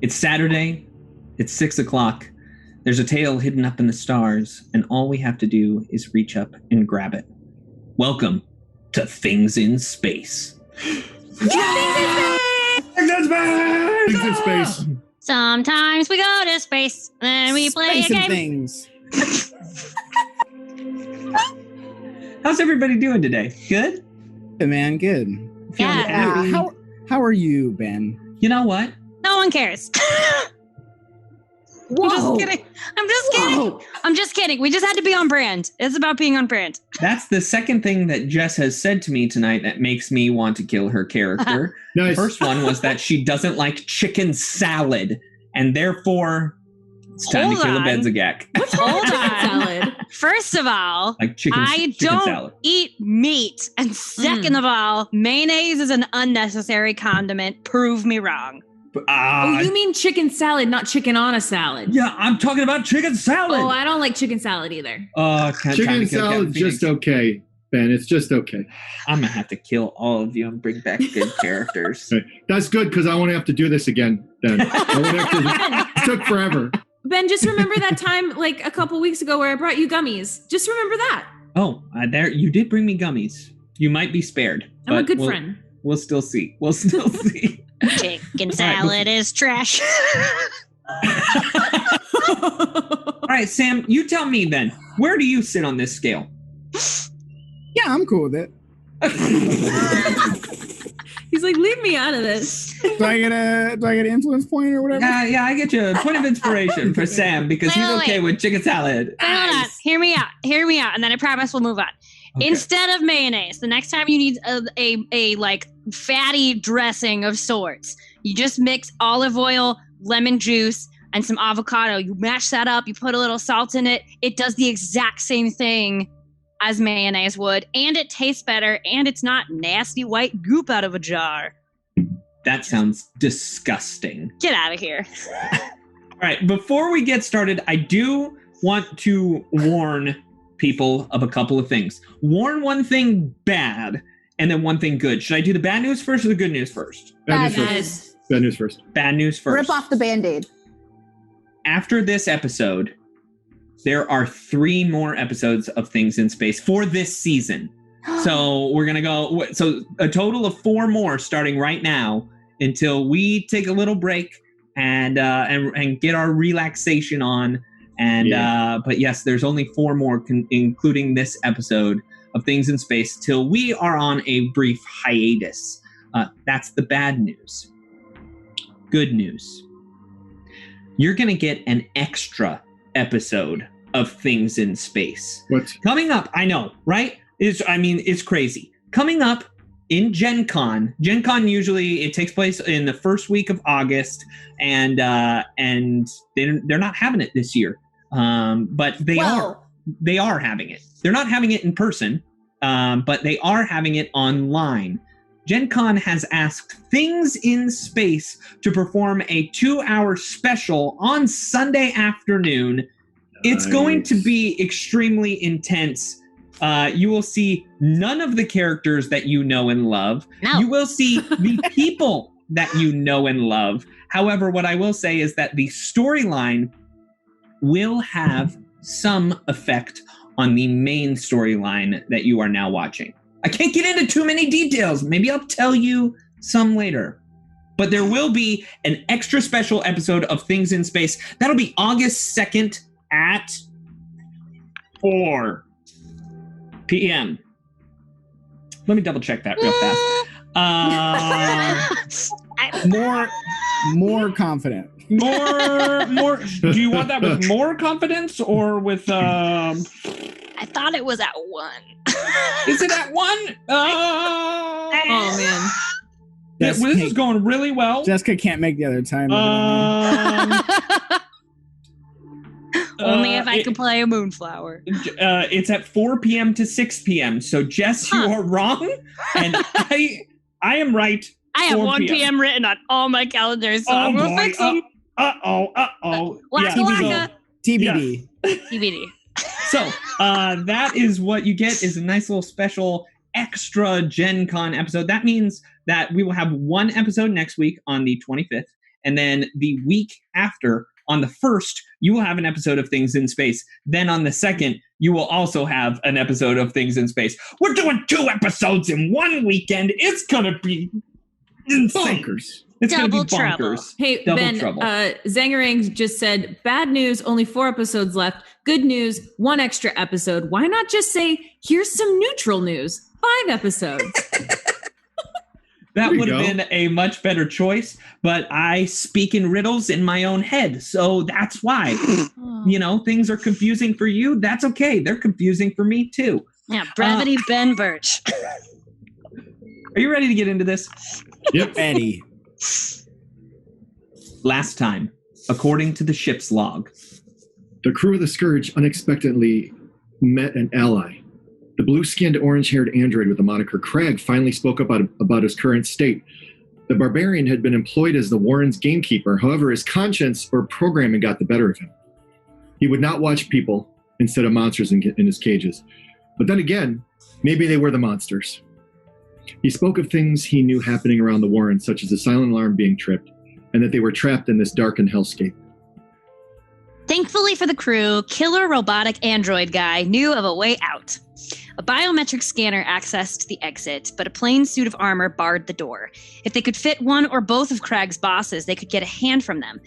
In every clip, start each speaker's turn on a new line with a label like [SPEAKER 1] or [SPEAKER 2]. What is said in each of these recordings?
[SPEAKER 1] It's Saturday. It's 6 o'clock. There's a tail hidden up in the stars, and all we have to do is reach up and grab it. Welcome to Things in Space.
[SPEAKER 2] Things in space.
[SPEAKER 3] Sometimes we go to space, and we play a game.
[SPEAKER 4] Things.
[SPEAKER 1] How's everybody doing today? Good?
[SPEAKER 4] Good, man. Good.
[SPEAKER 3] Yeah.
[SPEAKER 4] How are you, Ben?
[SPEAKER 1] You know what?
[SPEAKER 3] No one cares.
[SPEAKER 2] Whoa.
[SPEAKER 3] I'm just kidding. I'm just kidding. We just had to be on brand. It's about being on brand.
[SPEAKER 1] That's the second thing that Jess has said to me tonight that makes me want to kill her character.
[SPEAKER 2] Nice.
[SPEAKER 1] The first one was that she doesn't like chicken salad, and therefore it's time to kill a Benzagak.
[SPEAKER 3] Hold on. First of all,
[SPEAKER 1] Like chicken
[SPEAKER 3] don't
[SPEAKER 1] salad.
[SPEAKER 3] eat meat. And second of all, mayonnaise is an unnecessary condiment. Prove me wrong.
[SPEAKER 5] Oh, you mean chicken salad, not chicken on a salad?
[SPEAKER 1] Yeah, I'm talking about chicken salad.
[SPEAKER 5] Oh, I don't like chicken salad either.
[SPEAKER 2] Chicken salad's just okay, Ben. It's just okay.
[SPEAKER 1] I'm gonna have to kill all of you and bring back good characters.
[SPEAKER 2] Okay. That's good because I won't have to do this again. Then it took forever.
[SPEAKER 5] Ben, just remember that time like a couple weeks ago where I brought you gummies. Just remember that.
[SPEAKER 1] Oh, there you did bring me gummies. You might be spared.
[SPEAKER 5] I'm a good friend.
[SPEAKER 1] We'll still see.
[SPEAKER 3] Chicken salad is trash.
[SPEAKER 1] All right, Sam, you tell me then. Where do you sit on this scale?
[SPEAKER 4] Yeah, I'm cool with it.
[SPEAKER 5] He's like, leave me out of this.
[SPEAKER 4] Do I get an influence point or whatever?
[SPEAKER 1] Yeah, I get you a point of inspiration for Sam because he's okay with chicken salad.
[SPEAKER 3] Hold on. Hear me out. And then I promise we'll move on. Okay. Instead of mayonnaise, the next time you need a like fatty dressing of sorts, you just mix olive oil, lemon juice, and some avocado. You mash that up. You put a little salt in it. It does the exact same thing as mayonnaise would, and it tastes better, and it's not nasty white goop out of a jar.
[SPEAKER 1] That sounds disgusting.
[SPEAKER 3] Get out of here.
[SPEAKER 1] All right, before we get started, I do want to warn people of a couple of things. Warn one thing bad and then one thing good. Should I do the bad news first or the good news first?
[SPEAKER 2] Bad news first.
[SPEAKER 1] Bad news first.
[SPEAKER 6] Rip off the Band-Aid.
[SPEAKER 1] After this episode, there are 3 more episodes of Things in Space for this season. So we're going to go, so a total of 4 more starting right now until we take a little break and get our relaxation on. And but yes, there's only 4 more, including this episode of Things in Space, till we are on a brief hiatus. That's the bad news. Good news. You're going to get an extra episode of Things in Space.
[SPEAKER 2] What's
[SPEAKER 1] coming up? I know, right? It's crazy. Coming up in Gen Con. Gen Con usually it takes place in the first week of August, and they're not having it this year. But they are having it. They're not having it in person, but they are having it online. Gen Con has asked Things in Space to perform a 2-hour special on Sunday afternoon. It's going to be extremely intense. You will see none of the characters that you know and love.
[SPEAKER 3] No.
[SPEAKER 1] You will see the people that you know and love. However, what I will say is that the storyline will have some effect on the main storyline that you are now watching. I can't get into too many details. Maybe I'll tell you some later. But there will be an extra special episode of Things in Space. That'll be August 2nd at 4 p.m. Let me double check that real fast.
[SPEAKER 4] More confident.
[SPEAKER 1] More. Do you want that with more confidence or with?
[SPEAKER 3] I thought it was at 1.
[SPEAKER 1] Is it at 1?
[SPEAKER 5] Oh man.
[SPEAKER 1] This is going really well.
[SPEAKER 4] Jessica can't make the other time.
[SPEAKER 3] Only if I can play a moonflower.
[SPEAKER 1] It's at 4 p.m. to 6 p.m. So Jess, you are wrong, and I am right.
[SPEAKER 3] I have 1 p.m. written on all my calendars, so I'm gonna fix them.
[SPEAKER 4] TBD.
[SPEAKER 3] TBD.
[SPEAKER 1] So that is what you get, is a nice little special extra Gen Con episode. That means that we will have one episode next week on the 25th. And then the week after, on the 1st, you will have an episode of Things in Space. Then on the 2nd, you will also have an episode of Things in Space. We're doing 2 episodes in one weekend. It's going to be insane.
[SPEAKER 2] Bonkers.
[SPEAKER 1] It's going to be
[SPEAKER 3] Double trouble.
[SPEAKER 1] bonkers.
[SPEAKER 5] Hey,
[SPEAKER 1] Double
[SPEAKER 5] Ben,
[SPEAKER 1] trouble.
[SPEAKER 5] Zangarang just said, bad news, only 4 episodes left. Good news, 1 extra episode. Why not just say, here's some neutral news, 5 episodes?
[SPEAKER 1] That
[SPEAKER 2] There you
[SPEAKER 1] would have
[SPEAKER 2] go.
[SPEAKER 1] been a much better choice, but I speak in riddles in my own head, so that's why. Things are confusing for you. That's okay. They're confusing for me, too.
[SPEAKER 3] Yeah, brevity Ben Birch.
[SPEAKER 1] Are you ready to get into this?
[SPEAKER 2] Yep.
[SPEAKER 4] Eddie.
[SPEAKER 1] Last time, according to the ship's log,
[SPEAKER 2] The crew of the Scourge unexpectedly met an ally. The blue-skinned, orange-haired android with the moniker K.R.A.G finally spoke up about his current state. The barbarian had been employed as the Warren's gamekeeper. However, his conscience or programming got the better of him. He would not watch people instead of monsters in his cages. But then again, maybe they were the monsters. He spoke of things he knew happening around the Warren, such as the silent alarm being tripped, and that they were trapped in this darkened hellscape.
[SPEAKER 3] Thankfully for the crew, killer robotic android guy knew of a way out. A biometric scanner accessed the exit, but a plain suit of armor barred the door. If they could fit one or both of K.R.A.G's bosses, they could get a hand from them.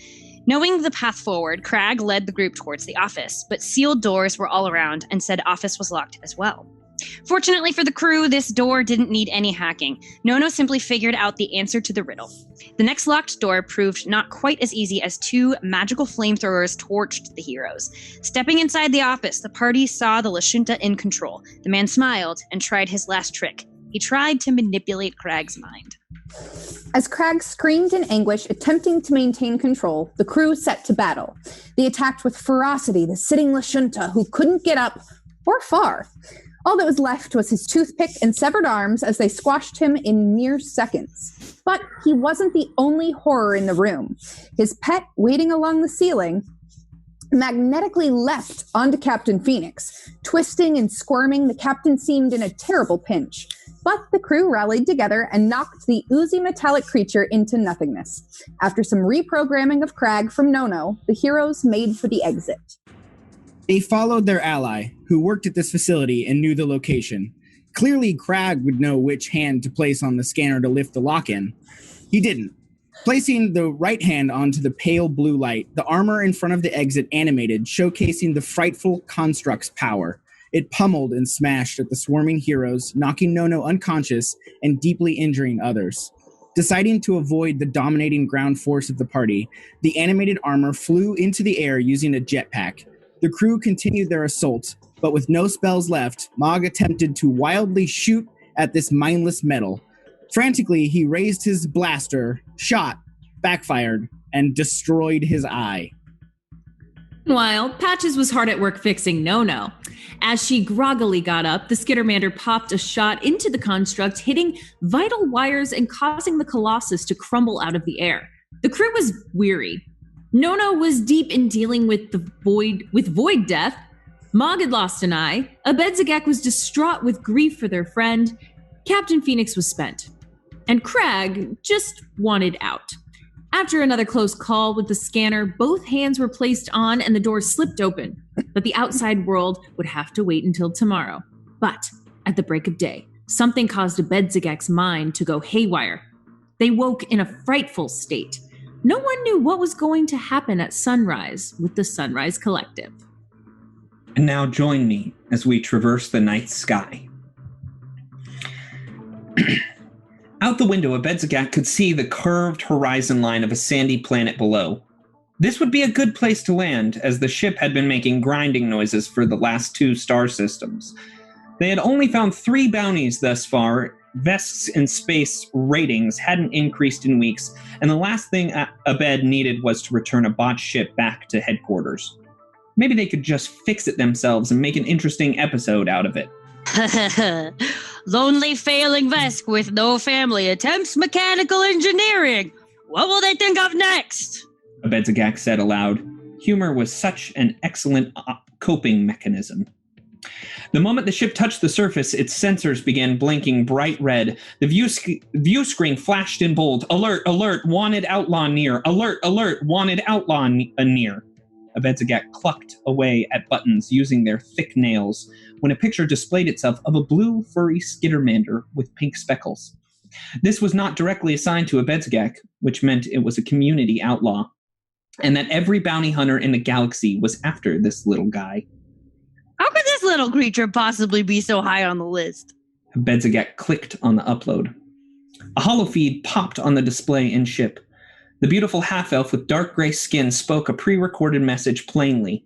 [SPEAKER 3] Knowing the path forward, K.R.A.G led the group towards the office, but sealed doors were all around and said office was locked as well. Fortunately for the crew, this door didn't need any hacking. Nono simply figured out the answer to the riddle. The next locked door proved not quite as easy as 2 magical flamethrowers torched the heroes. Stepping inside the office, the party saw the Lashunta in control. The man smiled and tried his last trick. He tried to manipulate K.R.A.G's mind.
[SPEAKER 6] As K.R.A.G screamed in anguish, attempting to maintain control, the crew set to battle. They attacked with ferocity the sitting Lashunta, who couldn't get up or far. All that was left was his toothpick and severed arms as they squashed him in mere seconds. But he wasn't the only horror in the room. His pet, waiting along the ceiling, magnetically leapt onto Captain Phoenix. Twisting and squirming, the captain seemed in a terrible pinch. But the crew rallied together and knocked the oozy metallic creature into nothingness. After some reprogramming of K.R.A.G from Nono, the heroes made for the exit.
[SPEAKER 4] They followed their ally, who worked at this facility and knew the location. Clearly, K.R.A.G would know which hand to place on the scanner to lift the lock-in. He didn't. Placing the right hand onto the pale blue light, the armor in front of the exit animated, showcasing the frightful construct's power. It pummeled and smashed at the swarming heroes, knocking Nono unconscious and deeply injuring others. Deciding to avoid the dominating ground force of the party, the animated armor flew into the air using a jetpack. The crew continued their assault, but with no spells left, Mog attempted to wildly shoot at this mindless metal. Frantically, he raised his blaster, shot, backfired, and destroyed his eye.
[SPEAKER 5] Meanwhile, Patches was hard at work fixing Nono. As she groggily got up, the Skittermander popped a shot into the construct, hitting vital wires and causing the Colossus to crumble out of the air. The crew was weary. Nono was deep in dealing with void death. Mog had lost an eye. Abedzagak was distraught with grief for their friend. Captain Phoenix was spent. And K.R.A.G just wanted out. After another close call with the scanner, both hands were placed on and the door slipped open. But the outside world would have to wait until tomorrow. But at the break of day, something caused Abedzagak's mind to go haywire. They woke in a frightful state. No one knew what was going to happen at sunrise with the Sunrise Collective.
[SPEAKER 1] And now join me as we traverse the night sky. Out the window, Abedzagak could see the curved horizon line of a sandy planet below. This would be a good place to land, as the ship had been making grinding noises for the last 2 star systems. They had only found 3 bounties thus far. Vests in space ratings hadn't increased in weeks, and the last thing Abed needed was to return a botched ship back to headquarters. Maybe they could just fix it themselves and make an interesting episode out of it.
[SPEAKER 3] Lonely failing Vesk with no family attempts mechanical engineering. What will they think of next?
[SPEAKER 1] Abedzagak said aloud. Humor was such an excellent coping mechanism. The moment the ship touched the surface, its sensors began blinking bright red. The view screen flashed in bold. Alert, alert, wanted outlaw near. Alert, alert, wanted outlaw near. Abedzagak clucked away at buttons using their thick nails when a picture displayed itself of a blue, furry skittermander with pink speckles. This was not directly assigned to Abedzagak, which meant it was a community outlaw, and that every bounty hunter in the galaxy was after this little guy.
[SPEAKER 3] How could this little creature possibly be so high on the list?
[SPEAKER 1] Abedzagak clicked on the upload. A holofeed popped on the display in ship. The beautiful half-elf with dark gray skin spoke a pre-recorded message plainly,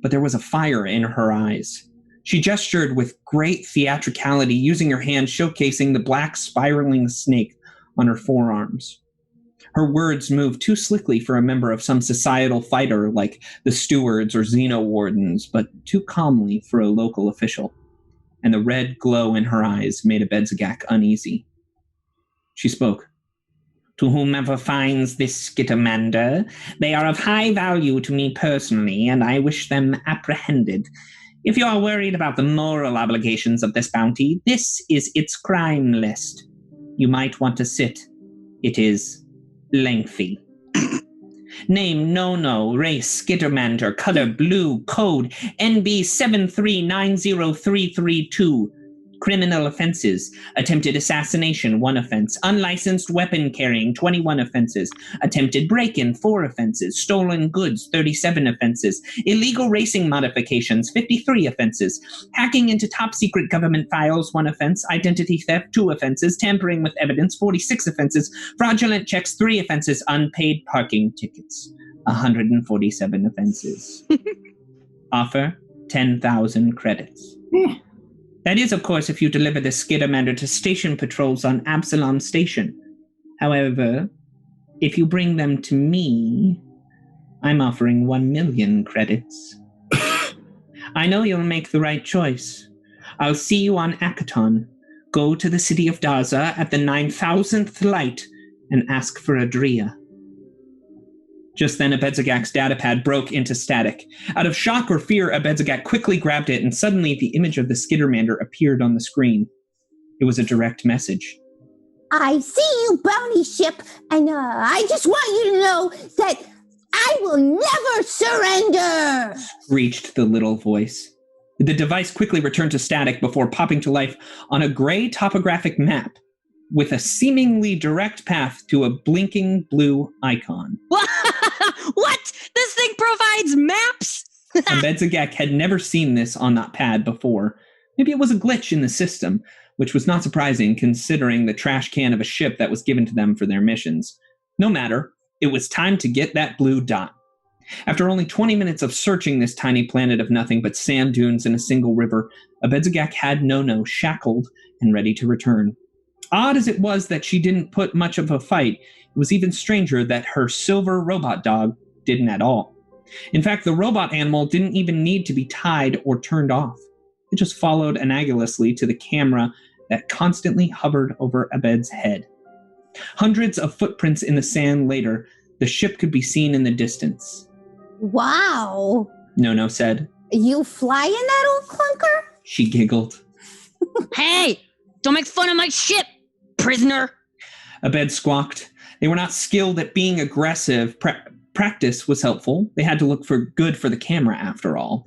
[SPEAKER 1] but there was a fire in her eyes. She gestured with great theatricality, using her hand showcasing the black spiraling snake on her forearms. Her words moved too slickly for a member of some societal fighter like the stewards or xeno-wardens, but too calmly for a local official. And the red glow in her eyes made Abedzagak uneasy. She spoke. To whomever finds this skittermander, they are of high value to me personally, and I wish them apprehended. If you are worried about the moral obligations of this bounty, this is its crime list. You might want to sit. It is lengthy. Name, no, race, skittermander, color, blue, code, NB 7390332. Criminal offenses: attempted assassination, 1 offense; unlicensed weapon carrying, 21 offenses; attempted break-in, 4 offenses; stolen goods, 37 offenses; illegal racing modifications, 53 offenses; hacking into top-secret government files, 1 offense; identity theft, 2 offenses; tampering with evidence, 46 offenses; fraudulent checks, 3 offenses; unpaid parking tickets, 147 offenses. Offer 10,000 credits. That is, of course, if you deliver the skittermander to station patrols on Absalom Station. However, if you bring them to me, I'm offering 1 million credits. I know you'll make the right choice. I'll see you on Akaton. Go to the city of Daza at the 9,000th light and ask for Adria. Just then, Abedzagak's datapad broke into static. Out of shock or fear, Abedzagak quickly grabbed it, and suddenly the image of the skittermander appeared on the screen. It was a direct message.
[SPEAKER 6] I see you, bounty ship, and I just want you to know that I will never surrender!
[SPEAKER 1] Screeched the little voice. The device quickly returned to static before popping to life on a gray topographic map with a seemingly direct path to a blinking blue icon.
[SPEAKER 3] What? This thing provides maps?
[SPEAKER 1] Abedzagak had never seen this on that pad before. Maybe it was a glitch in the system, which was not surprising considering the trash can of a ship that was given to them for their missions. No matter, it was time to get that blue dot. After only 20 minutes of searching this tiny planet of nothing but sand dunes and a single river, Abedzagak had No shackled and ready to return. Odd as it was that she didn't put much of a fight, it was even stranger that her silver robot dog didn't at all. In fact, the robot animal didn't even need to be tied or turned off. It just followed analogously to the camera that constantly hovered over Abed's head. Hundreds of footprints in the sand later, the ship could be seen in the distance.
[SPEAKER 6] Wow.
[SPEAKER 1] No said.
[SPEAKER 6] You fly in that old clunker?
[SPEAKER 1] She giggled.
[SPEAKER 3] Hey, don't make fun of my ship, prisoner.
[SPEAKER 1] Abed squawked. They were not skilled at being aggressive. Practice was helpful. They had to look for good for the camera, after all.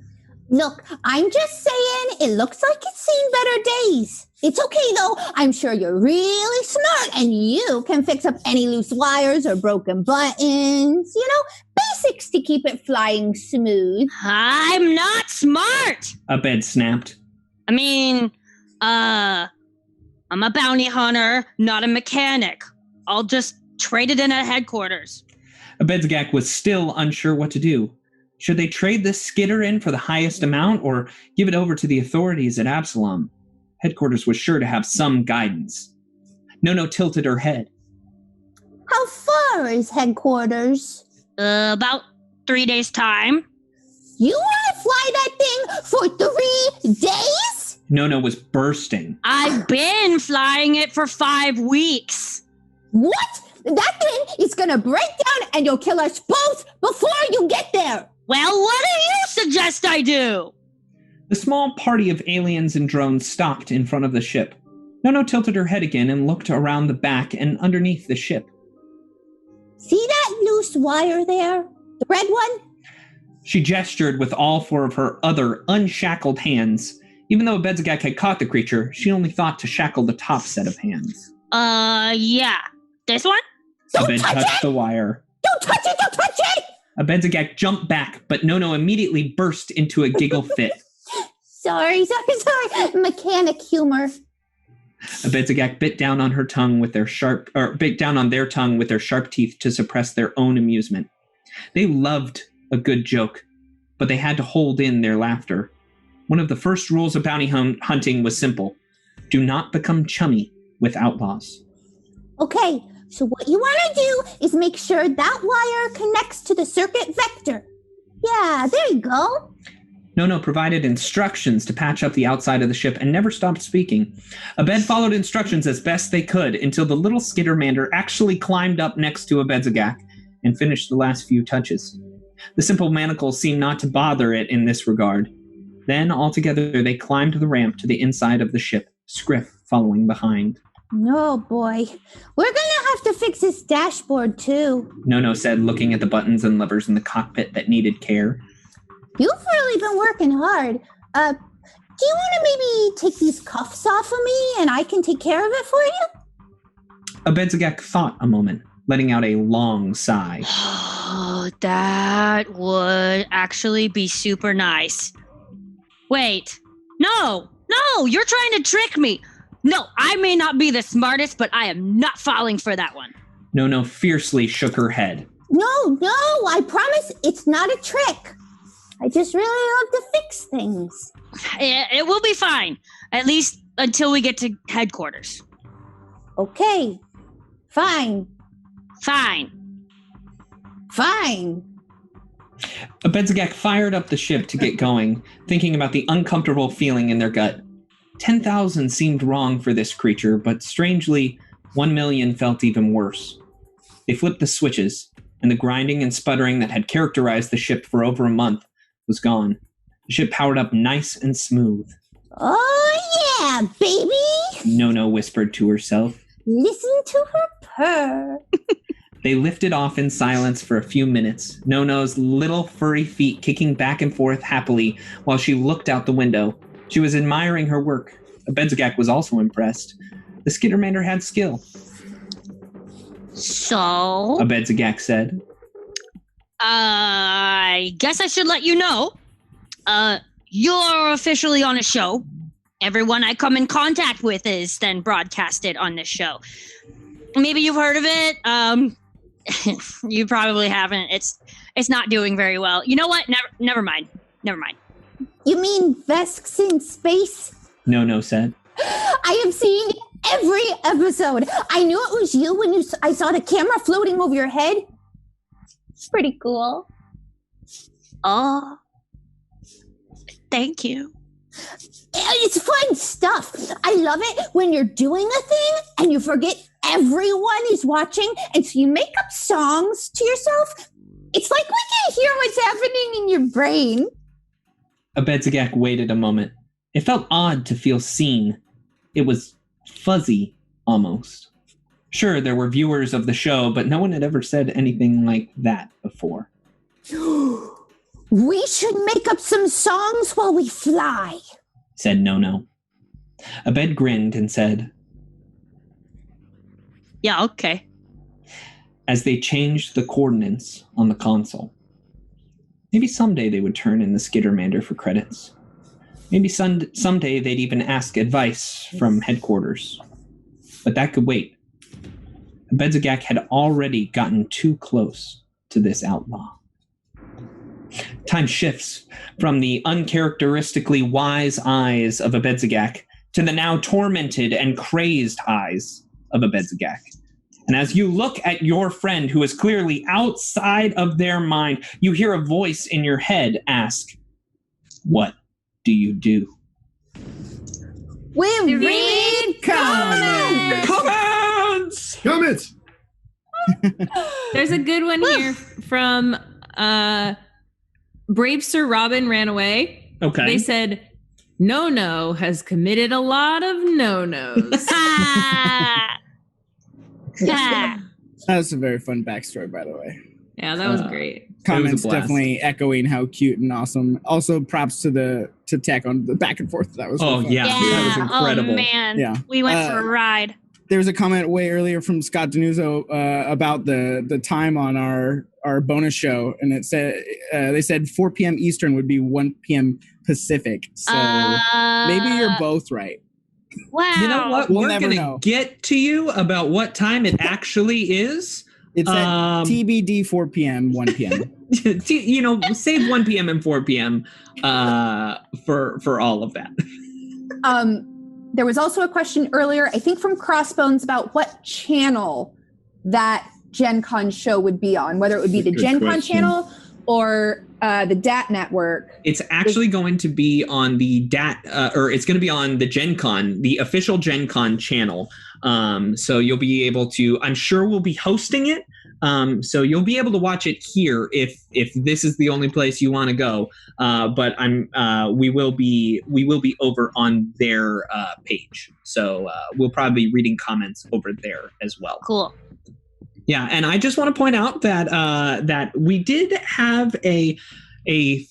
[SPEAKER 6] Look, I'm just saying, it looks like it's seen better days. It's okay, though. I'm sure you're really smart, and you can fix up any loose wires or broken buttons. You know, basics to keep it flying smooth.
[SPEAKER 3] I'm not smart.
[SPEAKER 1] Abed snapped.
[SPEAKER 3] I mean, I'm a bounty hunter, not a mechanic. I'll just trade it in at headquarters.
[SPEAKER 1] Abedzagak was still unsure what to do. Should they trade this skitter in for the highest amount or give it over to the authorities at Absalom? Headquarters was sure to have some guidance. No tilted her head.
[SPEAKER 6] How far is headquarters?
[SPEAKER 3] About 3 days' time.
[SPEAKER 6] You want to fly that thing for 3 days?
[SPEAKER 1] No was bursting.
[SPEAKER 3] I've been flying it for 5 weeks.
[SPEAKER 6] What? That thing is going to break down and you'll kill us both before you get there.
[SPEAKER 3] Well, what do you suggest I do?
[SPEAKER 1] The small party of aliens and drones stopped in front of the ship. Nono tilted her head again and looked around the back and underneath the ship.
[SPEAKER 7] See that loose wire there? The red one?
[SPEAKER 1] She gestured with all 4 of her other unshackled hands. Even though Abedzagak had caught the creature, she only thought to shackle the top set of hands.
[SPEAKER 3] Yeah. This one?
[SPEAKER 1] Abed touched the wire.
[SPEAKER 7] Don't touch it! Don't touch it!
[SPEAKER 1] Abedzagak jumped back, but Nono immediately burst into a giggle fit.
[SPEAKER 7] Sorry. Mechanic humor.
[SPEAKER 1] Abedzagak bit down on their tongue with their sharp teeth to suppress their own amusement. They loved a good joke, but they had to hold in their laughter. One of the first rules of bounty hunting was simple. Do not become chummy with outlaws.
[SPEAKER 7] Okay, so what you want to do is make sure that wire connects to the circuit vector. Yeah, there you go.
[SPEAKER 1] Nono provided instructions to patch up the outside of the ship and never stopped speaking. Abed followed instructions as best they could until the little skittermander actually climbed up next to Abedzagak and finished the last few touches. The simple manacles seemed not to bother it in this regard. Then, altogether, they climbed the ramp to the inside of the ship, Scriff following behind.
[SPEAKER 7] No, boy. We're gonna have to fix this dashboard, too.
[SPEAKER 1] Nono said, looking at the buttons and levers in the cockpit that needed care.
[SPEAKER 7] You've really been working hard. Do you want to maybe take these cuffs off of me and I can take care of it for you?
[SPEAKER 1] Abedzagak thought a moment, letting out a long sigh.
[SPEAKER 3] That would actually be super nice. Wait. No, you're trying to trick me. No, I may not be the smartest, but I am not falling for that one.
[SPEAKER 1] Nono fiercely shook her head.
[SPEAKER 7] No, I promise it's not a trick. I just really love to fix things.
[SPEAKER 3] It will be fine, at least until we get to headquarters.
[SPEAKER 7] Okay, fine.
[SPEAKER 1] Abedzagak fired up the ship to get going, thinking about the uncomfortable feeling in their gut. 10,000 seemed wrong for this creature, but strangely, 1,000,000 felt even worse. They flipped the switches, and the grinding and sputtering that had characterized the ship for over a month was gone. The ship powered up nice and smooth.
[SPEAKER 7] Oh, yeah, baby!
[SPEAKER 1] Nono whispered to herself.
[SPEAKER 7] Listen to her purr.
[SPEAKER 1] They lifted off in silence for a few minutes, Nono's little furry feet kicking back and forth happily while she looked out the window. She was admiring her work. Abedzagak was also impressed. The skittermander had skill.
[SPEAKER 3] So?
[SPEAKER 1] Abedzagak said.
[SPEAKER 3] I guess I should let you know. You're officially on a show. Everyone I come in contact with is then broadcasted on this show. Maybe you've heard of it. You probably haven't. It's not doing very well. You know what? Never mind.
[SPEAKER 7] You mean Vesks in Space?
[SPEAKER 1] Nono said.
[SPEAKER 7] I have seen every episode. I knew it was you when I saw the camera floating over your head. It's pretty cool.
[SPEAKER 3] Oh, thank you.
[SPEAKER 7] It's fun stuff. I love it when you're doing a thing and you forget everyone is watching, and so you make up songs to yourself. It's like we can hear what's happening in your brain.
[SPEAKER 1] Abedzagak waited a moment. It felt odd to feel seen. It was fuzzy, almost. Sure, there were viewers of the show, but no one had ever said anything like that before.
[SPEAKER 7] We should make up some songs while we fly,
[SPEAKER 1] said Nono. Abed grinned and said,
[SPEAKER 3] yeah, okay.
[SPEAKER 1] As they changed the coordinates on the console. Maybe someday they would turn in the skittermander for credits. Maybe someday they'd even ask advice from headquarters. But that could wait. Abedzagak had already gotten too close to this outlaw. Time shifts from the uncharacteristically wise eyes of Abedzagak to the now tormented and crazed eyes of Abedzagak. And as you look at your friend who is clearly outside of their mind, you hear a voice in your head ask, what do you do?
[SPEAKER 7] We read comments!
[SPEAKER 2] Comments!
[SPEAKER 5] There's a good one here from Brave Sir Robin Ran Away.
[SPEAKER 1] Okay.
[SPEAKER 5] They said, No has committed a lot of no-nos.
[SPEAKER 3] Yeah.
[SPEAKER 4] That was a very fun backstory, by the way.
[SPEAKER 5] Yeah, that was great.
[SPEAKER 4] Comments
[SPEAKER 1] blast.
[SPEAKER 4] definitely echoing how cute and awesome. Also, props to Tech on the back and forth. That was
[SPEAKER 1] Oh,
[SPEAKER 4] really fun.
[SPEAKER 1] yeah. That was incredible.
[SPEAKER 3] Oh man.
[SPEAKER 4] Yeah.
[SPEAKER 3] We went for a ride.
[SPEAKER 4] There was a comment way earlier from Scott Denuzzo about the time on our bonus show, and it said they said 4 p.m. Eastern would be 1 p.m. Pacific. So maybe you're both right.
[SPEAKER 3] Wow.
[SPEAKER 1] You know what?
[SPEAKER 4] We'll
[SPEAKER 1] We're
[SPEAKER 4] never
[SPEAKER 1] going
[SPEAKER 4] know.
[SPEAKER 1] to get to you about what time it actually is.
[SPEAKER 4] It's at TBD 4 p.m. 1 p.m.
[SPEAKER 1] You know, save 1 p.m. and 4 p.m. For all of that.
[SPEAKER 6] There was also a question earlier, I think from Crossbones, about what channel that Gen Con show would be on, whether it would be the Gen Con channel or the DAT network.
[SPEAKER 1] It's actually going to be on the DAT, or it's going to be on the Gen Con, the official Gen Con channel. So you'll be able to, I'm sure we'll be hosting it. So you'll be able to watch it here if this is the only place you want to go. But we will be over on their page. So we'll probably be reading comments over there as well.
[SPEAKER 3] Cool.
[SPEAKER 1] Yeah, and I just want to point out that that we did have a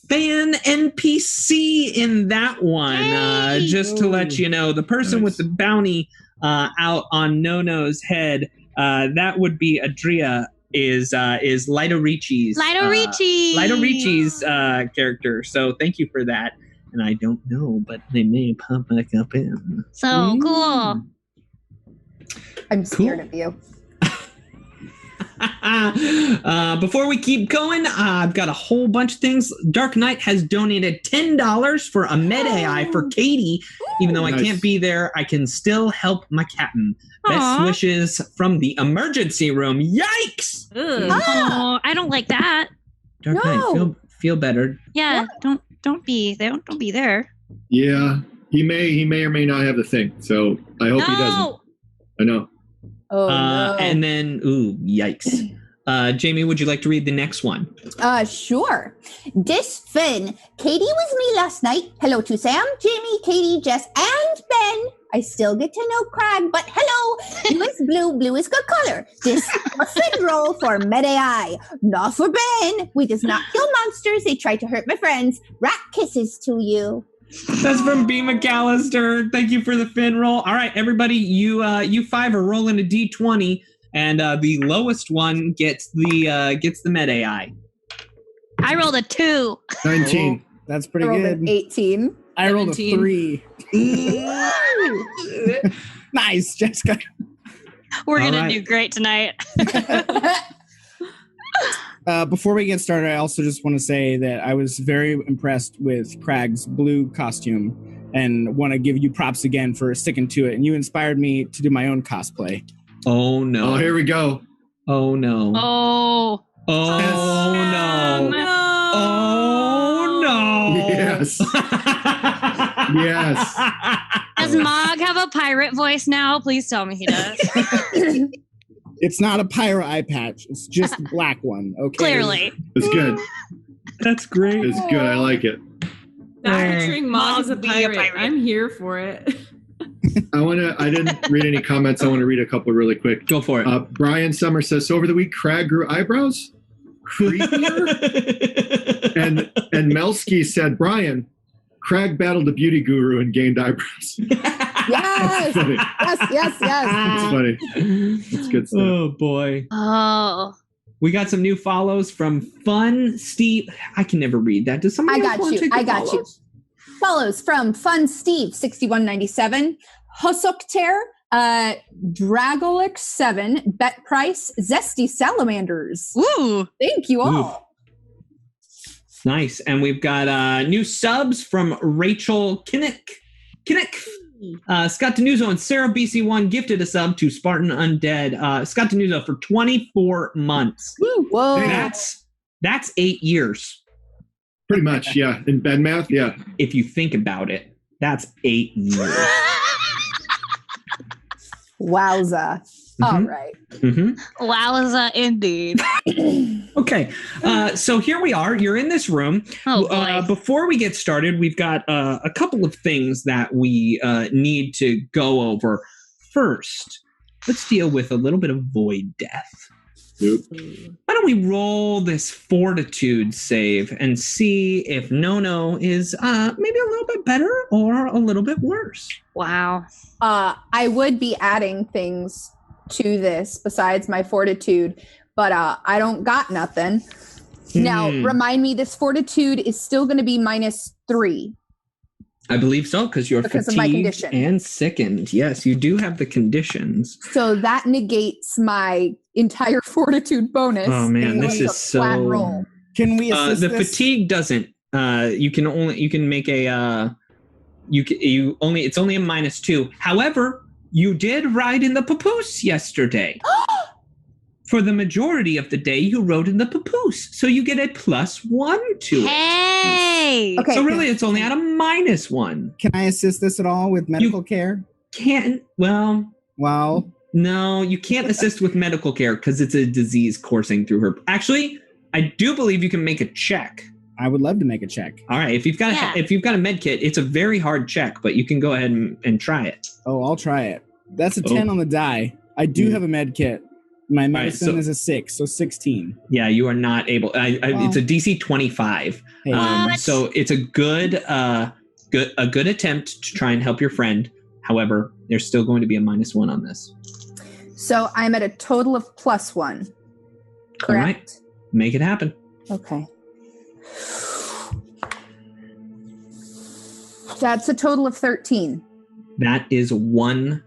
[SPEAKER 1] fan NPC in that one. Just to let you know, the person with the bounty out on Nono's head, that would be Adria. Is Lido Ricci's character. So thank you for that. And I don't know, but they may pop back up in.
[SPEAKER 3] So cool.
[SPEAKER 6] I'm scared of you.
[SPEAKER 1] Before we keep going, I've got a whole bunch of things. Dark Knight has donated $10 for a med AI for Katie. Even though I can't be there, I can still help my captain. Best wishes from the emergency room. Yikes!
[SPEAKER 3] Oh, I don't like that.
[SPEAKER 1] Dark Knight, feel better.
[SPEAKER 3] Yeah, don't be there.
[SPEAKER 2] Yeah, he may or may not have the thing. So I hope he doesn't. I know.
[SPEAKER 6] Oh, no.
[SPEAKER 1] And then, yikes. Jamie, would you like to read the next one?
[SPEAKER 7] Sure. This Finn. Katie was me last night. Hello to Sam, Jamie, Katie, Jess, and Ben. I still get to know K.R.A.G, but hello. Blue is blue. Blue is good color. This a Finn roll for Med-AI. Not for Ben. We does not kill monsters. They try to hurt my friends. Rat kisses to you.
[SPEAKER 1] That's from B. McAllister. Thank you for the fin roll. All right, everybody, you five are rolling a D20, and the lowest one gets the med AI.
[SPEAKER 3] I rolled a 2.
[SPEAKER 2] 19.
[SPEAKER 4] Oh, that's pretty
[SPEAKER 6] I rolled
[SPEAKER 4] good.
[SPEAKER 6] an 18.
[SPEAKER 4] I rolled a
[SPEAKER 5] 17.
[SPEAKER 4] 3. Nice, Jessica.
[SPEAKER 3] We're
[SPEAKER 1] All
[SPEAKER 3] gonna
[SPEAKER 1] right.
[SPEAKER 3] do great tonight.
[SPEAKER 4] Before we get started, I also just want to say that I was very impressed with K.R.A.G's blue costume and want to give you props again for sticking to it. And you inspired me to do my own cosplay.
[SPEAKER 1] Oh no!
[SPEAKER 2] Oh, here we go.
[SPEAKER 1] Oh no!
[SPEAKER 3] Oh.
[SPEAKER 1] Oh no!
[SPEAKER 5] No.
[SPEAKER 1] Oh no!
[SPEAKER 2] Yes. Yes.
[SPEAKER 3] Does Mog have a pirate voice now? Please tell me he does.
[SPEAKER 4] It's not a pyro eye patch. It's just a black one. Okay.
[SPEAKER 3] Clearly.
[SPEAKER 2] It's good.
[SPEAKER 1] That's great.
[SPEAKER 2] It's good. I like it.
[SPEAKER 5] Featuring Mog as a
[SPEAKER 3] Be a
[SPEAKER 5] pirate.
[SPEAKER 3] pirate.
[SPEAKER 5] I'm here for it.
[SPEAKER 2] I didn't read any comments. I want to read a couple really quick.
[SPEAKER 1] Go for it.
[SPEAKER 2] Brian Summer says, so over the week, K.R.A.G grew eyebrows? Creepier? and Melski said, Brian, K.R.A.G battled a beauty guru and gained eyebrows.
[SPEAKER 6] Yes.
[SPEAKER 2] Funny.
[SPEAKER 6] Yes.
[SPEAKER 2] It's funny. It's good stuff.
[SPEAKER 1] Oh boy.
[SPEAKER 3] Oh.
[SPEAKER 1] We got some new follows from Fun Steve. I can never read that. Does somebody else want to take the follows?
[SPEAKER 6] Follows from Fun Steve 6197, Hosokter, Dragolix 7, Bet Price, Zesty Salamanders.
[SPEAKER 3] Ooh.
[SPEAKER 6] Thank you all.
[SPEAKER 1] Nice. And we've got new subs from Rachel Kinnick. Scott Denuzzo and Sarah BC1 gifted a sub to Spartan Undead. Scott Denuzzo for 24 months.
[SPEAKER 6] Woo. Whoa.
[SPEAKER 1] That's 8 years.
[SPEAKER 2] Pretty much, yeah. In bed math, yeah.
[SPEAKER 1] If you think about it, that's 8 years.
[SPEAKER 6] Wowza. All right.
[SPEAKER 3] Wowza, indeed.
[SPEAKER 1] Okay, so here we are. You're in this room.
[SPEAKER 3] Oh, boy.
[SPEAKER 1] Before we get started, we've got a couple of things that we need to go over. First, let's deal with a little bit of void death.
[SPEAKER 2] Nope.
[SPEAKER 1] Why don't we roll this fortitude save and see if Nono is maybe a little bit better or a little bit worse?
[SPEAKER 3] Wow.
[SPEAKER 6] I would be adding things to this besides my fortitude, but I don't got nothing. Now, remind me, this fortitude is still going to be -3.
[SPEAKER 1] I believe so, because you're
[SPEAKER 6] Because of my
[SPEAKER 1] fatigued
[SPEAKER 6] condition.
[SPEAKER 1] and sickened. Yes, you do have the conditions.
[SPEAKER 6] So that negates my entire fortitude bonus.
[SPEAKER 1] Oh man, this
[SPEAKER 6] It's a
[SPEAKER 1] is
[SPEAKER 6] flat
[SPEAKER 1] so.
[SPEAKER 6] roll.
[SPEAKER 4] Can we assist
[SPEAKER 1] The
[SPEAKER 4] this?
[SPEAKER 1] fatigue doesn't. You can make a. It's only a -2. However, you did ride in the papoose yesterday. For the majority of the day, you rode in the papoose, so you get a +1 to it.
[SPEAKER 3] Hey.
[SPEAKER 6] Okay.
[SPEAKER 1] So really, it's only at a -1.
[SPEAKER 4] Can I assist this at all with medical care?
[SPEAKER 1] Can't. Well, no, you can't assist with medical care because it's a disease coursing through her. Actually, I do believe you can make a check.
[SPEAKER 4] I would love to make a check.
[SPEAKER 1] All right, if you've got a med kit, it's a very hard check, but you can go ahead and try it.
[SPEAKER 4] Oh, I'll try it. That's a 10 on the die. I do have a med kit. My medicine is a 6, so 16.
[SPEAKER 1] Yeah, you are not able. It's a DC 25.
[SPEAKER 4] Hey.
[SPEAKER 1] So it's a good attempt to try and help your friend. However, there's still going to be a -1 on this.
[SPEAKER 6] So I'm at a total of +1. Correct?
[SPEAKER 1] All right, make it happen.
[SPEAKER 6] Okay. That's a total of 13.
[SPEAKER 1] That is 1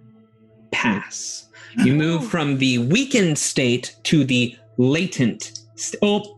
[SPEAKER 1] pass. You move from the weakened state to the latent.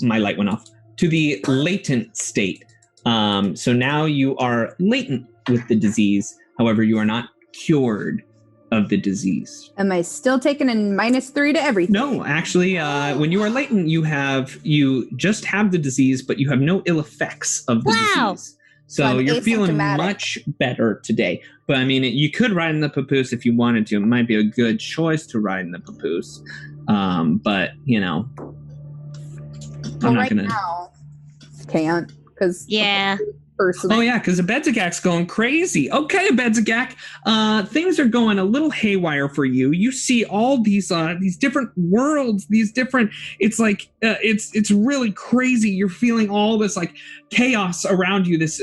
[SPEAKER 1] My light went off. To the latent state. So now you are latent with the disease. However, you are not cured of the disease.
[SPEAKER 6] Am I still taking a -3 to everything?
[SPEAKER 1] No, actually, when you are latent, you just have the disease, but you have no ill effects of the disease. So
[SPEAKER 6] I'm
[SPEAKER 1] you're feeling
[SPEAKER 6] asymptomatic.
[SPEAKER 1] much better today. But I mean, you could ride in the papoose if you wanted to. It might be a good choice to ride in the papoose. But, I'm not going to.
[SPEAKER 6] Now, can't, because
[SPEAKER 3] Yeah.
[SPEAKER 6] personally.
[SPEAKER 1] Oh, yeah, because Abedzagak's going crazy. Okay, Abedzagak, things are going a little haywire for you. You see all these different worlds, it's like, it's really crazy. You're feeling all this, like, chaos around you. This,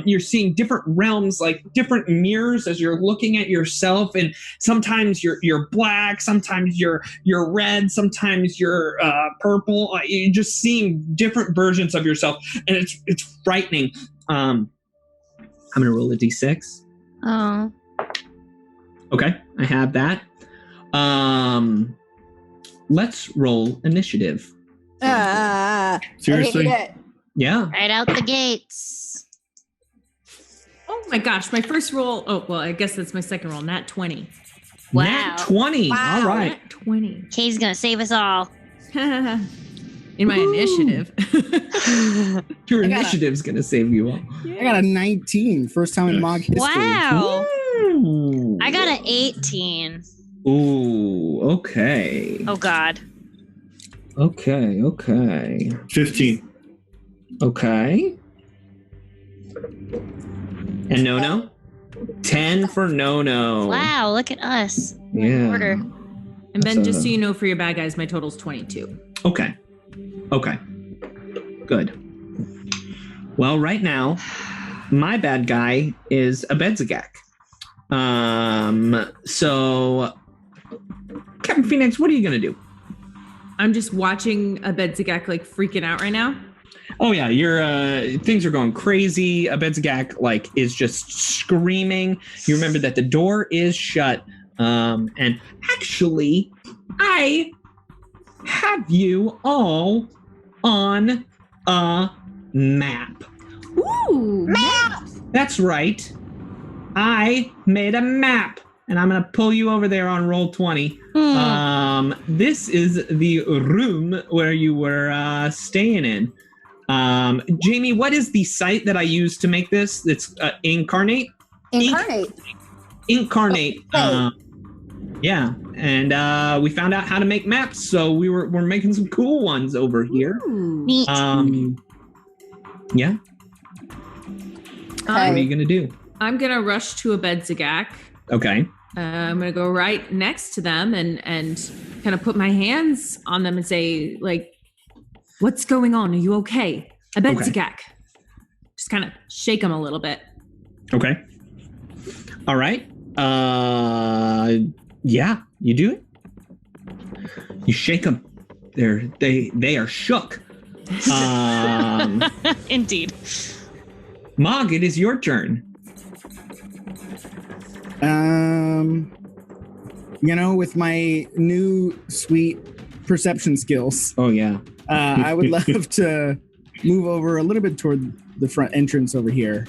[SPEAKER 1] you're seeing different realms, like different mirrors as you're looking at yourself. And sometimes you're black, sometimes you're red, sometimes you're purple. You're just seeing different versions of yourself. And it's frightening. I'm gonna roll a d6.
[SPEAKER 3] Oh.
[SPEAKER 1] Okay, I have that. Let's roll initiative.
[SPEAKER 2] Seriously?
[SPEAKER 6] I hate it.
[SPEAKER 1] Yeah.
[SPEAKER 3] Right out the gates.
[SPEAKER 5] Oh my gosh, my first roll. Oh, well, I guess that's my second roll. Nat 20.
[SPEAKER 3] Wow.
[SPEAKER 1] Nat 20.
[SPEAKER 6] Wow.
[SPEAKER 1] All right.
[SPEAKER 5] Nat 20.
[SPEAKER 3] Kay's gonna save us all.
[SPEAKER 5] In my initiative.
[SPEAKER 1] Your
[SPEAKER 4] I got
[SPEAKER 1] initiative's gonna save you all.
[SPEAKER 4] I got a 19, first time in Mog history.
[SPEAKER 3] Wow.
[SPEAKER 1] Ooh.
[SPEAKER 3] I got an 18.
[SPEAKER 1] Ooh. Okay.
[SPEAKER 3] Oh God.
[SPEAKER 1] Okay.
[SPEAKER 2] 15.
[SPEAKER 1] Okay. And Nono? 10 for Nono.
[SPEAKER 3] Wow, look at us.
[SPEAKER 1] Yeah.
[SPEAKER 3] Order.
[SPEAKER 5] And Ben,
[SPEAKER 1] That's
[SPEAKER 5] just so you know, for your bad guys, my total's 22.
[SPEAKER 1] Okay. Good. Well, right now, my bad guy is Abedzagak. So, Captain Phoenix, what are you going to do?
[SPEAKER 5] I'm just watching Abedzagak like freaking out right now.
[SPEAKER 1] Oh yeah, things are going crazy. Abedzagak is just screaming. You remember that the door is shut. And actually, I have you all on a map.
[SPEAKER 5] Ooh,
[SPEAKER 6] Map!
[SPEAKER 1] That's right. I made a map, and I'm gonna pull you over there on roll 20. This is the room where you were staying in. Jamie, what is the site that I used to make this? It's Incarnate.
[SPEAKER 6] Incarnate.
[SPEAKER 1] Incarnate.
[SPEAKER 6] Hey.
[SPEAKER 1] Yeah, and we found out how to make maps, so we're making some cool ones over here.
[SPEAKER 5] Ooh.
[SPEAKER 3] Neat.
[SPEAKER 1] Yeah. What are you gonna do?
[SPEAKER 5] I'm gonna rush to a Bedzagak.
[SPEAKER 1] Okay.
[SPEAKER 5] I'm gonna go right next to them and kind of put my hands on them and say, like, "What's going on? Are you okay?" A Bedzagak. Just kind of shake them a little bit.
[SPEAKER 1] Okay. All right. Yeah, you do it. You shake them. They are shook.
[SPEAKER 3] Indeed.
[SPEAKER 1] Mog, it is your turn.
[SPEAKER 4] With my new sweet perception skills,
[SPEAKER 1] Oh yeah.
[SPEAKER 4] I would love to move over a little bit toward the front entrance over here.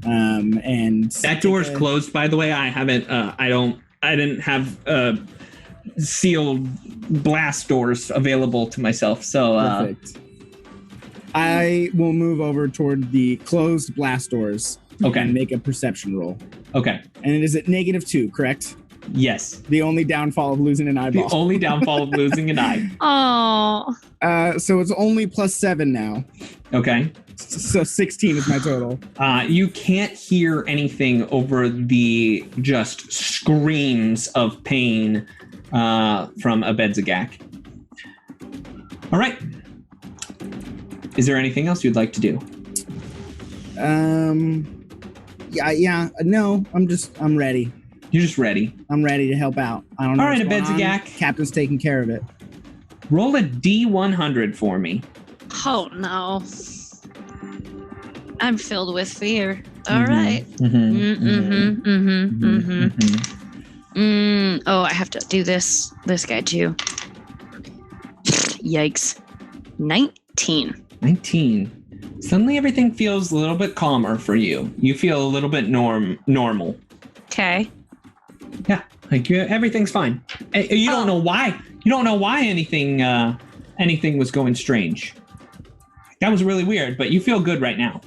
[SPEAKER 4] And
[SPEAKER 1] That door's closed, by the way. I haven't. I didn't have sealed blast doors available to myself. So.
[SPEAKER 4] Perfect. I will move over toward the closed blast doors.
[SPEAKER 1] Okay.
[SPEAKER 4] And make a perception roll.
[SPEAKER 1] Okay.
[SPEAKER 4] And it is at -2, correct?
[SPEAKER 1] Yes.
[SPEAKER 4] The only downfall of losing an eyeball.
[SPEAKER 1] The only downfall of losing an eye.
[SPEAKER 3] Oh.
[SPEAKER 4] So it's only +7 now.
[SPEAKER 1] Okay.
[SPEAKER 4] So 16 is my total.
[SPEAKER 1] You can't hear anything over the just screams of pain from a Bedzagak. All right. Is there anything else you'd like to do?
[SPEAKER 4] Yeah. No, I'm ready.
[SPEAKER 1] You're just ready.
[SPEAKER 4] I'm ready to help out. I don't know.
[SPEAKER 1] All right,
[SPEAKER 4] what's going on.
[SPEAKER 1] Bedzagak.
[SPEAKER 4] Captain's taking care of it.
[SPEAKER 1] Roll a D100 for me.
[SPEAKER 3] Oh no. I'm filled with fear. All right. Oh, I have to do this guy too. Yikes. 19.
[SPEAKER 1] 19. Suddenly everything feels a little bit calmer for you. You feel a little bit normal.
[SPEAKER 3] Okay.
[SPEAKER 1] Yeah, like everything's fine. You don't know why. You don't know why anything was going strange. That was really weird, but you feel good right now.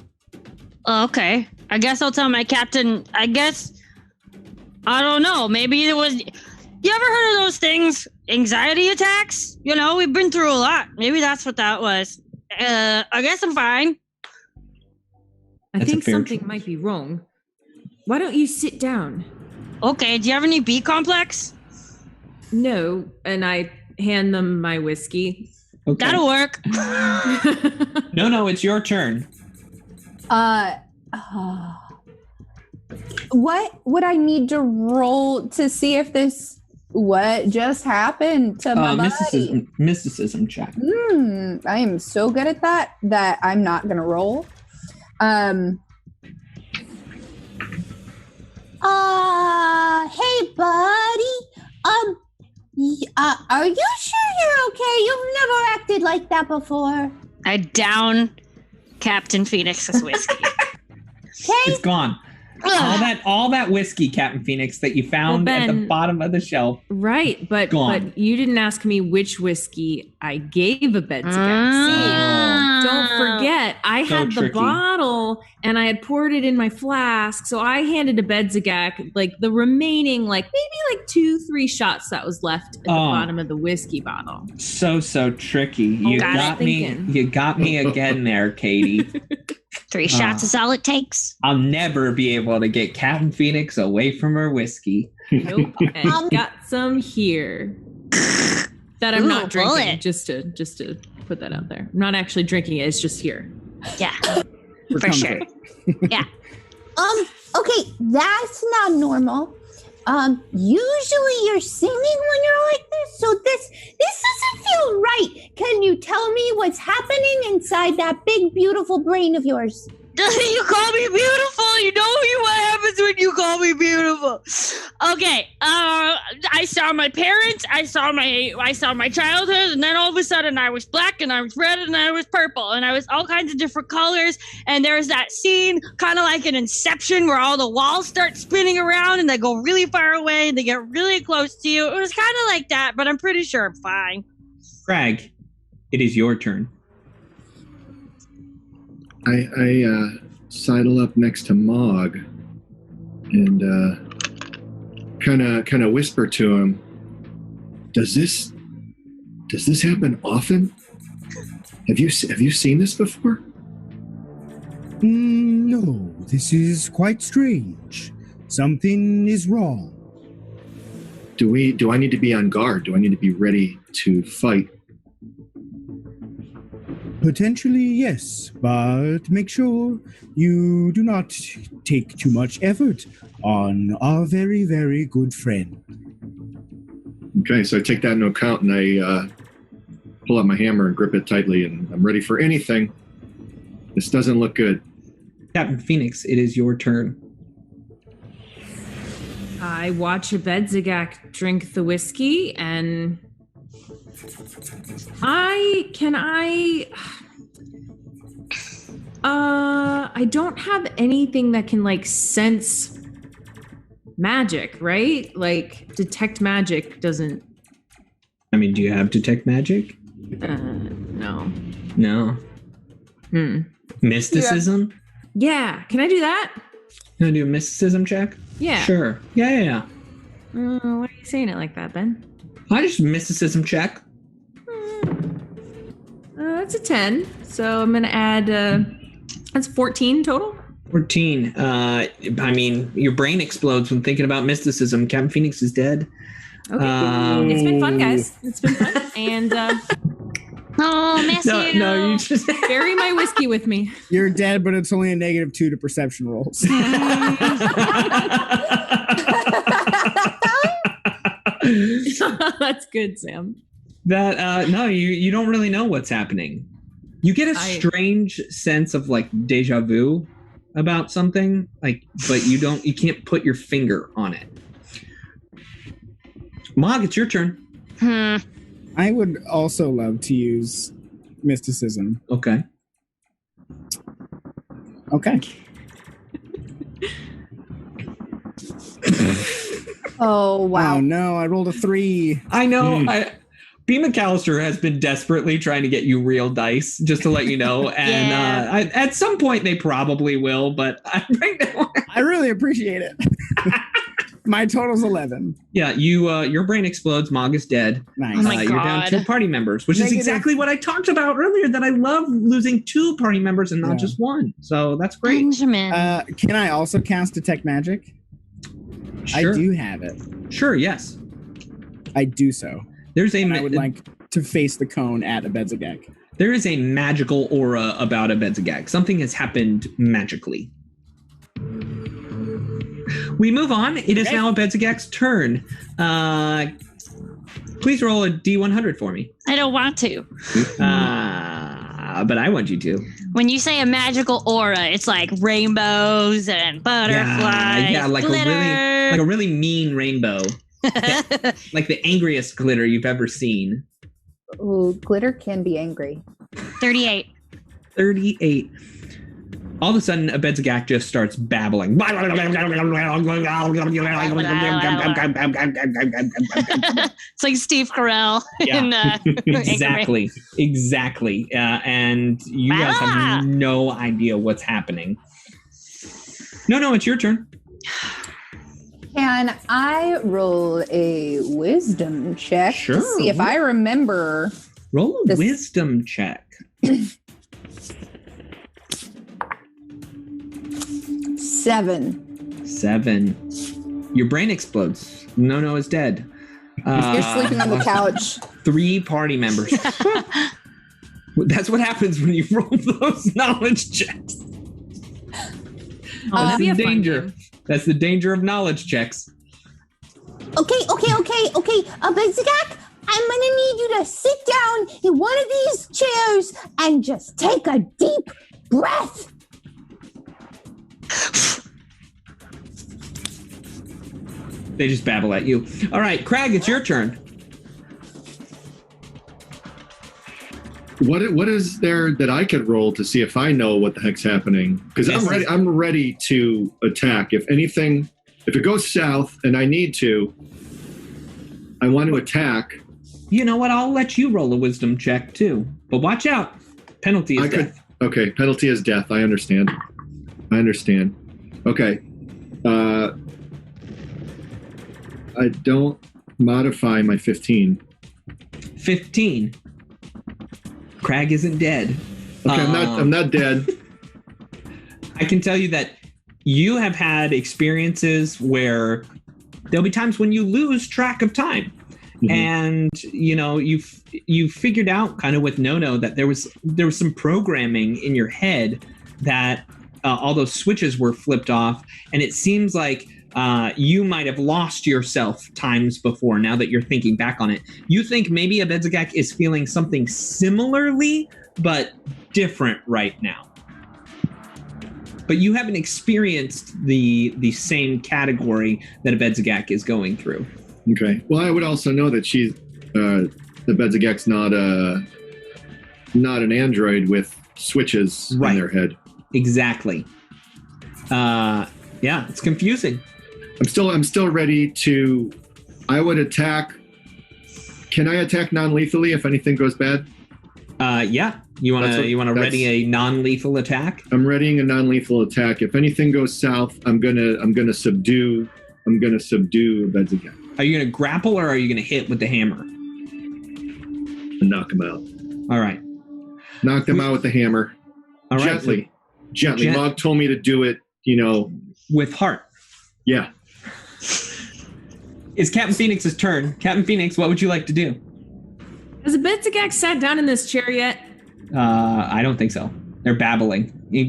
[SPEAKER 3] Okay. I guess I'll tell my captain. I don't know. Maybe it was. You ever heard of those things? Anxiety attacks? We've been through a lot. Maybe that's what that was. I guess I'm fine.
[SPEAKER 5] I
[SPEAKER 1] That's
[SPEAKER 5] think
[SPEAKER 1] a fair
[SPEAKER 5] something
[SPEAKER 1] choice.
[SPEAKER 5] might be wrong. Why don't you sit down?
[SPEAKER 3] Okay. Do you have any B complex?
[SPEAKER 5] No, and I hand them my whiskey.
[SPEAKER 1] Okay.
[SPEAKER 3] That'll work.
[SPEAKER 1] No, it's your turn.
[SPEAKER 6] What would I need to roll to see if what just happened to my body?
[SPEAKER 1] Mysticism check.
[SPEAKER 6] I am so good at that I'm not going to roll.
[SPEAKER 7] Hey, buddy. Are you sure you're okay? You've never acted like that before.
[SPEAKER 3] I down Captain Phoenix's whiskey.
[SPEAKER 1] It's gone. All that whiskey, Captain Phoenix, that you found at the bottom of the shelf.
[SPEAKER 5] Right, but you didn't ask me which whiskey I gave a Bedzagak. Don't forget, I had the bottle and I had poured it in my flask. So I handed a Bedzagak like the remaining, maybe 2-3 shots that was left at the bottom of the whiskey bottle.
[SPEAKER 1] So tricky. You got me. You got me again there, Katie.
[SPEAKER 3] 3 shots is all it takes.
[SPEAKER 1] I'll never be able to get Captain Phoenix away from her whiskey.
[SPEAKER 5] Nope. And got some here that I'm not drinking.
[SPEAKER 3] Bullet.
[SPEAKER 5] Just to put that out there. I'm not actually drinking it. It's just here.
[SPEAKER 3] Yeah, for sure. Yeah.
[SPEAKER 7] Okay, that's not normal. Usually you're singing when you're like this, so this doesn't feel right. Can you tell me what's happening inside that big, beautiful brain of yours?
[SPEAKER 3] You call me beautiful. You know what happens when you call me beautiful. Okay. I saw my parents. I saw my childhood, and then all of a sudden I was black, and I was red, and I was purple, and I was all kinds of different colors. And there was that scene, kind of like an Inception, where all the walls start spinning around, and they go really far away, and they get really close to you. It was kind of like that, but I'm pretty sure I'm fine.
[SPEAKER 1] K.R.A.G, it is your turn.
[SPEAKER 2] I sidle up next to Mog and kind of whisper to him, Does this happen often? Have you seen this before?
[SPEAKER 4] No, this is quite strange. Something is wrong.
[SPEAKER 2] Do I need to be on guard? Do I need to be ready to fight?
[SPEAKER 4] Potentially, yes, but make sure you do not take too much effort on our very, very good friend.
[SPEAKER 2] Okay, so I take that into account and I pull out my hammer and grip it tightly, and I'm ready for anything. This doesn't look good.
[SPEAKER 1] Captain Phoenix, it is your turn.
[SPEAKER 5] I watch Abedzagak drink the whiskey, and I don't have anything that can like sense magic, right? Like detect magic doesn't.
[SPEAKER 1] I mean, do you have detect magic?
[SPEAKER 5] No.
[SPEAKER 1] No. Mysticism?
[SPEAKER 5] Yeah. Can I do that?
[SPEAKER 1] You want to do a mysticism check?
[SPEAKER 5] Yeah.
[SPEAKER 1] Sure. Yeah.
[SPEAKER 5] Why are you saying it like that, Ben?
[SPEAKER 1] I just mysticism check.
[SPEAKER 5] That's a 10. So I'm going to add, that's 14 total?
[SPEAKER 1] 14. I mean, your brain explodes when thinking about mysticism. Captain Phoenix is dead.
[SPEAKER 5] Okay. It's been fun, guys. It's been fun. And,
[SPEAKER 3] miss you.
[SPEAKER 1] No, you just...
[SPEAKER 5] Carry my whiskey with me.
[SPEAKER 4] You're dead, but it's only a -2 to perception rolls.
[SPEAKER 5] That's good, Sam.
[SPEAKER 1] That no, you don't really know what's happening. You get a strange sense of like deja vu about something, like, but you can't put your finger on it. Mog, it's your turn.
[SPEAKER 4] I would also love to use mysticism.
[SPEAKER 1] Okay.
[SPEAKER 6] Oh, wow.
[SPEAKER 4] Oh, no, I rolled a 3.
[SPEAKER 1] I know. B. McAllister has been desperately trying to get you real dice, just to let you know. And at some point they probably will, but right now
[SPEAKER 4] I really appreciate it. My total's 11.
[SPEAKER 1] Yeah, your brain explodes. Mog is dead.
[SPEAKER 4] Nice.
[SPEAKER 3] Oh my
[SPEAKER 1] You're down
[SPEAKER 3] God.
[SPEAKER 1] 2 party members, which is exactly what I talked about earlier, that I love losing 2 party members and not just 1. So that's great.
[SPEAKER 3] Benjamin.
[SPEAKER 4] Can I also cast Detect Magic?
[SPEAKER 1] Sure.
[SPEAKER 4] I do have it.
[SPEAKER 1] Sure, yes.
[SPEAKER 4] I do so. I would like to face the cone at Abedzagak.
[SPEAKER 1] There is a magical aura about Abedzagak. Something has happened magically. We move on. It is now Abedzagak's turn. Please roll a D100 for me.
[SPEAKER 3] I don't want to.
[SPEAKER 1] But I want you to.
[SPEAKER 3] When you say a magical aura, it's like rainbows and butterflies.
[SPEAKER 1] Yeah, like
[SPEAKER 3] glitter.
[SPEAKER 1] a really mean rainbow. Like the angriest glitter you've ever seen.
[SPEAKER 6] Ooh, glitter can be angry.
[SPEAKER 3] 38.
[SPEAKER 1] 38. All of a sudden, Abedzagak just starts babbling.
[SPEAKER 3] It's like Steve Carell.
[SPEAKER 1] Yeah.
[SPEAKER 3] In,
[SPEAKER 1] Exactly. And you guys have no idea what's happening. No, it's your turn.
[SPEAKER 6] Can I roll a wisdom check to see if I remember?
[SPEAKER 1] Roll a wisdom check. 7. Your brain explodes. No is dead.
[SPEAKER 6] You're sleeping on the couch.
[SPEAKER 1] 3 party members. That's what happens when you roll those knowledge checks. That's the danger. That's the danger of knowledge checks.
[SPEAKER 7] Okay. Abedzagak, I'm gonna need you to sit down in one of these chairs and just take a deep breath.
[SPEAKER 1] They just babble at you. All right, K.R.A.G, it's your turn.
[SPEAKER 2] What is there that I could roll to see if I know what the heck's happening? Because I'm ready to attack. If it goes south and I need to, I want to attack.
[SPEAKER 1] You know what? I'll let you roll a wisdom check too. But watch out. Penalty is death.
[SPEAKER 2] Okay, penalty is death. I understand. I don't modify my 15.
[SPEAKER 1] 15. K.R.A.G isn't dead.
[SPEAKER 2] Okay, I'm not dead.
[SPEAKER 1] I can tell you that you have had experiences where there'll be times when you lose track of time. Mm-hmm. And you figured out kind of with No that there was some programming in your head that all those switches were flipped off, and it seems like you might have lost yourself times before. Now that you're thinking back on it, you think maybe Abedzagak is feeling something similarly but different right now. But you haven't experienced the same category that Abedzagak is going through.
[SPEAKER 2] Okay. Well, I would also know that she's Abedzagak's not an android with switches in their head.
[SPEAKER 1] Exactly. Yeah, it's confusing.
[SPEAKER 2] I'm still ready to. I would attack. Can I attack non-lethally if anything goes bad?
[SPEAKER 1] Yeah. You want to ready a non-lethal attack? I'm
[SPEAKER 2] readying a non-lethal attack. If anything goes south, I'm gonna subdue Abedzagak.
[SPEAKER 1] Are you gonna grapple or are you gonna hit with the hammer?
[SPEAKER 2] And knock him out.
[SPEAKER 1] All right.
[SPEAKER 2] Knock them out with the hammer.
[SPEAKER 1] All right.
[SPEAKER 2] Gently. Mog told me to do it.
[SPEAKER 1] With heart.
[SPEAKER 2] Yeah.
[SPEAKER 1] It's Captain Phoenix's turn. Captain Phoenix, what would you like to do?
[SPEAKER 5] Has Abedzagak sat down in this chair yet?
[SPEAKER 1] I don't think so. They're babbling. They're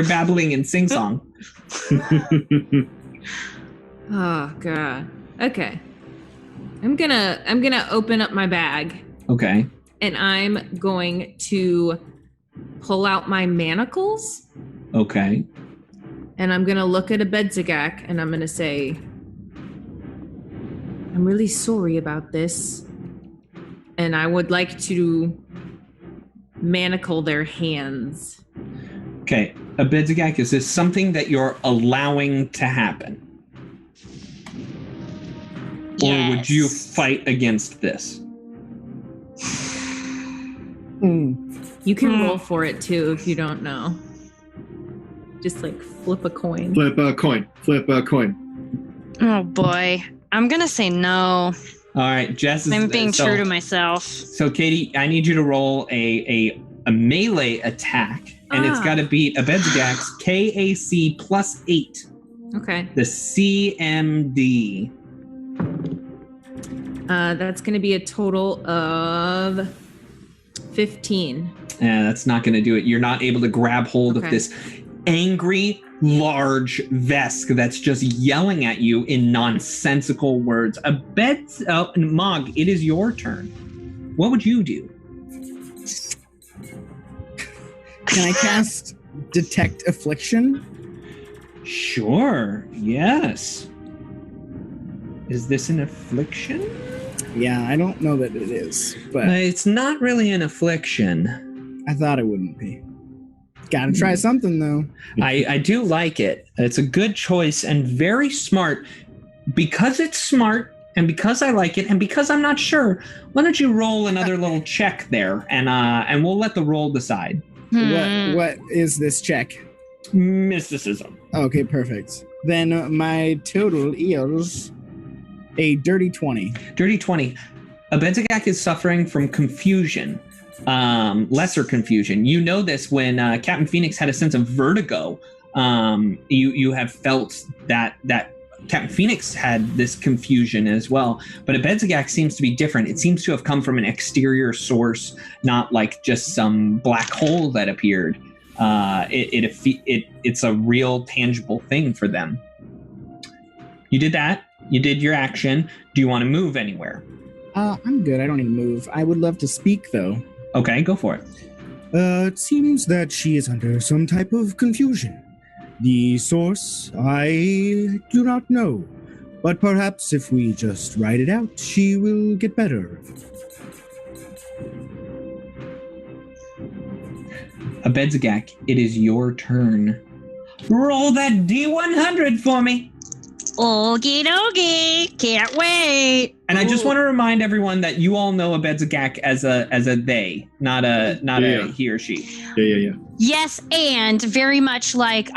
[SPEAKER 1] babbling in sing-song.
[SPEAKER 5] Oh god. Okay. I'm gonna open up my bag.
[SPEAKER 1] Okay.
[SPEAKER 5] And I'm going to pull out my manacles.
[SPEAKER 1] Okay.
[SPEAKER 5] And I'm gonna look at Abedzagak and I'm gonna say, I'm really sorry about this. And I would like to manacle their hands.
[SPEAKER 1] Okay. Abedzagak, is this something that you're allowing to happen?
[SPEAKER 3] Yes.
[SPEAKER 1] Or would you fight against this?
[SPEAKER 5] You can roll for it too if you don't know. Just like flip a coin.
[SPEAKER 2] Flip a coin.
[SPEAKER 3] Oh boy. I'm going to say no.
[SPEAKER 1] All right, Jess is...
[SPEAKER 3] I'm being true to myself.
[SPEAKER 1] So, Katie, I need you to roll a melee attack, and it's got to beat Abedzagak's K.A.C. +8.
[SPEAKER 5] Okay.
[SPEAKER 1] The CMD.
[SPEAKER 5] That's going to be a total of 15.
[SPEAKER 1] Yeah, that's not going to do it. You're not able to grab hold of this angry, large Vesk that's just yelling at you in nonsensical words. Mog, it is your turn. What would you do?
[SPEAKER 4] Can I cast Detect Affliction?
[SPEAKER 1] Sure, yes. Is this an affliction?
[SPEAKER 4] Yeah, I don't know that it is, but...
[SPEAKER 1] It's not really an affliction.
[SPEAKER 4] I thought it wouldn't be. Gotta try something, though.
[SPEAKER 1] I do like it. It's a good choice and very smart. Because it's smart, and because I like it, and because I'm not sure, why don't you roll another little check there, and we'll let the roll decide.
[SPEAKER 4] What is this check?
[SPEAKER 1] Mysticism.
[SPEAKER 4] Okay, perfect. Then my total is a dirty 20.
[SPEAKER 1] Dirty 20. Abedzagak is suffering from confusion. Lesser confusion. You know this when Captain Phoenix had a sense of vertigo. You have felt that Captain Phoenix had this confusion as well. But Abedzagak seems to be different. It seems to have come from an exterior source, not like just some black hole that appeared. It's a real tangible thing for them. You did that. You did your action. Do you want to move anywhere?
[SPEAKER 4] I'm good. I don't need to move. I would love to speak, though.
[SPEAKER 1] Okay, go for it.
[SPEAKER 4] It seems that she is under some type of confusion. The source, I do not know. But perhaps if we just write it out, she will get better.
[SPEAKER 1] Abedzagak, it is your turn. Roll that D100 for me.
[SPEAKER 3] Okie dokie. Can't wait.
[SPEAKER 1] And I just want to remind everyone that you all know Abedzagak as a they, not a he or she.
[SPEAKER 2] Yeah.
[SPEAKER 3] Yes, and very much like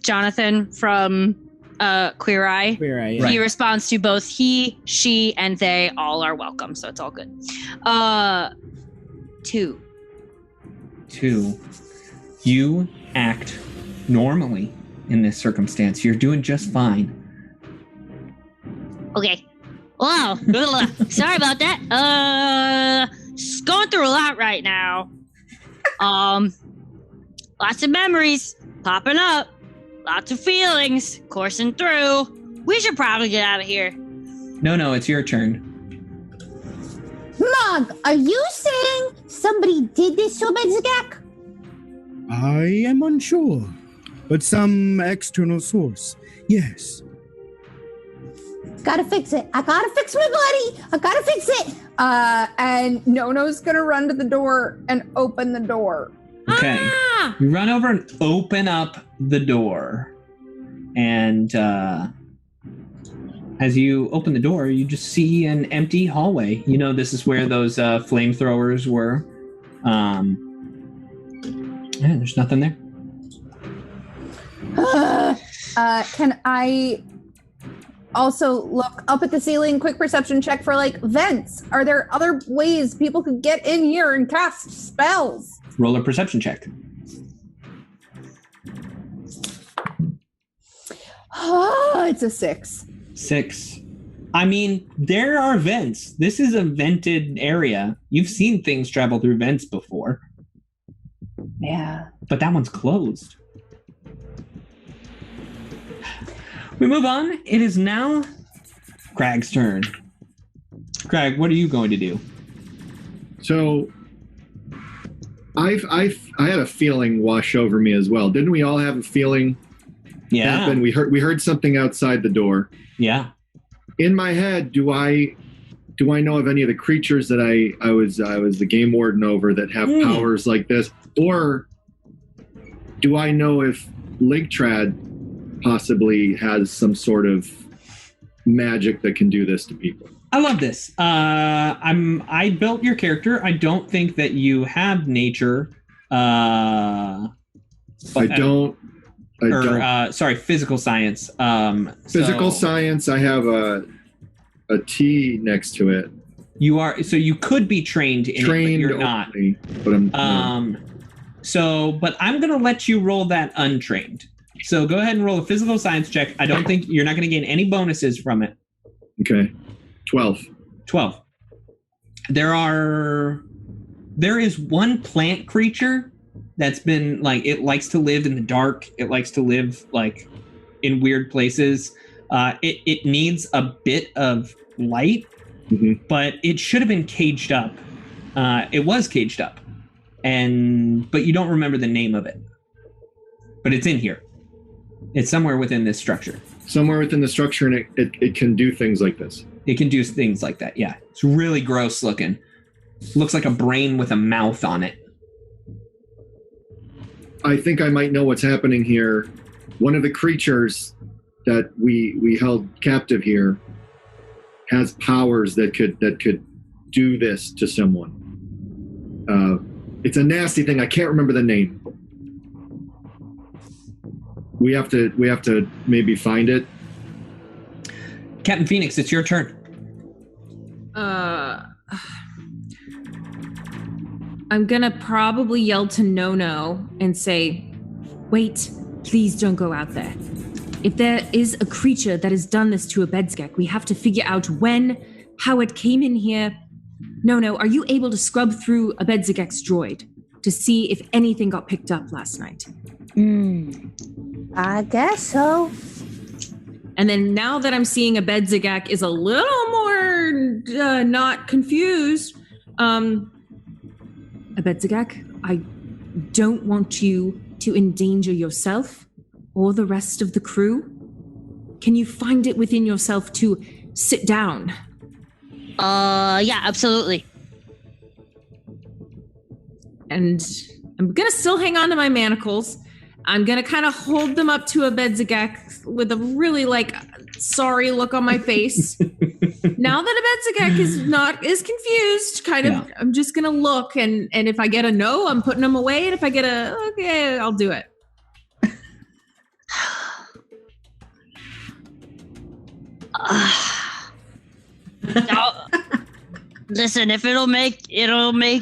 [SPEAKER 3] Jonathan from Queer Eye.
[SPEAKER 4] Queer Eye, yeah.
[SPEAKER 1] Right.
[SPEAKER 3] He responds to both he, she, and they all are welcome, so it's all good. 2.
[SPEAKER 1] 2. You act normally in this circumstance. You're doing just fine.
[SPEAKER 3] Okay. Wow. Sorry about that. Just going through a lot right now. Lots of memories popping up. Lots of feelings coursing through. We should probably get out of here.
[SPEAKER 1] No, it's your turn.
[SPEAKER 7] Mog, are you saying somebody did this to Benzagak?
[SPEAKER 4] I am unsure, but some external source, yes.
[SPEAKER 7] Gotta fix it. I gotta fix my body. I gotta fix it.
[SPEAKER 6] And Nono's gonna run to the door and open the door.
[SPEAKER 1] Okay.
[SPEAKER 5] Ah!
[SPEAKER 1] You run over and open up the door. And as you open the door, you just see an empty hallway. You know, this is where those flamethrowers were. Yeah, there's nothing there.
[SPEAKER 6] Can I also look up at the ceiling, quick perception check for like vents? Are there other ways people could get in here and cast spells?
[SPEAKER 1] Roll a perception check.
[SPEAKER 6] Oh, it's a 6.
[SPEAKER 1] 6. I mean, there are vents. This is a vented area. You've seen things travel through vents before.
[SPEAKER 6] Yeah.
[SPEAKER 1] But that one's closed. We move on. It is now K.R.A.G's turn. K.R.A.G, what are you going to do?
[SPEAKER 2] So I had a feeling wash over me as well. Didn't we all have a feeling happen? We heard something outside the door.
[SPEAKER 1] Yeah.
[SPEAKER 2] In my head, do I know of any of the creatures that I was the game warden over that have powers like this? Or do I know if Ligtrad possibly has some sort of magic that can do this to people?
[SPEAKER 1] I love this. I built your character. I don't think that you have nature.
[SPEAKER 2] I don't.
[SPEAKER 1] Physical science.
[SPEAKER 2] Physical science. I have a T next to it.
[SPEAKER 1] You are, so you could be trained in it, but you're not.
[SPEAKER 2] But I'm.
[SPEAKER 1] But I'm gonna let you roll that untrained. So go ahead and roll a physical science check. I don't think you're not gonna gain any bonuses from it.
[SPEAKER 2] Okay. 12.
[SPEAKER 1] 12. There is one plant creature that's been like, it likes to live in the dark. It likes to live like in weird places. It needs a bit of light, but it should have been caged up. It was caged up, but you don't remember the name of it. But it's in here. It's somewhere within this structure.
[SPEAKER 2] Somewhere within the structure, and it can do things like this.
[SPEAKER 1] It can do things like that, yeah. It's really gross looking. Looks like a brain with a mouth on it.
[SPEAKER 2] I think I might know what's happening here. One of the creatures that we held captive here has powers that could do this to someone. It's a nasty thing. I can't remember the name. We have to maybe find it.
[SPEAKER 1] Captain Phoenix, it's your turn.
[SPEAKER 5] I'm gonna probably yell to Nono and say, wait, please don't go out there. If there is a creature that has done this to a Bedzgek, we have to figure out when, how it came in here. Nono, are you able to scrub through a Bedzgek's droid to see if anything got picked up last night?
[SPEAKER 7] I guess so.
[SPEAKER 5] And then now that I'm seeing a Bedzagak is a little more not confused. A Bedzagak, I don't want you to endanger yourself or the rest of the crew. Can you find it within yourself to sit down?
[SPEAKER 3] Yeah, absolutely.
[SPEAKER 5] And I'm gonna still hang on to my manacles. I'm gonna kind of hold them up to a Bedzagak with a really sorry look on my face. Now that a Bedzagak is confused, I'm just gonna look, and if I get a no, I'm putting them away, and if I get a okay, I'll do it.
[SPEAKER 3] Listen, if it'll make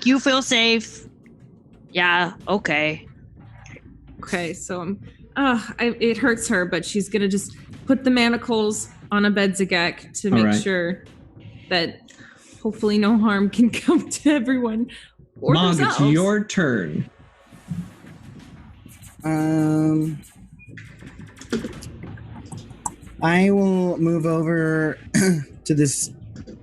[SPEAKER 3] you feel safe. Yeah, okay.
[SPEAKER 5] Okay, so it hurts her, but she's gonna just put the manacles on a Bedzagak to make sure that hopefully no harm can come to everyone. Or
[SPEAKER 1] Mog,
[SPEAKER 5] themselves.
[SPEAKER 1] it's your turn.
[SPEAKER 4] I will move over to this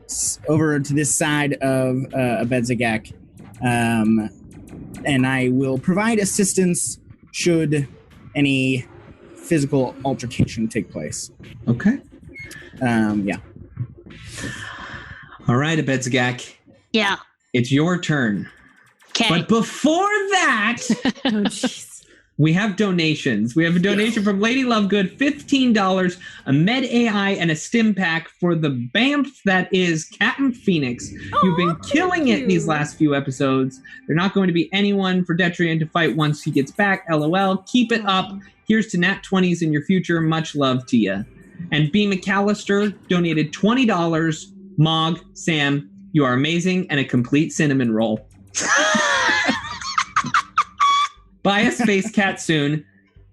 [SPEAKER 4] side of a Bedzagak, and I will provide assistance should any physical altercation take place.
[SPEAKER 1] Okay.
[SPEAKER 4] Yeah.
[SPEAKER 1] All right, Abedzagak.
[SPEAKER 3] Yeah.
[SPEAKER 1] It's your turn.
[SPEAKER 3] Okay.
[SPEAKER 1] But before that,
[SPEAKER 5] Oh, jeez.
[SPEAKER 1] we have donations. We have a donation from Lady Lovegood, $15, a Med AI, and a Stim Pack for the BAMF that is Captain Phoenix. You've been killing it these last few episodes. There's not going to be anyone for Detrian to fight once he gets back. LOL. Keep it up. Here's to Nat 20s in your future. Much love to you. And B. McAllister donated $20. Mog, Sam, you are amazing, and a complete cinnamon roll. Buy a space cat soon.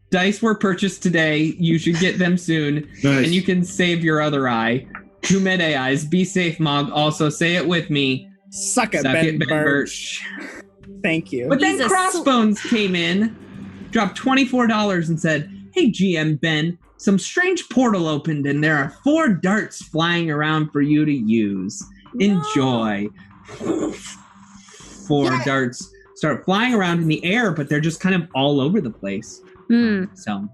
[SPEAKER 1] Dice were purchased today. You should get them soon.
[SPEAKER 2] Nice.
[SPEAKER 1] And you can save your other eye. Two Med AIs. Be safe, Mog. Also, say it with me.
[SPEAKER 4] Suck it,
[SPEAKER 1] Suck
[SPEAKER 4] Ben
[SPEAKER 1] it, Ben
[SPEAKER 4] Birch. Thank you.
[SPEAKER 1] But then
[SPEAKER 5] He's a
[SPEAKER 1] Crossbones came in, dropped $24 and said, "Hey, GM Ben, some strange portal opened and there are 4 darts flying around for you to use. Enjoy." 4 darts start flying around in the air, but they're just kind of all over the place. So,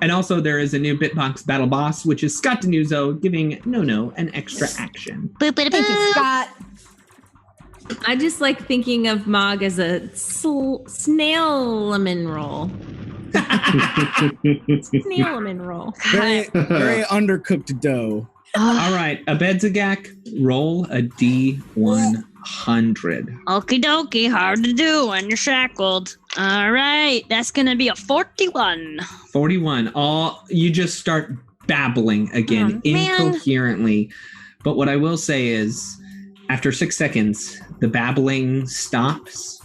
[SPEAKER 1] and also there is a new Bitbox battle boss, which is Scott Denuzzo giving No an extra action.
[SPEAKER 6] Thank you, Scott.
[SPEAKER 5] I just like thinking of Mog as a snail-lemon roll. Snail-lemon roll.
[SPEAKER 4] Very undercooked dough.
[SPEAKER 1] All right, Abedzagak, roll a D100.
[SPEAKER 3] Okie dokie, hard to do when you're shackled. All right, that's gonna be a 41.
[SPEAKER 1] 41. You just start babbling again, incoherently. But what I will say is, after 6 seconds, the babbling stops,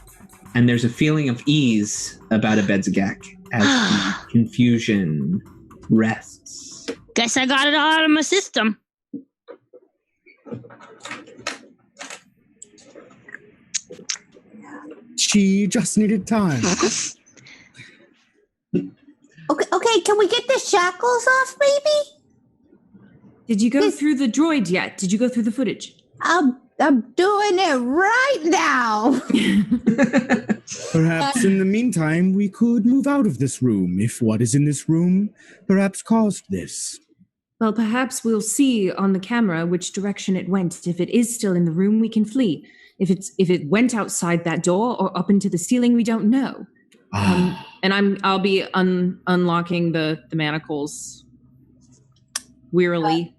[SPEAKER 1] and there's a feeling of ease about Abedzagak as the confusion rests.
[SPEAKER 3] Guess I got it all out of my system.
[SPEAKER 4] She just needed time.
[SPEAKER 7] Okay, can we get the shackles off, baby?
[SPEAKER 5] Did you go through the droid yet? Did you go through the footage?
[SPEAKER 7] I'm doing it right now.
[SPEAKER 4] Perhaps in the meantime, we could move out of this room if what is in this room perhaps caused this.
[SPEAKER 5] Well, perhaps we'll see on the camera which direction it went. If it is still in the room, we can flee. If it went outside that door or up into the ceiling, we don't know. And I'll be unlocking the manacles wearily.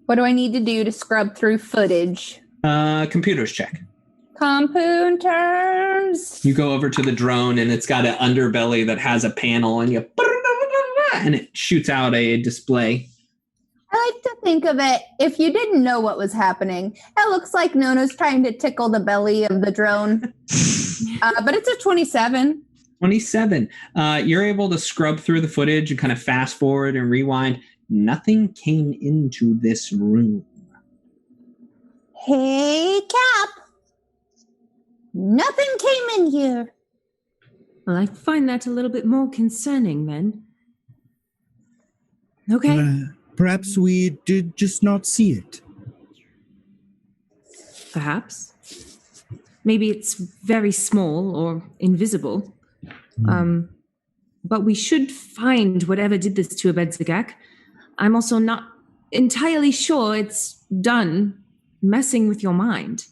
[SPEAKER 6] What do I need to do to scrub through footage?
[SPEAKER 1] Computers check.
[SPEAKER 6] Computers.
[SPEAKER 1] You go over to the drone, and it's got an underbelly that has a panel, and and it shoots out a display.
[SPEAKER 6] I like to think of it, if you didn't know what was happening, it looks like Nona's trying to tickle the belly of the drone. But it's a 27.
[SPEAKER 1] 27. You're able to scrub through the footage and kind of fast forward and rewind. Nothing came into this room.
[SPEAKER 7] Hey, Cap. Nothing came in here.
[SPEAKER 5] Well, I find that a little bit more concerning then. Okay.
[SPEAKER 4] Perhaps we did just not see it.
[SPEAKER 5] Perhaps. Maybe it's very small or invisible. But we should find whatever did this to Abedzagak. I'm also not entirely sure it's done messing with your mind.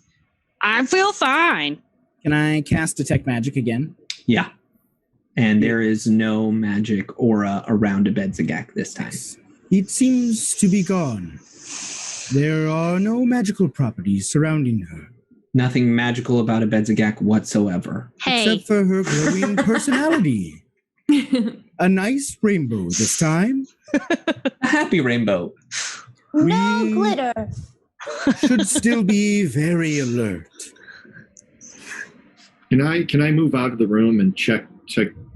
[SPEAKER 3] I feel fine.
[SPEAKER 4] Can I cast Detect Magic again?
[SPEAKER 1] Yeah. And there is no magic aura around Abedzagak this time.
[SPEAKER 4] It seems to be gone. There are no magical properties surrounding her.
[SPEAKER 1] Nothing magical about Abedzagak whatsoever.
[SPEAKER 3] Hey,
[SPEAKER 4] Except for her glowing personality. A nice rainbow this time.
[SPEAKER 1] A happy rainbow.
[SPEAKER 7] No
[SPEAKER 4] We-
[SPEAKER 7] glitter.
[SPEAKER 4] Should still be very alert.
[SPEAKER 2] Can I move out of the room and check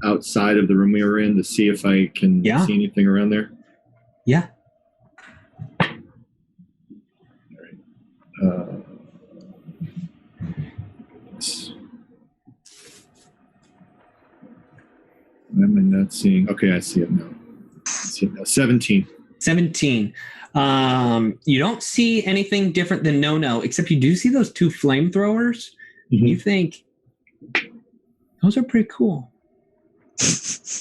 [SPEAKER 2] outside of the room we were in to see if I can see anything around there?
[SPEAKER 1] Yeah.
[SPEAKER 2] Why am I not seeing? Okay, I see it now. 17.
[SPEAKER 1] 17. You don't see anything different than No, except you do see those 2 flamethrowers.
[SPEAKER 2] Mhm.
[SPEAKER 1] You think those are pretty cool.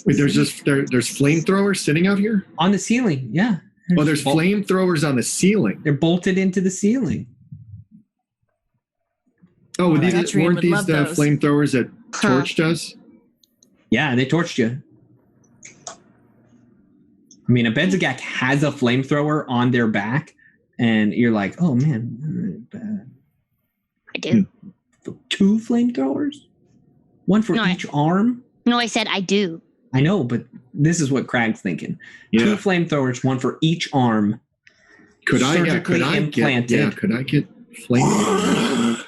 [SPEAKER 2] Wait, there's flamethrowers sitting out here?
[SPEAKER 1] On the ceiling, yeah.
[SPEAKER 2] There's flamethrowers on the ceiling.
[SPEAKER 1] They're bolted into the ceiling.
[SPEAKER 2] Oh,
[SPEAKER 5] Adrian
[SPEAKER 2] weren't
[SPEAKER 5] would
[SPEAKER 2] these
[SPEAKER 5] love
[SPEAKER 2] the
[SPEAKER 5] those.
[SPEAKER 2] flamethrowers that torched us?
[SPEAKER 1] Yeah, they torched you. I mean, a Benzagak has a flamethrower on their back, and you're like, oh man.
[SPEAKER 7] I do.
[SPEAKER 1] 2 flamethrowers? 1 for each arm?
[SPEAKER 7] No, I said I do.
[SPEAKER 1] I know, but this is what K.R.A.G's thinking.
[SPEAKER 2] Yeah.
[SPEAKER 1] 2 flamethrowers, 1 for each arm.
[SPEAKER 2] Could I
[SPEAKER 1] implanted.
[SPEAKER 2] get flamethrowers?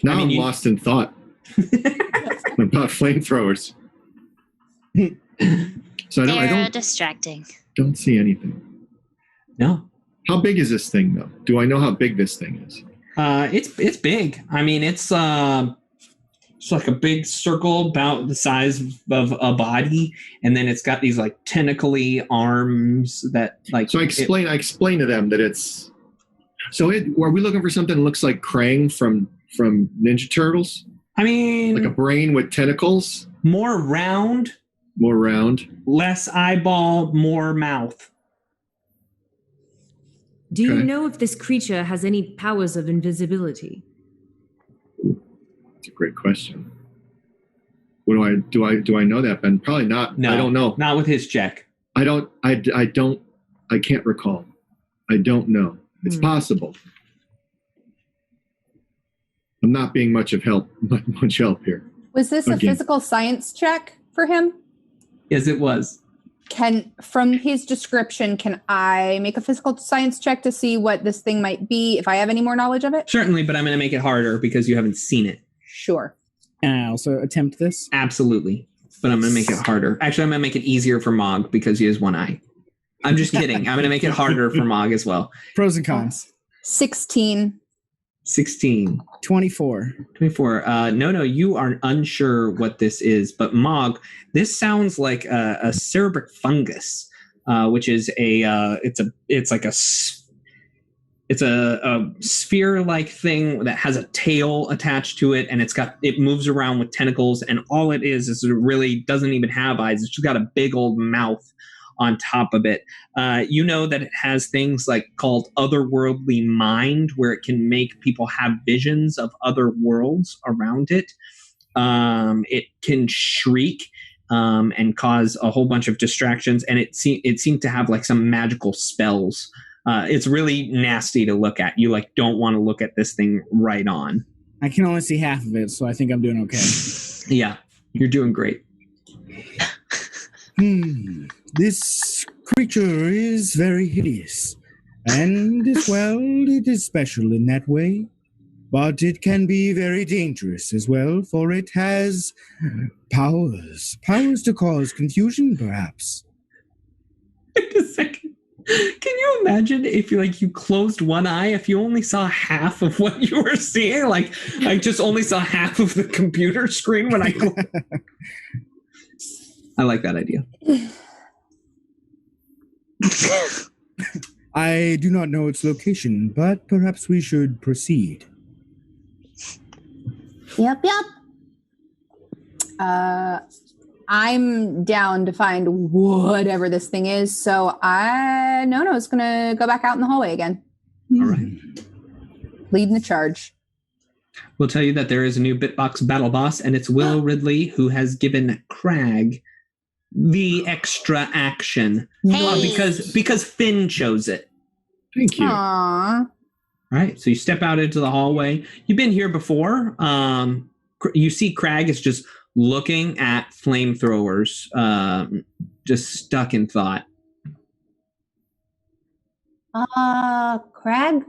[SPEAKER 2] Now I'm lost in thought about flamethrowers. So I
[SPEAKER 7] They're distracting.
[SPEAKER 2] don't see anything.
[SPEAKER 1] No.
[SPEAKER 2] How big is this thing, though? Do I know how big this thing is?
[SPEAKER 1] It's big. I mean, it's like a big circle about the size of a body, and then it's got these like tentacly arms that like.
[SPEAKER 2] So I explain to them that it's. So are we looking for something that looks like Krang from Ninja Turtles?
[SPEAKER 1] I mean,
[SPEAKER 2] Like a brain with tentacles,
[SPEAKER 1] more round,
[SPEAKER 2] less
[SPEAKER 1] eyeball, more mouth.
[SPEAKER 5] Do you
[SPEAKER 2] Okay.
[SPEAKER 5] know if this creature has any powers of invisibility?
[SPEAKER 2] That's a great question. What do I know that, Ben? Probably not.
[SPEAKER 1] No,
[SPEAKER 2] I don't know.
[SPEAKER 1] Not with his check.
[SPEAKER 2] I can't recall. I don't know. It's possible. I'm not being much help here.
[SPEAKER 6] Was this a
[SPEAKER 2] Again.
[SPEAKER 6] physical science check for him?
[SPEAKER 1] Yes, it was.
[SPEAKER 6] From his description, can I make a physical science check to see what this thing might be if I have any more knowledge of it?
[SPEAKER 1] Certainly, but I'm going to make it harder because you haven't seen it.
[SPEAKER 6] Sure.
[SPEAKER 4] And I also attempt this.
[SPEAKER 1] Absolutely. But I'm going to make it harder. Actually, I'm going to make it easier for Mog because he has 1 eye. I'm just kidding. I'm going to make it harder for Mog as well.
[SPEAKER 4] Pros and cons.
[SPEAKER 6] 16.
[SPEAKER 1] 16.
[SPEAKER 4] 24.
[SPEAKER 1] 24. No, you are unsure what this is, but Mog, this sounds like a cerebric fungus, which is it's a sphere-like thing that has a tail attached to it, and it moves around with tentacles, and all it is it really doesn't even have eyes. It's just got a big old mouth on top of it. You know that it has things like called otherworldly mind, where it can make people have visions of other worlds around it. It can shriek and cause a whole bunch of distractions, and it seemed to have like some magical spells. It's really nasty to look at. You like don't want to look at this thing right on.
[SPEAKER 4] I can only see half of it, so I think I'm doing okay.
[SPEAKER 1] Yeah, you're doing great.
[SPEAKER 4] This creature is very hideous. And it is special in that way. But it can be very dangerous as well, for it has powers. Powers to cause confusion, perhaps.
[SPEAKER 1] Wait a second. Can you imagine if you closed 1 eye, if you only saw half of what you were seeing? Like I just only saw half of the computer screen when I I like that idea.
[SPEAKER 4] I do not know its location, but perhaps we should proceed.
[SPEAKER 7] Yep.
[SPEAKER 6] I'm down to find whatever this thing is, so Nono's gonna go back out in the hallway again.
[SPEAKER 1] All right.
[SPEAKER 6] Leading the charge.
[SPEAKER 1] We'll tell you that there is a new Bitbox battle boss, and it's Willow Ridley, who has given K.R.A.G the extra action.
[SPEAKER 7] Hey.
[SPEAKER 1] Because Finn chose it.
[SPEAKER 2] Thank you.
[SPEAKER 6] Aww.
[SPEAKER 1] All right, so you step out into the hallway. You've been here before. You see K.R.A.G is just looking at flamethrowers, just stuck in thought.
[SPEAKER 7] K.R.A.G?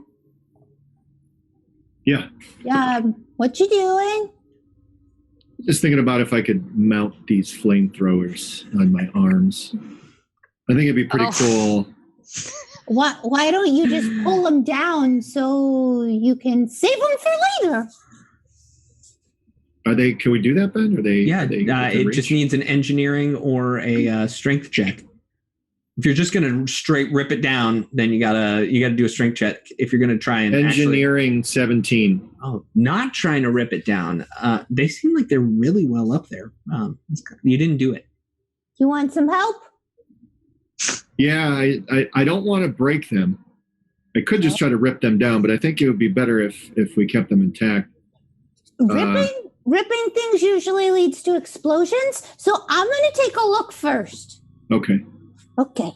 [SPEAKER 2] Yeah.
[SPEAKER 7] Yeah, what you doing?
[SPEAKER 2] Just thinking about if I could mount these flamethrowers on my arms. I think it'd be pretty cool.
[SPEAKER 7] Why don't you just pull them down so you can save them for later?
[SPEAKER 2] Are they? Can we do that, Ben? Are they?
[SPEAKER 1] Yeah,
[SPEAKER 2] are they
[SPEAKER 1] it just needs an engineering or a strength check. If you're just gonna straight rip it down, then you gotta do a strength check. If you're gonna try and
[SPEAKER 2] engineering 17.
[SPEAKER 1] Oh, not trying to rip it down. They seem like they're really well up there. You didn't do it.
[SPEAKER 7] You want some help?
[SPEAKER 2] Yeah, I don't want to break them. I could just try to rip them down, but I think it would be better if we kept them intact.
[SPEAKER 7] Ripping things usually leads to explosions, so I'm going to take a look first.
[SPEAKER 2] Okay.
[SPEAKER 7] Okay.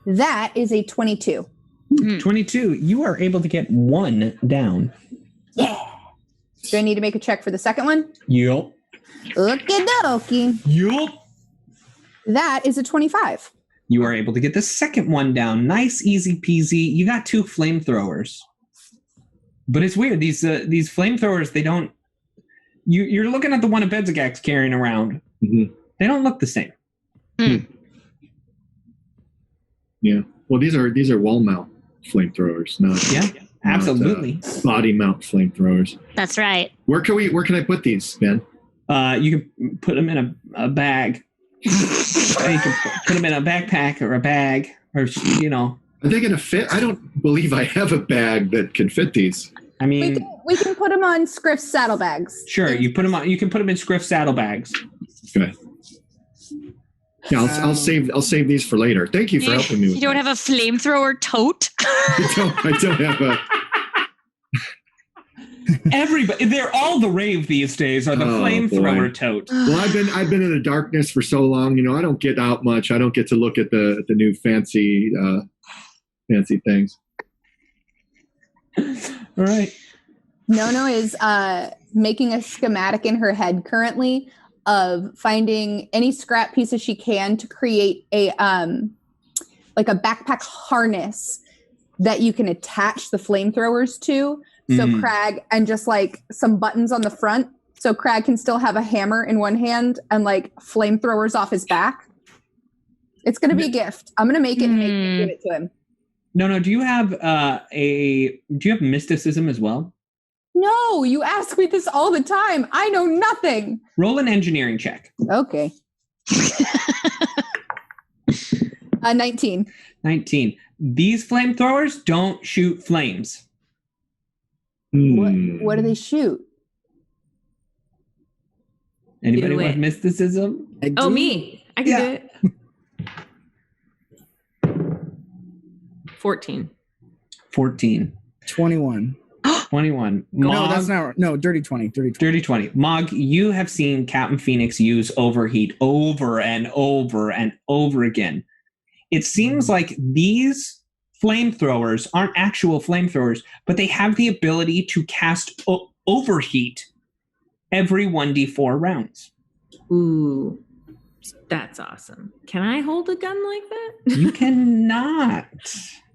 [SPEAKER 7] That is a 22.
[SPEAKER 1] 22. You are able to get one down.
[SPEAKER 7] Yeah.
[SPEAKER 6] Do I need to make a check for the second one?
[SPEAKER 1] Yup.
[SPEAKER 7] Okie dokie.
[SPEAKER 1] Yup.
[SPEAKER 6] That is a 25.
[SPEAKER 1] You are able to get the second one down. Nice, easy peasy. You got 2 flamethrowers. But it's weird. These flamethrowers, they don't... You're looking at the one Abedzagak's carrying around.
[SPEAKER 2] Mm-hmm.
[SPEAKER 1] They don't look the same.
[SPEAKER 2] Yeah. Well, these are wall mount flamethrowers, not
[SPEAKER 1] absolutely
[SPEAKER 2] body mount flamethrowers.
[SPEAKER 3] That's right.
[SPEAKER 2] Where can I put these, Ben?
[SPEAKER 1] You can put them in a bag. You can put them in a backpack or a bag, or
[SPEAKER 2] Are they going to fit? I don't believe I have a bag that can fit these.
[SPEAKER 1] I mean,
[SPEAKER 6] we can put them on Scriff's saddlebags.
[SPEAKER 1] Sure, you put them on. You can put them in Scriff saddlebags.
[SPEAKER 2] Okay. Yeah, I'll save these for later. Thank you for helping me with
[SPEAKER 3] You don't have a flamethrower tote?
[SPEAKER 2] I don't have a...
[SPEAKER 1] Everybody, they're all the rave these days are the flamethrower tote.
[SPEAKER 2] Well, I've been in the darkness for so long. I don't get out much. I don't get to look at the new fancy things.
[SPEAKER 1] All right.
[SPEAKER 6] Nono is making a schematic in her head currently of finding any scrap pieces she can to create a like a backpack harness that you can attach the flamethrowers to. So K.R.A.G, and just like some buttons on the front, so K.R.A.G can still have a hammer in one hand and like flamethrowers off his back. It's going to be a gift. I'm going to make it and give it to him.
[SPEAKER 1] No. Do you have mysticism as well?
[SPEAKER 6] No, you ask me this all the time. I know nothing.
[SPEAKER 1] Roll an engineering check.
[SPEAKER 6] Okay. 19.
[SPEAKER 1] 19. These flamethrowers don't shoot flames.
[SPEAKER 6] What do they shoot?
[SPEAKER 1] Anybody want mysticism?
[SPEAKER 5] Oh, me. I can do it. 14.
[SPEAKER 4] 21.
[SPEAKER 1] 21.
[SPEAKER 4] No, that's not. No, dirty 20.
[SPEAKER 1] Dirty 20. Mog, you have seen Captain Phoenix use overheat over and over and over again. It seems like these flamethrowers aren't actual flamethrowers, but they have the ability to cast overheat every 1d4 rounds.
[SPEAKER 5] Ooh, that's awesome. Can I hold a gun like that?
[SPEAKER 1] You cannot.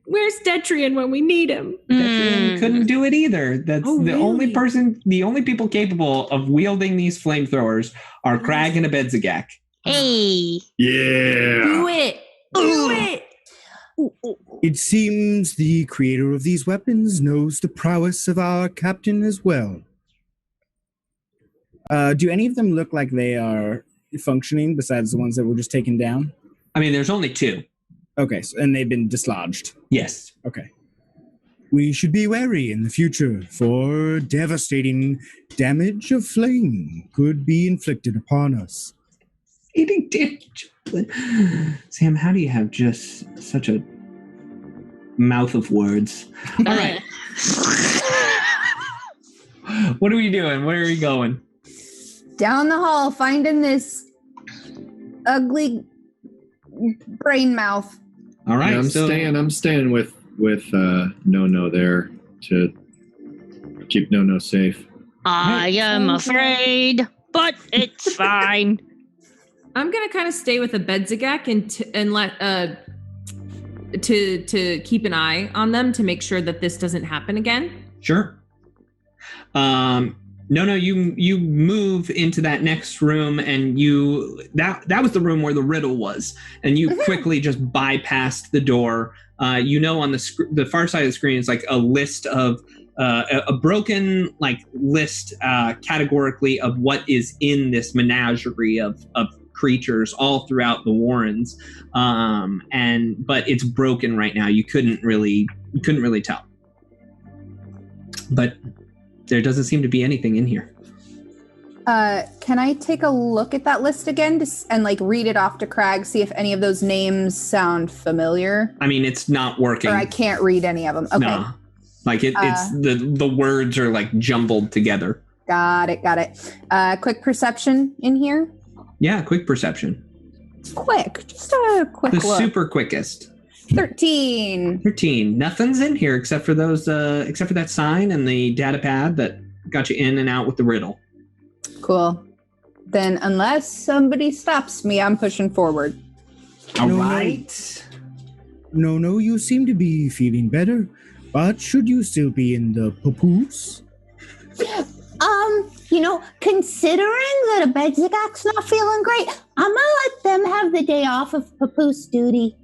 [SPEAKER 5] Where's Detrian when we need him?
[SPEAKER 1] Detrian couldn't do it either. That's only people capable of wielding these flamethrowers are K.R.A.G and Abedzagak.
[SPEAKER 3] Hey.
[SPEAKER 2] Yeah.
[SPEAKER 5] Do it. Do it.
[SPEAKER 4] It seems the creator of these weapons knows the prowess of our captain as well. Do any of them look like they are functioning besides the ones that were just taken down?
[SPEAKER 1] I mean, there's only 2.
[SPEAKER 4] Okay, and they've been dislodged.
[SPEAKER 1] Yes.
[SPEAKER 4] Okay. We should be wary in the future, for devastating damage of flame could be inflicted upon us.
[SPEAKER 1] Eating damage. Sam, how do you have just such a mouth of words? All right. What are we doing? Where are we going?
[SPEAKER 6] Down the hall, finding this ugly brain mouth.
[SPEAKER 1] All right.
[SPEAKER 2] Yeah, I'm staying with No there to keep No safe.
[SPEAKER 3] I am afraid. but it's fine.
[SPEAKER 5] I'm gonna kind of stay with the Bedzigak and let to keep an eye on them to make sure that this doesn't happen again.
[SPEAKER 1] Sure. No, you move into that next room, and that was the room where the riddle was, and you quickly just bypassed the door. On the far side of the screen is like a list of a broken list categorically of what is in this menagerie of creatures all throughout the Warrens, but it's broken right now. You couldn't really tell, but there doesn't seem to be anything in here.
[SPEAKER 6] Can I take a look at that list again and read it off to K.R.A.G, see if any of those names sound familiar?
[SPEAKER 1] I mean, it's not working.
[SPEAKER 6] Or I can't read any of them. Okay.
[SPEAKER 1] No. It's the words are jumbled together.
[SPEAKER 6] Got it. Quick perception in here?
[SPEAKER 1] Yeah, quick perception.
[SPEAKER 6] Quick. Just a quick look.
[SPEAKER 1] The super quickest.
[SPEAKER 6] 13.
[SPEAKER 1] Nothing's in here except for that sign and the data pad that got you in and out with the riddle.
[SPEAKER 6] Cool. Then unless somebody stops me, I'm pushing forward.
[SPEAKER 1] All right.
[SPEAKER 4] No, you seem to be feeling better. But should you still be in the papoose?
[SPEAKER 7] Considering that a Bedzigak's not feeling great, I'm gonna let them have the day off of papoose duty.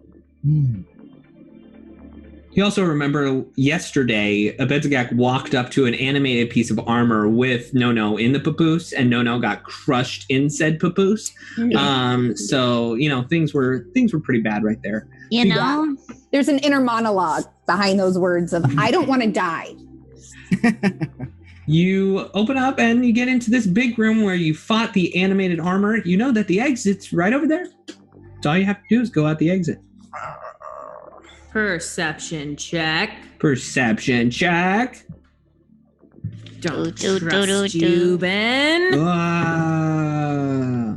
[SPEAKER 1] You also remember yesterday, a Bedzigak walked up to an animated piece of armor with No in the papoose, and No got crushed in said papoose. So things were pretty bad right there.
[SPEAKER 6] There's an inner monologue behind those words of "I don't want to die."
[SPEAKER 1] You open up and you get into this big room where you fought the animated armor. You know that the exit's right over there. So all you have to do is go out the exit.
[SPEAKER 5] Perception check. Don't trust you, Ben.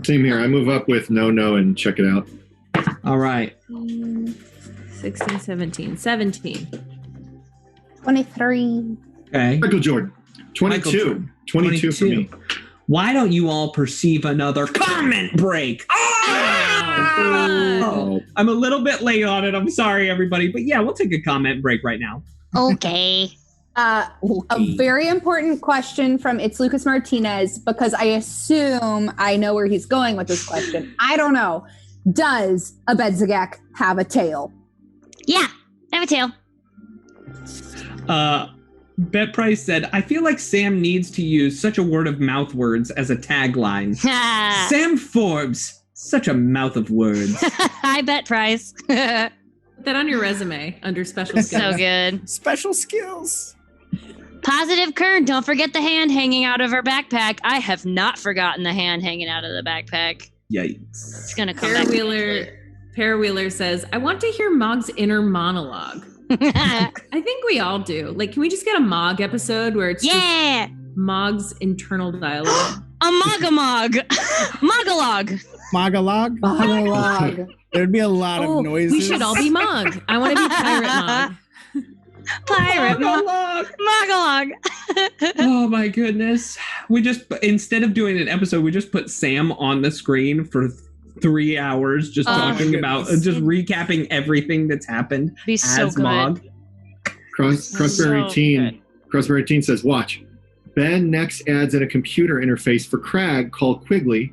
[SPEAKER 2] Same here. I move up with No and check it out.
[SPEAKER 1] All right.
[SPEAKER 5] 16, 17.
[SPEAKER 6] 23.
[SPEAKER 1] Okay.
[SPEAKER 2] Michael Jordan. 22. 22 for me.
[SPEAKER 1] Why don't you all perceive another comment break? Oh, I'm a little bit late on it. I'm sorry, everybody. But yeah, we'll take a comment break right now.
[SPEAKER 3] Okay.
[SPEAKER 6] A very important question from It's Lucas Martinez, because I assume I know where he's going with this question. I don't know. Does a Bedzigak have a tail?
[SPEAKER 3] Yeah, I have a tail.
[SPEAKER 1] Bet Price said, I feel like Sam needs to use such a word of mouth words as a tagline. Sam Forbes, such a mouth of words.
[SPEAKER 3] Hi, Bet Price.
[SPEAKER 5] Put that on your resume under special skills.
[SPEAKER 3] So good.
[SPEAKER 4] Special skills.
[SPEAKER 3] Positive Kern, don't forget the hand hanging out of her backpack. I have not forgotten the hand hanging out of the backpack.
[SPEAKER 1] Yikes.
[SPEAKER 3] It's going to come back.
[SPEAKER 5] Parawheeler says, I want to hear Mog's inner monologue. I think we all do. Can we just get a Mog episode where it's just Mog's internal dialogue?
[SPEAKER 3] A Mogamog. Mogalog.
[SPEAKER 4] Mogalog. There'd be a lot of noises.
[SPEAKER 5] We should all be Mog. I want to be Pirate Mog.
[SPEAKER 3] Mogalog.
[SPEAKER 1] Oh my goodness. We just, instead of doing an episode, we just put Sam on the screen for 3 hours just talking about, just recapping everything that's happened
[SPEAKER 3] be so
[SPEAKER 1] as
[SPEAKER 3] good.
[SPEAKER 1] Mog.
[SPEAKER 2] Crossberry Teen says, watch. Ben next adds in a computer interface for K.R.A.G called Quigley,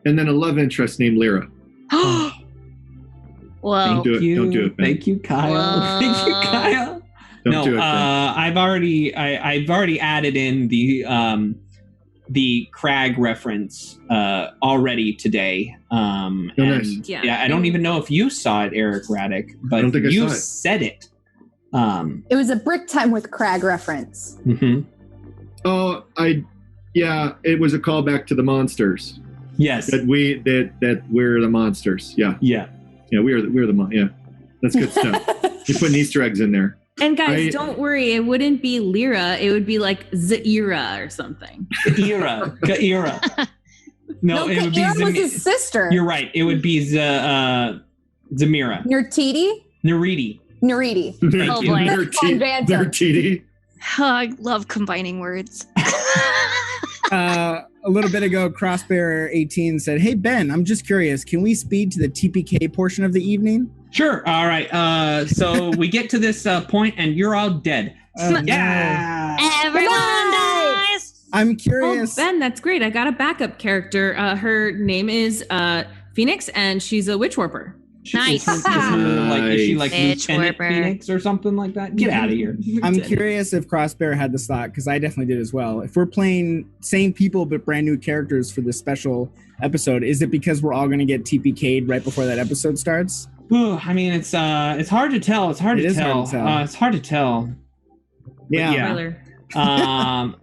[SPEAKER 2] and then a love interest named Lyra.
[SPEAKER 3] Whoa.
[SPEAKER 2] Don't do it, Ben.
[SPEAKER 1] Thank you, Kyle.
[SPEAKER 3] Whoa.
[SPEAKER 1] Thank you, Kyle.
[SPEAKER 2] Don't do it, Ben.
[SPEAKER 1] I've already added in the K.R.A.G reference already today.
[SPEAKER 2] Nice.
[SPEAKER 1] Yeah, I don't even know if you saw it, Eric Radic, but you said it.
[SPEAKER 6] It was a Brick Time with K.R.A.G reference.
[SPEAKER 1] Mm-hmm.
[SPEAKER 2] Oh, it was a callback to the monsters.
[SPEAKER 1] Yes.
[SPEAKER 2] That we're the monsters. Yeah.
[SPEAKER 1] Yeah.
[SPEAKER 2] Yeah, we're the yeah. That's good stuff. You're putting Easter eggs in there.
[SPEAKER 5] And guys, don't worry. It wouldn't be Lyra. It would be like Zaira or something.
[SPEAKER 1] Kaira. No, it would be
[SPEAKER 6] Kaira was his sister.
[SPEAKER 1] You're right. It would be Zamira.
[SPEAKER 6] Nertiti?
[SPEAKER 1] Neriti.
[SPEAKER 6] Oh boy.
[SPEAKER 2] Nertiti.
[SPEAKER 3] Oh, I love combining words.
[SPEAKER 4] A little bit ago, Crossbearer18 said, "Hey Ben, I'm just curious. Can we speed to the TPK portion of the evening?"
[SPEAKER 1] Sure. All right. So we get to this point, and you're all dead. Yeah.
[SPEAKER 3] Everyone dies.
[SPEAKER 4] I'm curious.
[SPEAKER 5] Oh, Ben, that's great. I got a backup character. Her name is Phoenix, and she's a witch warper.
[SPEAKER 3] Nice.
[SPEAKER 1] Is she like
[SPEAKER 3] Bitch
[SPEAKER 1] Lieutenant
[SPEAKER 3] warper.
[SPEAKER 1] Phoenix or something like that? Get out of here.
[SPEAKER 4] I'm curious if Crossbear had the slot, because I definitely did as well. If we're playing same people but brand new characters for this special episode, is it because we're all going to get TPK'd right before that episode starts?
[SPEAKER 1] Ooh, I mean, it's hard to tell. It's hard to tell. It's hard to tell.
[SPEAKER 4] Yeah.
[SPEAKER 1] All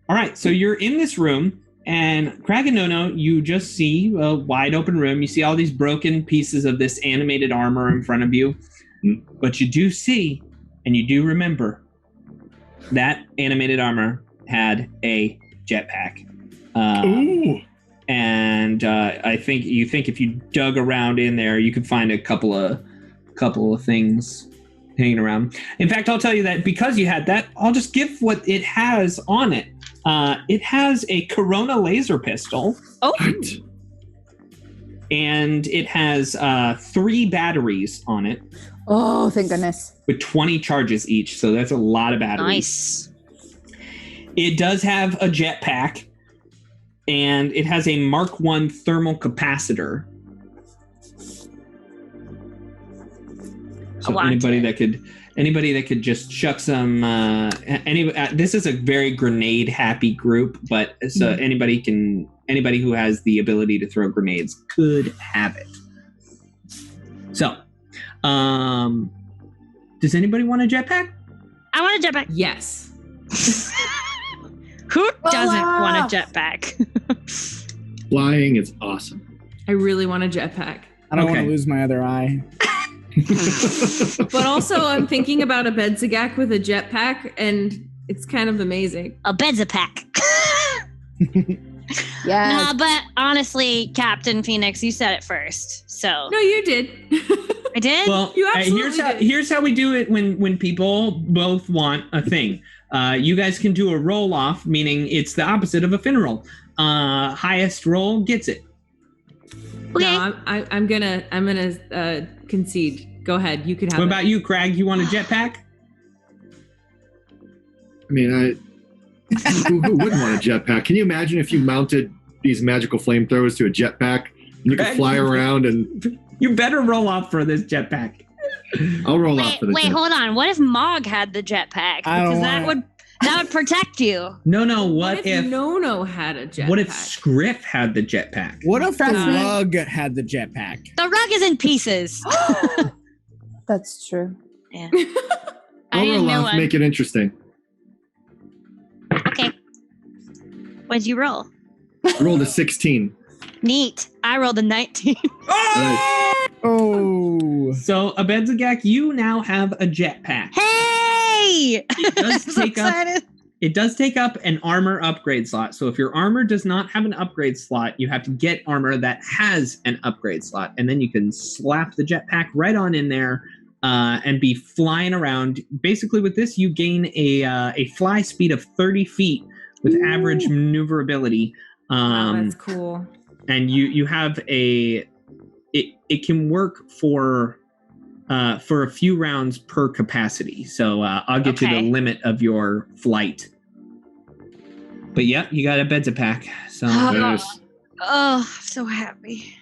[SPEAKER 1] right. So you're in this room. And K.R.A.G and Nono, you just see a wide open room. You see all these broken pieces of this animated armor in front of you. But you do see, and you do remember, that animated armor had a jetpack.
[SPEAKER 2] Ooh.
[SPEAKER 1] And I think if you dug around in there, you could find a couple of things hanging around. In fact, I'll tell you that because you had that, I'll just give what it has on it. It has a Corona laser pistol.
[SPEAKER 3] Oh.
[SPEAKER 2] What?
[SPEAKER 1] And it has 3 batteries on it.
[SPEAKER 6] Oh, thank goodness.
[SPEAKER 1] With 20 charges each. So that's a lot of batteries.
[SPEAKER 3] Nice.
[SPEAKER 1] It does have a jetpack. And it has a Mark I thermal capacitor. So anybody that could just chuck some this is a very grenade happy group, but so anybody who has the ability to throw grenades could have it. So does anybody want a jetpack?
[SPEAKER 3] I want a jetpack.
[SPEAKER 5] Yes.
[SPEAKER 3] Who doesn't want a jetpack?
[SPEAKER 2] Flying is awesome.
[SPEAKER 5] I really want a jetpack.
[SPEAKER 4] I don't want to lose my other eye.
[SPEAKER 5] But also, I'm thinking about a Bedzagak with a jetpack, and it's kind of amazing.
[SPEAKER 3] A Bedzapack.
[SPEAKER 6] Yeah.
[SPEAKER 3] No, but honestly, Captain Phoenix, you said it first. So
[SPEAKER 5] No, you did.
[SPEAKER 3] I did?
[SPEAKER 1] Well,
[SPEAKER 5] You absolutely
[SPEAKER 1] here's how we do it when people both want a thing. You guys can do a roll off, meaning it's the opposite of a fin roll. Highest roll gets it.
[SPEAKER 3] Okay.
[SPEAKER 5] No, I'm gonna concede. Go ahead. You can have
[SPEAKER 1] What
[SPEAKER 5] it.
[SPEAKER 1] about you, K.R.A.G? You want a jetpack?
[SPEAKER 2] I mean, who wouldn't want a jetpack? Can you imagine if you mounted these magical flamethrowers to a jetpack and you could fly around and...
[SPEAKER 1] You better roll off for this jetpack.
[SPEAKER 2] I'll roll off for the
[SPEAKER 3] Wait,
[SPEAKER 2] jetpack.
[SPEAKER 3] hold on. What if Mog had the jetpack? Because that would protect you.
[SPEAKER 1] No.
[SPEAKER 5] What if Nono had a jetpack?
[SPEAKER 1] What if Scriff had the jetpack?
[SPEAKER 4] What if the rug had the jetpack?
[SPEAKER 3] The rug is in pieces.
[SPEAKER 6] That's true.
[SPEAKER 3] Yeah. I
[SPEAKER 2] I'll
[SPEAKER 3] didn't
[SPEAKER 2] roll
[SPEAKER 3] know
[SPEAKER 2] off, make it interesting.
[SPEAKER 3] Okay. What'd you roll?
[SPEAKER 2] I rolled a 16.
[SPEAKER 3] Neat. I rolled a 19.
[SPEAKER 4] Oh.
[SPEAKER 1] So, Abedzagak, you now have a jetpack.
[SPEAKER 3] Hey!
[SPEAKER 1] It does
[SPEAKER 3] I'm so excited.
[SPEAKER 1] It does take up an armor upgrade slot. So if your armor does not have an upgrade slot, you have to get armor that has an upgrade slot. And then you can slap the jetpack right on in there and be flying around. Basically, with this, you gain a fly speed of 30 feet with average maneuverability.
[SPEAKER 5] That's cool.
[SPEAKER 1] And you have it can work for a few rounds per capacity. So I'll get you the limit of your flight. But yeah, you got a Bedzapack. So
[SPEAKER 2] Nice.
[SPEAKER 3] Oh, I'm so happy.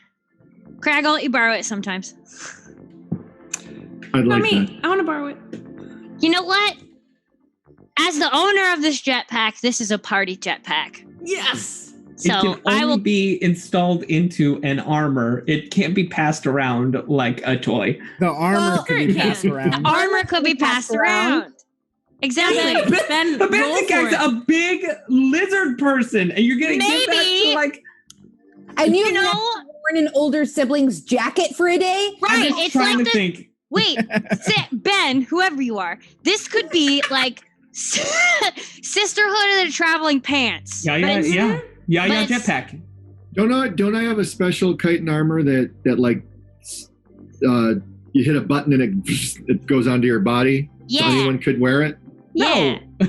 [SPEAKER 3] K.R.A.G, I'll let you borrow it sometimes.
[SPEAKER 2] I'd
[SPEAKER 5] Not
[SPEAKER 2] like
[SPEAKER 5] me.
[SPEAKER 2] that.
[SPEAKER 5] I want to borrow it.
[SPEAKER 3] You know what? As the owner of this jetpack, this is a party jetpack.
[SPEAKER 5] Yes.
[SPEAKER 1] it
[SPEAKER 3] So
[SPEAKER 1] can
[SPEAKER 3] I
[SPEAKER 1] only
[SPEAKER 3] will.
[SPEAKER 1] be installed into an armor. It can't be passed around like a toy.
[SPEAKER 4] The armor could be
[SPEAKER 5] sure it
[SPEAKER 4] passed
[SPEAKER 5] can.
[SPEAKER 4] around.
[SPEAKER 3] Armor could be passed around. Exactly.
[SPEAKER 5] Ben,
[SPEAKER 1] The
[SPEAKER 5] roll for
[SPEAKER 1] Bedzagak's
[SPEAKER 5] it.
[SPEAKER 1] a big lizard person, and you're gonna give that
[SPEAKER 3] Maybe.
[SPEAKER 1] to like.
[SPEAKER 6] And
[SPEAKER 3] You
[SPEAKER 6] you've
[SPEAKER 3] know,
[SPEAKER 6] never worn an older sibling's jacket for a day?
[SPEAKER 1] I'm
[SPEAKER 3] right?
[SPEAKER 1] just
[SPEAKER 3] It's
[SPEAKER 1] trying
[SPEAKER 3] like
[SPEAKER 1] to
[SPEAKER 3] the
[SPEAKER 1] think.
[SPEAKER 3] wait, Ben, whoever you are. This could be like Sisterhood of the Traveling Pants.
[SPEAKER 1] Yeah,
[SPEAKER 3] But it's- but it's-
[SPEAKER 1] jetpack.
[SPEAKER 2] Don't I have a special chitin armor that like you hit a button and it goes onto your body? So
[SPEAKER 3] Yeah.
[SPEAKER 2] anyone could wear it?
[SPEAKER 3] Yeah.
[SPEAKER 1] No,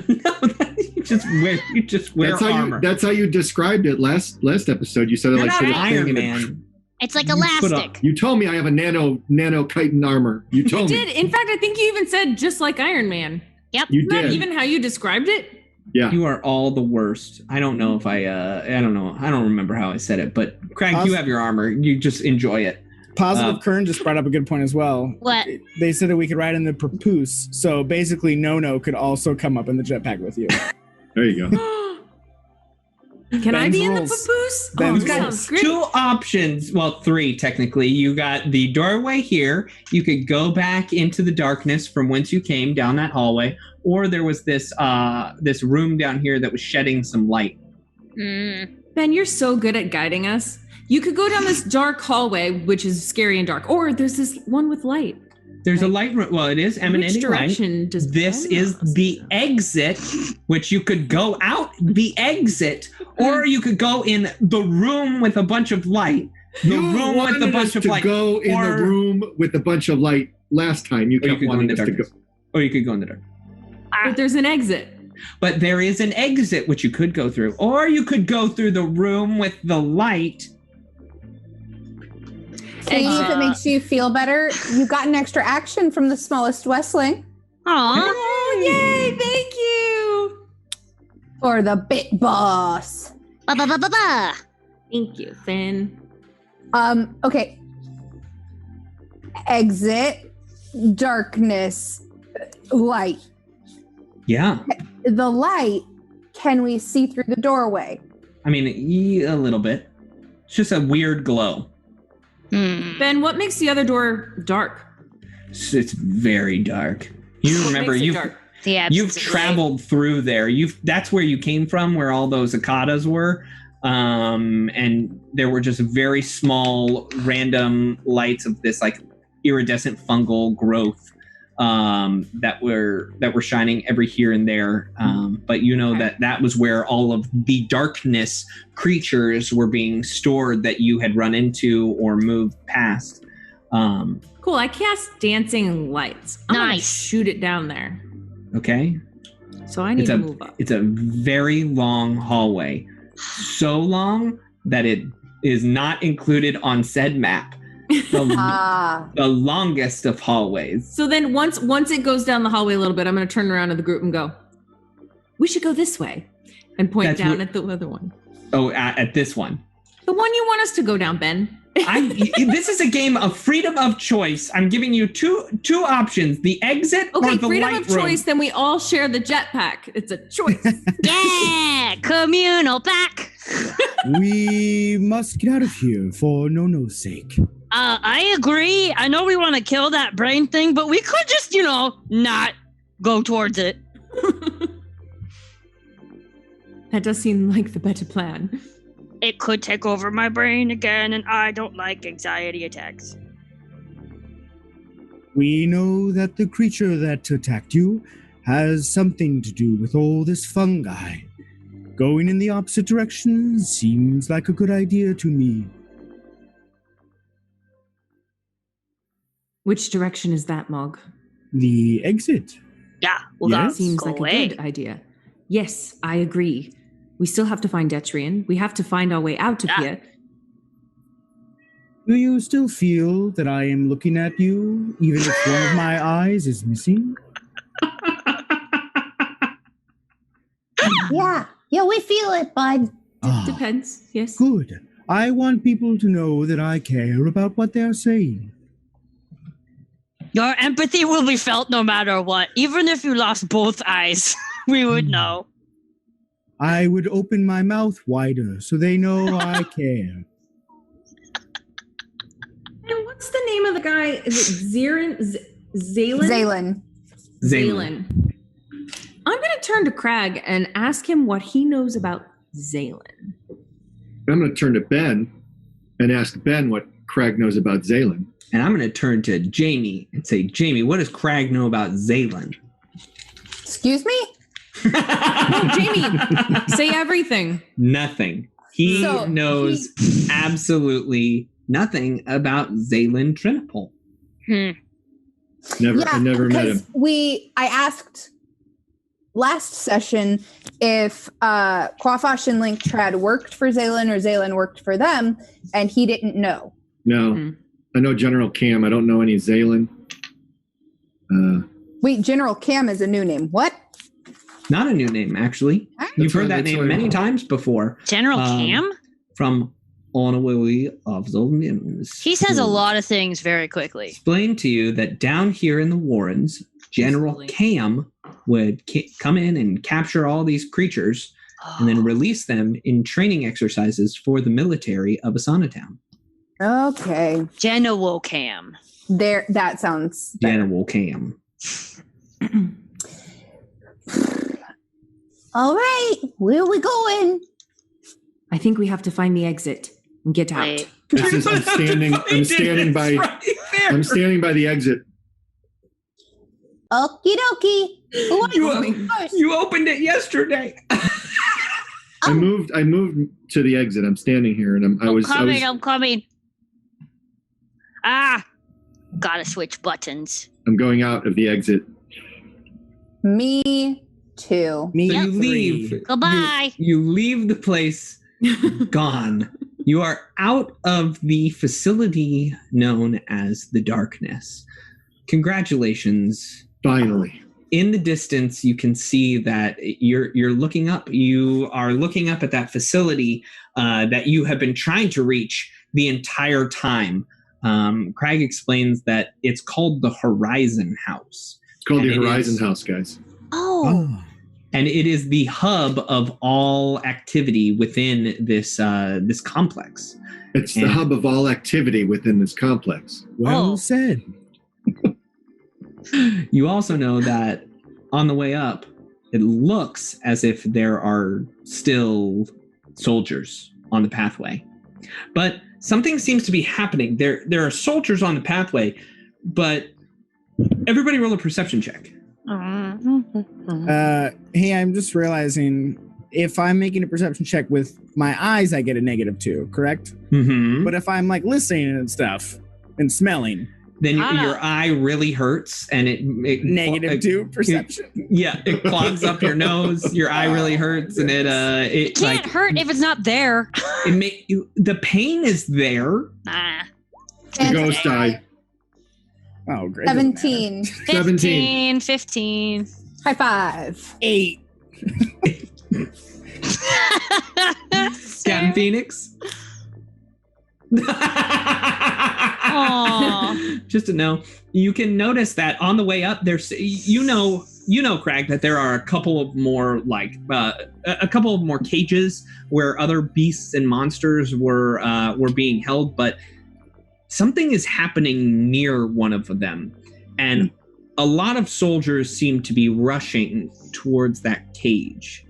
[SPEAKER 1] just wear armor.
[SPEAKER 2] That's how you described it last episode. You said it
[SPEAKER 1] You're
[SPEAKER 2] like
[SPEAKER 1] not
[SPEAKER 2] sort of
[SPEAKER 1] Iron
[SPEAKER 2] thing
[SPEAKER 1] Man.
[SPEAKER 3] It's like elastic.
[SPEAKER 2] You told me I have a nano chitin armor. You told me.
[SPEAKER 5] did. In fact, I think you even said just like Iron Man.
[SPEAKER 3] Yep.
[SPEAKER 2] You
[SPEAKER 5] Isn't that
[SPEAKER 2] did.
[SPEAKER 5] even how you described it?
[SPEAKER 2] Yeah.
[SPEAKER 1] You are all the worst. I don't know if I don't know. I don't remember how I said it, but Craig, you have your armor. You just enjoy it.
[SPEAKER 4] Positive Kern just brought up a good point as well.
[SPEAKER 3] What?
[SPEAKER 4] They said that we could ride in the papoose, so basically No could also come up in the jetpack with you.
[SPEAKER 2] There you go.
[SPEAKER 5] Can I
[SPEAKER 4] Ben's
[SPEAKER 5] be in the
[SPEAKER 4] rules.
[SPEAKER 5] papoose?
[SPEAKER 4] Ben's
[SPEAKER 5] That
[SPEAKER 4] rules.
[SPEAKER 5] sounds great.
[SPEAKER 1] 2 options. Well, 3 technically. You got the doorway here. You could go back into the darkness from whence you came down that hallway, or there was this room down here that was shedding some light.
[SPEAKER 5] Ben, you're so good at guiding us. You could go down this dark hallway, which is scary and dark, or there's this one with light.
[SPEAKER 1] There's a light room. Well, it is emanating
[SPEAKER 5] Which direction
[SPEAKER 1] light.
[SPEAKER 5] does
[SPEAKER 1] This
[SPEAKER 5] Ben
[SPEAKER 1] is
[SPEAKER 5] want us
[SPEAKER 1] the
[SPEAKER 5] to go?
[SPEAKER 1] exit, which you could go out the exit, or you could go in the room with a bunch of light. The
[SPEAKER 2] You
[SPEAKER 1] room with
[SPEAKER 2] wanted
[SPEAKER 1] a bunch
[SPEAKER 2] us
[SPEAKER 1] of
[SPEAKER 2] to
[SPEAKER 1] light.
[SPEAKER 2] go in
[SPEAKER 1] or-
[SPEAKER 2] the room with a bunch of light last time. You
[SPEAKER 1] Or you
[SPEAKER 2] kept
[SPEAKER 1] could go in
[SPEAKER 2] wanting
[SPEAKER 1] the
[SPEAKER 2] us to go.
[SPEAKER 1] darkness. Or you could go in the dark.
[SPEAKER 5] But there's an exit.
[SPEAKER 1] But there is an exit which you could go through, or you could go through the room with the light.
[SPEAKER 6] Katie, if it makes you feel better, you got an extra action from the smallest Westling
[SPEAKER 3] Aw.
[SPEAKER 5] Oh, yay! Thank you.
[SPEAKER 6] or the bit boss.
[SPEAKER 3] Ba ba ba ba ba.
[SPEAKER 5] Thank you, Finn.
[SPEAKER 6] Okay. Exit, darkness, light.
[SPEAKER 1] Yeah.
[SPEAKER 6] The light, can we see through the doorway?
[SPEAKER 1] I mean, a little bit. It's just a weird glow.
[SPEAKER 5] Ben, what makes the other door dark?
[SPEAKER 1] It's very dark. You
[SPEAKER 5] What
[SPEAKER 1] remember
[SPEAKER 5] makes it
[SPEAKER 1] you've
[SPEAKER 5] dark?
[SPEAKER 3] The absence
[SPEAKER 1] you've
[SPEAKER 3] of light.
[SPEAKER 1] traveled through there. That's where you came from, where all those cicadas were. And there were just very small random lights of this like iridescent fungal growth that were shining every here and there. But you know that was where all of the darkness creatures were being stored that you had run into or moved past.
[SPEAKER 5] Cool. I cast dancing lights. I'm gonna
[SPEAKER 3] Nice.
[SPEAKER 5] shoot it down there.
[SPEAKER 1] Okay.
[SPEAKER 5] So I need to move up.
[SPEAKER 1] It's a very long hallway. So long that it is not included on said map. The longest of hallways.
[SPEAKER 5] So then once it goes down the hallway a little bit, I'm going to turn around to the group and go, we should go this way, and point
[SPEAKER 1] That's
[SPEAKER 5] down
[SPEAKER 1] what-
[SPEAKER 5] at the other one.
[SPEAKER 1] Oh, at this one.
[SPEAKER 5] The one you want us to go down, Ben.
[SPEAKER 1] This is a game of freedom of choice. I'm giving you two options: the exit or
[SPEAKER 5] Okay,
[SPEAKER 1] the
[SPEAKER 5] freedom
[SPEAKER 1] light
[SPEAKER 5] of choice,
[SPEAKER 1] room.
[SPEAKER 5] then we all share the jetpack. It's a choice.
[SPEAKER 3] Yeah, communal pack.
[SPEAKER 4] We must get out of here for Nono's sake.
[SPEAKER 3] I agree. I know we want to kill that brain thing, but we could just, not go towards it.
[SPEAKER 5] That does seem like the better plan.
[SPEAKER 3] It could take over my brain again, and I don't like anxiety attacks.
[SPEAKER 4] We know that the creature that attacked you has something to do with all this fungi. Going in the opposite direction seems like a good idea to me.
[SPEAKER 5] Which direction is that, Mog?
[SPEAKER 4] The exit.
[SPEAKER 3] Yeah, well,
[SPEAKER 4] Yeah,
[SPEAKER 3] that
[SPEAKER 5] Seems
[SPEAKER 3] go
[SPEAKER 5] like
[SPEAKER 3] away.
[SPEAKER 5] a good idea. Yes, I agree. We still have to find Detrian. We have to find our way out of
[SPEAKER 3] Yeah.
[SPEAKER 5] here.
[SPEAKER 4] Do you still feel that I am looking at you, even if one of my eyes is missing?
[SPEAKER 7] Yeah, we feel it, bud.
[SPEAKER 4] Ah,
[SPEAKER 5] Depends. Yes.
[SPEAKER 4] good. I want people to know that I care about what they're saying.
[SPEAKER 3] Your empathy will be felt no matter what. Even if you lost both eyes, we would know.
[SPEAKER 4] I would open my mouth wider so they know I care.
[SPEAKER 5] And what's the name of the guy? Is it Zaren? Zalen?
[SPEAKER 6] Zalen.
[SPEAKER 5] Zalen. I'm going to turn to K.R.A.G and ask him what he knows about Zalen.
[SPEAKER 2] I'm going to turn to Ben and ask Ben what K.R.A.G knows about Zalen.
[SPEAKER 1] And I'm going to turn to Jamie and say, Jamie, what does K.R.A.G know about Zalen?
[SPEAKER 6] Excuse me?
[SPEAKER 5] No, Jamie, say everything.
[SPEAKER 1] Nothing. He
[SPEAKER 6] So,
[SPEAKER 1] knows absolutely nothing about Zalen Trinipol.
[SPEAKER 2] I never met him.
[SPEAKER 6] I asked last session if Quafash and Link Trad worked for Zaylin or Zaylin worked for them, and he didn't know.
[SPEAKER 2] No. I know General Cam. I don't know any Zaylin.
[SPEAKER 6] Wait, General Cam is a new name. What?
[SPEAKER 1] Not a new name, actually. You've heard that name many times before.
[SPEAKER 3] General Cam?
[SPEAKER 1] From On a Way of the Limbs.
[SPEAKER 3] He says a lot of things very quickly.
[SPEAKER 1] Explain to you that down here in the Warrens, General Cam would come in and capture all these creatures and then release them in training exercises for the military of Asana Town.
[SPEAKER 6] Okay.
[SPEAKER 3] General Cam.
[SPEAKER 6] There, that sounds better.
[SPEAKER 1] General Cam.
[SPEAKER 7] All right, where are we going?
[SPEAKER 5] I think we have to find the exit and get out.
[SPEAKER 3] Wait.
[SPEAKER 2] I'm standing by the exit.
[SPEAKER 7] Okie dokie. Who wants to go first?
[SPEAKER 1] You opened it yesterday.
[SPEAKER 2] I moved to the exit. I'm standing here, and
[SPEAKER 3] I'm coming. Gotta switch buttons.
[SPEAKER 2] I'm going out of the exit.
[SPEAKER 6] Me too.
[SPEAKER 4] Me
[SPEAKER 1] So you
[SPEAKER 4] three.
[SPEAKER 1] leave.
[SPEAKER 3] Goodbye.
[SPEAKER 1] You leave the place gone. You are out of the facility known as the Darkness. Congratulations.
[SPEAKER 2] Finally.
[SPEAKER 1] In the distance, you can see that you're looking up. You are looking up at that facility that you have been trying to reach the entire time. K.R.A.G explains that it's called the Horizon House.
[SPEAKER 2] It's called
[SPEAKER 1] And
[SPEAKER 2] the
[SPEAKER 1] it
[SPEAKER 2] Horizon
[SPEAKER 1] is-
[SPEAKER 2] House, guys.
[SPEAKER 7] Oh,
[SPEAKER 1] And it is the hub of all activity within this complex.
[SPEAKER 2] It's the
[SPEAKER 1] And-
[SPEAKER 2] hub of all activity within this complex.
[SPEAKER 4] Well
[SPEAKER 3] Oh.
[SPEAKER 4] said.
[SPEAKER 1] You also know that on the way up, it looks as if there are still soldiers on the pathway. But something seems to be happening. There are soldiers on the pathway, but everybody roll a perception check.
[SPEAKER 4] Hey, I'm just realizing if I'm making a perception check with my eyes, I get a -2, correct?
[SPEAKER 1] Mm-hmm.
[SPEAKER 4] But if I'm like listening and stuff and smelling,
[SPEAKER 1] Then
[SPEAKER 3] Ah.
[SPEAKER 1] your eye really hurts, and it
[SPEAKER 4] -2 perception.
[SPEAKER 1] Yeah, it clogs up your nose. Your eye really hurts, and it
[SPEAKER 3] Can't hurt if it's not there.
[SPEAKER 1] it make you. The pain is there.
[SPEAKER 2] The ghost eye.
[SPEAKER 4] Oh, great. doesn't matter.
[SPEAKER 6] 17.
[SPEAKER 3] 15.
[SPEAKER 6] High five.
[SPEAKER 4] 8.
[SPEAKER 1] Captain Phoenix.
[SPEAKER 3] Aw.
[SPEAKER 1] Just to know, you can notice that on the way up, there's you know, K.R.A.G, that there are a couple of more cages where other beasts and monsters were being held, but something is happening near one of them, and a lot of soldiers seem to be rushing towards that cage.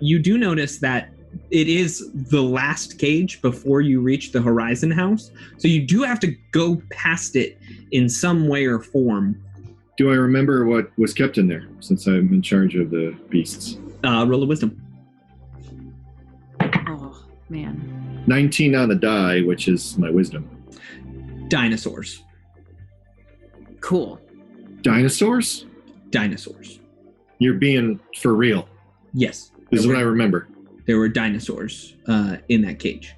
[SPEAKER 1] You do notice that it is the last cage before you reach the Horizon House, so you do have to go past it in some way or form.
[SPEAKER 2] Do I remember what was kept in there since I'm in charge of the beasts?
[SPEAKER 1] Roll a wisdom.
[SPEAKER 5] Oh, man.
[SPEAKER 2] 19 on the die, which is my wisdom.
[SPEAKER 1] Dinosaurs.
[SPEAKER 5] Cool.
[SPEAKER 2] Dinosaurs?
[SPEAKER 1] Dinosaurs.
[SPEAKER 2] You're being for real.
[SPEAKER 1] Yes.
[SPEAKER 2] This is what I remember.
[SPEAKER 1] There were dinosaurs in that cage.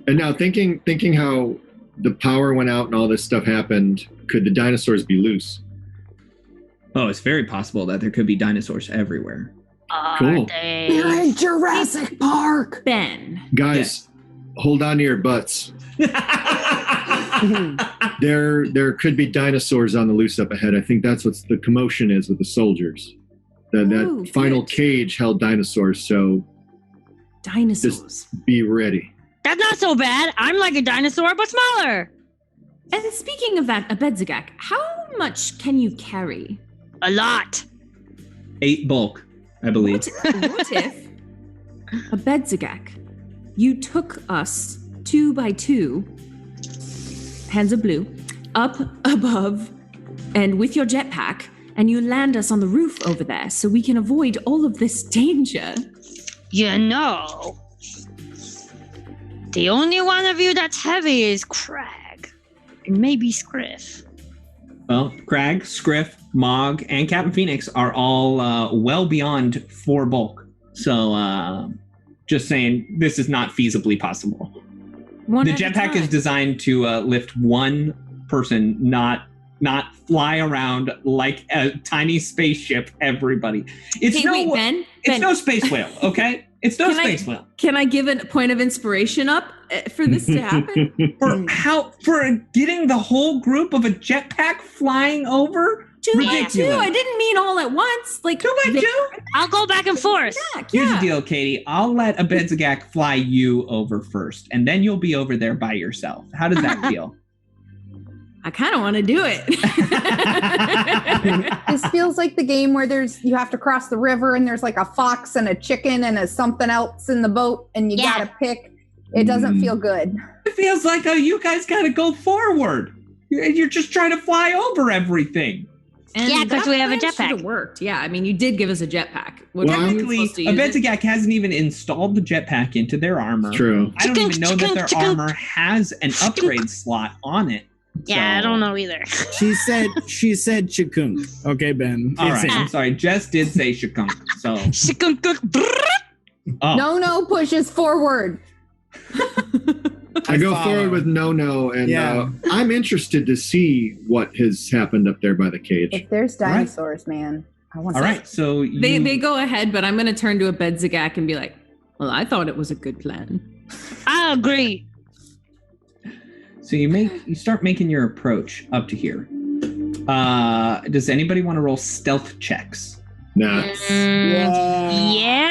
[SPEAKER 2] And now thinking how the power went out and all this stuff happened, could the dinosaurs be loose?
[SPEAKER 1] Oh, it's very possible that there could be dinosaurs everywhere.
[SPEAKER 2] Cool.
[SPEAKER 6] You're in Jurassic Park.
[SPEAKER 5] Ben.
[SPEAKER 2] Guys, hold on to your butts. There could be dinosaurs on the loose up ahead. I think that's what the commotion is with the soldiers. That
[SPEAKER 5] Ooh,
[SPEAKER 2] final
[SPEAKER 5] good.
[SPEAKER 2] cage held dinosaurs, so
[SPEAKER 5] Dinosaurs.
[SPEAKER 2] be ready.
[SPEAKER 3] That's not so bad. I'm like a dinosaur, but smaller.
[SPEAKER 5] And speaking of that, Abedzagak, how much can you carry?
[SPEAKER 3] A lot.
[SPEAKER 1] 8 bulk, I believe.
[SPEAKER 5] What if, Abedzagak, you took us 2 by 2, hands of blue, up above and with your jetpack, and you land us on the roof over there so we can avoid all of this danger?
[SPEAKER 3] You know, the only one of you that's heavy is K.R.A.G. And maybe Scriff.
[SPEAKER 1] Well, K.R.A.G, Scriff, Mog, and Captain Phoenix are all well beyond 4 bulk. So just saying, this is not feasibly possible. The jetpack is designed to lift one person, not fly around like a tiny spaceship. Everybody, it's
[SPEAKER 5] Ben.
[SPEAKER 1] No space whale. Okay, it's no space whale.
[SPEAKER 5] Can I give a point of inspiration up for this to happen?
[SPEAKER 1] for getting the whole group of a jetpack flying over?
[SPEAKER 5] 2x2. I didn't mean all at once. Like
[SPEAKER 1] 2x2.
[SPEAKER 3] I'll go back and forth.
[SPEAKER 1] Here's the deal, Katie. I'll let a Bedzagak fly you over first, and then you'll be over there by yourself. How does that feel?
[SPEAKER 5] I kind of want to do it.
[SPEAKER 6] This feels like the game where you have to cross the river and there's like a fox and a chicken and something else in the boat and you gotta pick. It doesn't feel good.
[SPEAKER 1] It feels like you guys gotta go forward. You're just trying to fly over everything.
[SPEAKER 5] And
[SPEAKER 3] because we have a
[SPEAKER 5] Should
[SPEAKER 3] jetpack.
[SPEAKER 5] have worked. Yeah, I mean, you did give us a jetpack.
[SPEAKER 1] Technically, a Bedzagak hasn't even installed the jetpack into their armor.
[SPEAKER 2] True.
[SPEAKER 1] I don't even know that their armor has an upgrade slot on it.
[SPEAKER 3] Yeah, I don't know either.
[SPEAKER 4] She said chikunk. Okay, Ben.
[SPEAKER 1] All right, I'm sorry. Jess did say shikunk. So
[SPEAKER 6] No pushes forward.
[SPEAKER 2] I go forward with no, and I'm interested to see what has happened up there by the cage.
[SPEAKER 6] If there's dinosaurs, man, I want to.
[SPEAKER 1] All right, so
[SPEAKER 5] they go ahead, but I'm going to turn to a Bedzagak and be like, "Well, I thought it was a good plan."
[SPEAKER 3] I agree.
[SPEAKER 1] So you start making your approach up to here. Does anybody want to roll stealth checks?
[SPEAKER 2] Nah.
[SPEAKER 3] Yeah.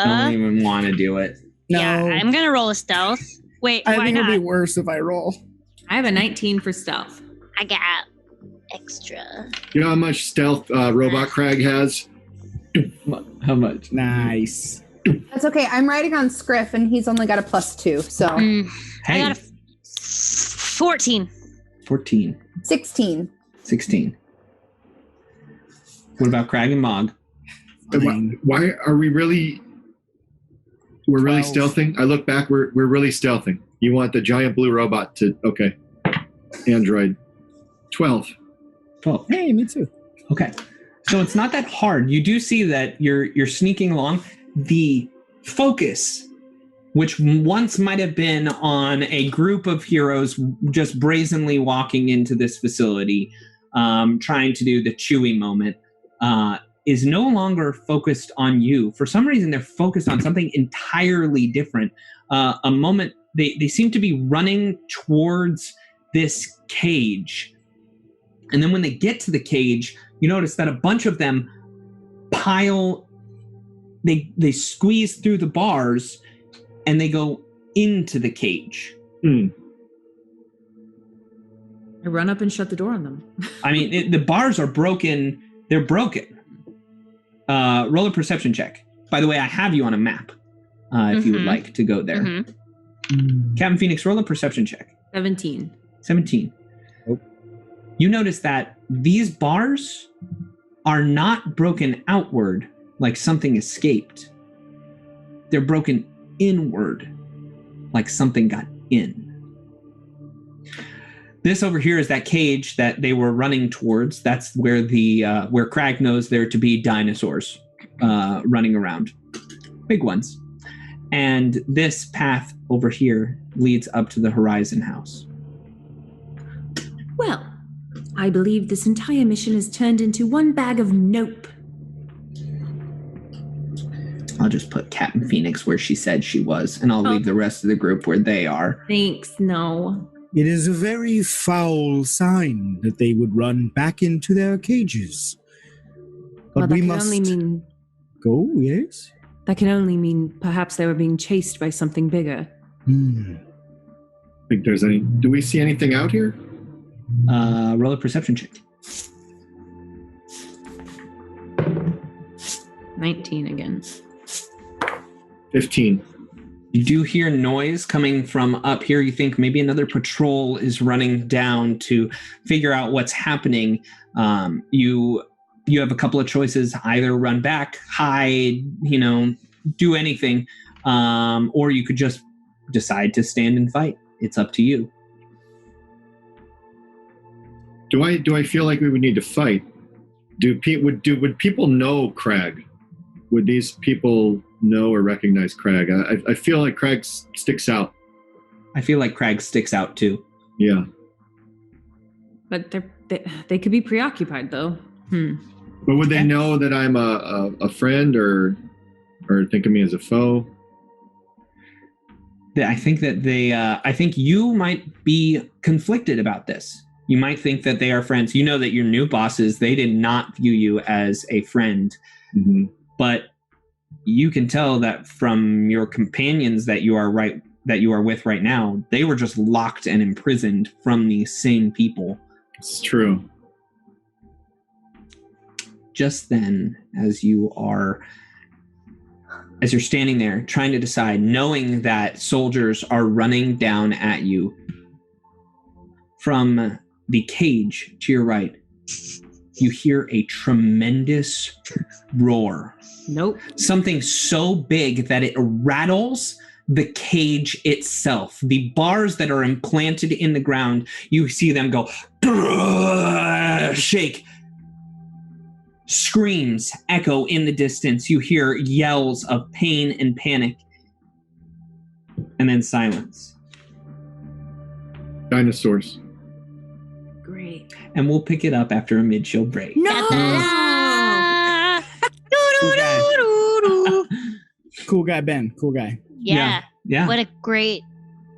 [SPEAKER 1] I don't even want to do it.
[SPEAKER 4] No.
[SPEAKER 3] Yeah, I'm gonna roll a stealth. Wait,
[SPEAKER 4] I
[SPEAKER 3] why
[SPEAKER 4] think
[SPEAKER 3] not?
[SPEAKER 4] it'll be worse if I roll.
[SPEAKER 5] I have a 19 for stealth.
[SPEAKER 3] I got extra.
[SPEAKER 2] You know how much stealth Robot K.R.A.G has?
[SPEAKER 1] How much?
[SPEAKER 4] Nice.
[SPEAKER 6] That's okay. I'm riding on Scriff, and he's only got a +2, so
[SPEAKER 3] I got a 14.
[SPEAKER 1] 14.
[SPEAKER 6] 16.
[SPEAKER 1] 16. What about K.R.A.G and Mog?
[SPEAKER 2] Why are we really? We're really
[SPEAKER 4] 12.
[SPEAKER 2] stealthing. I look back. We're really stealthing. You want the giant blue robot to? Okay. Android. 12.
[SPEAKER 1] 12.
[SPEAKER 4] Hey, me too.
[SPEAKER 1] Okay. So it's not that hard. You do see that you're sneaking along. The focus, which once might have been on a group of heroes just brazenly walking into this facility, trying to do the Chewie moment, is no longer focused on you. For some reason, they're focused on something entirely different. A moment, they seem to be running towards this cage. And then when they get to the cage, you notice that a bunch of them they squeeze through the bars and they go into the cage.
[SPEAKER 5] I run up and shut the door on them.
[SPEAKER 1] I mean, the bars are broken. They're broken. Roll a perception check. By the way, I have you on a map if you would like to go there. Captain Phoenix, roll a perception check.
[SPEAKER 5] 17.
[SPEAKER 1] 17.
[SPEAKER 4] Oh.
[SPEAKER 1] You notice that these bars are not broken outward like something escaped. They're broken inward like something got in. This over here is that cage that they were running towards. That's where where K.R.A.G knows there to be dinosaurs running around. Big ones. And this path over here leads up to the Horizon House.
[SPEAKER 5] Well, I believe this entire mission has turned into one bag of nope.
[SPEAKER 1] I'll just put Captain Phoenix where she said she was, and I'll leave the rest of the group where they are.
[SPEAKER 5] Thanks, no.
[SPEAKER 4] It is a very foul sign that they would run back into their cages. But
[SPEAKER 5] Well,
[SPEAKER 4] we
[SPEAKER 5] that
[SPEAKER 4] must
[SPEAKER 5] can only mean
[SPEAKER 4] go, yes?
[SPEAKER 5] that can only mean perhaps they were being chased by something bigger.
[SPEAKER 2] Think there's any? Do we see anything out here?
[SPEAKER 1] Roll a perception check.
[SPEAKER 5] 19 again.
[SPEAKER 2] 15.
[SPEAKER 1] You do hear noise coming from up here. You think maybe another patrol is running down to figure out what's happening. You have a couple of choices: either run back, hide, do anything, or you could just decide to stand and fight. It's up to you.
[SPEAKER 2] Do I feel like we would need to fight? Would people know K.R.A.G? Would these people know or recognize K.R.A.G? I feel like K.R.A.G sticks out.
[SPEAKER 1] I feel like K.R.A.G sticks out too.
[SPEAKER 2] Yeah.
[SPEAKER 5] But they could be preoccupied though.
[SPEAKER 2] But would they know that I'm a friend or think of me as a foe?
[SPEAKER 1] I think that I think you might be conflicted about this. You might think that they are friends. You know that your new bosses, they did not view you as a friend.
[SPEAKER 2] Mm-hmm.
[SPEAKER 1] But you can tell that from your companions that you are with right now, they were just locked and imprisoned from these same people.
[SPEAKER 2] It's true.
[SPEAKER 1] Just then, as you're standing there trying to decide, knowing that soldiers are running down at you, from the cage to your right, you hear a tremendous roar.
[SPEAKER 5] Nope. Something
[SPEAKER 1] so big that it rattles the cage itself. The bars that are implanted in the ground, you see them go shake. Screams echo in the distance. You hear yells of pain and panic. And then silence.
[SPEAKER 2] Dinosaurs.
[SPEAKER 5] Great.
[SPEAKER 1] And we'll pick it up after a mid-show break.
[SPEAKER 3] No!
[SPEAKER 4] Cool guy, Ben. Cool guy.
[SPEAKER 3] Yeah. What a great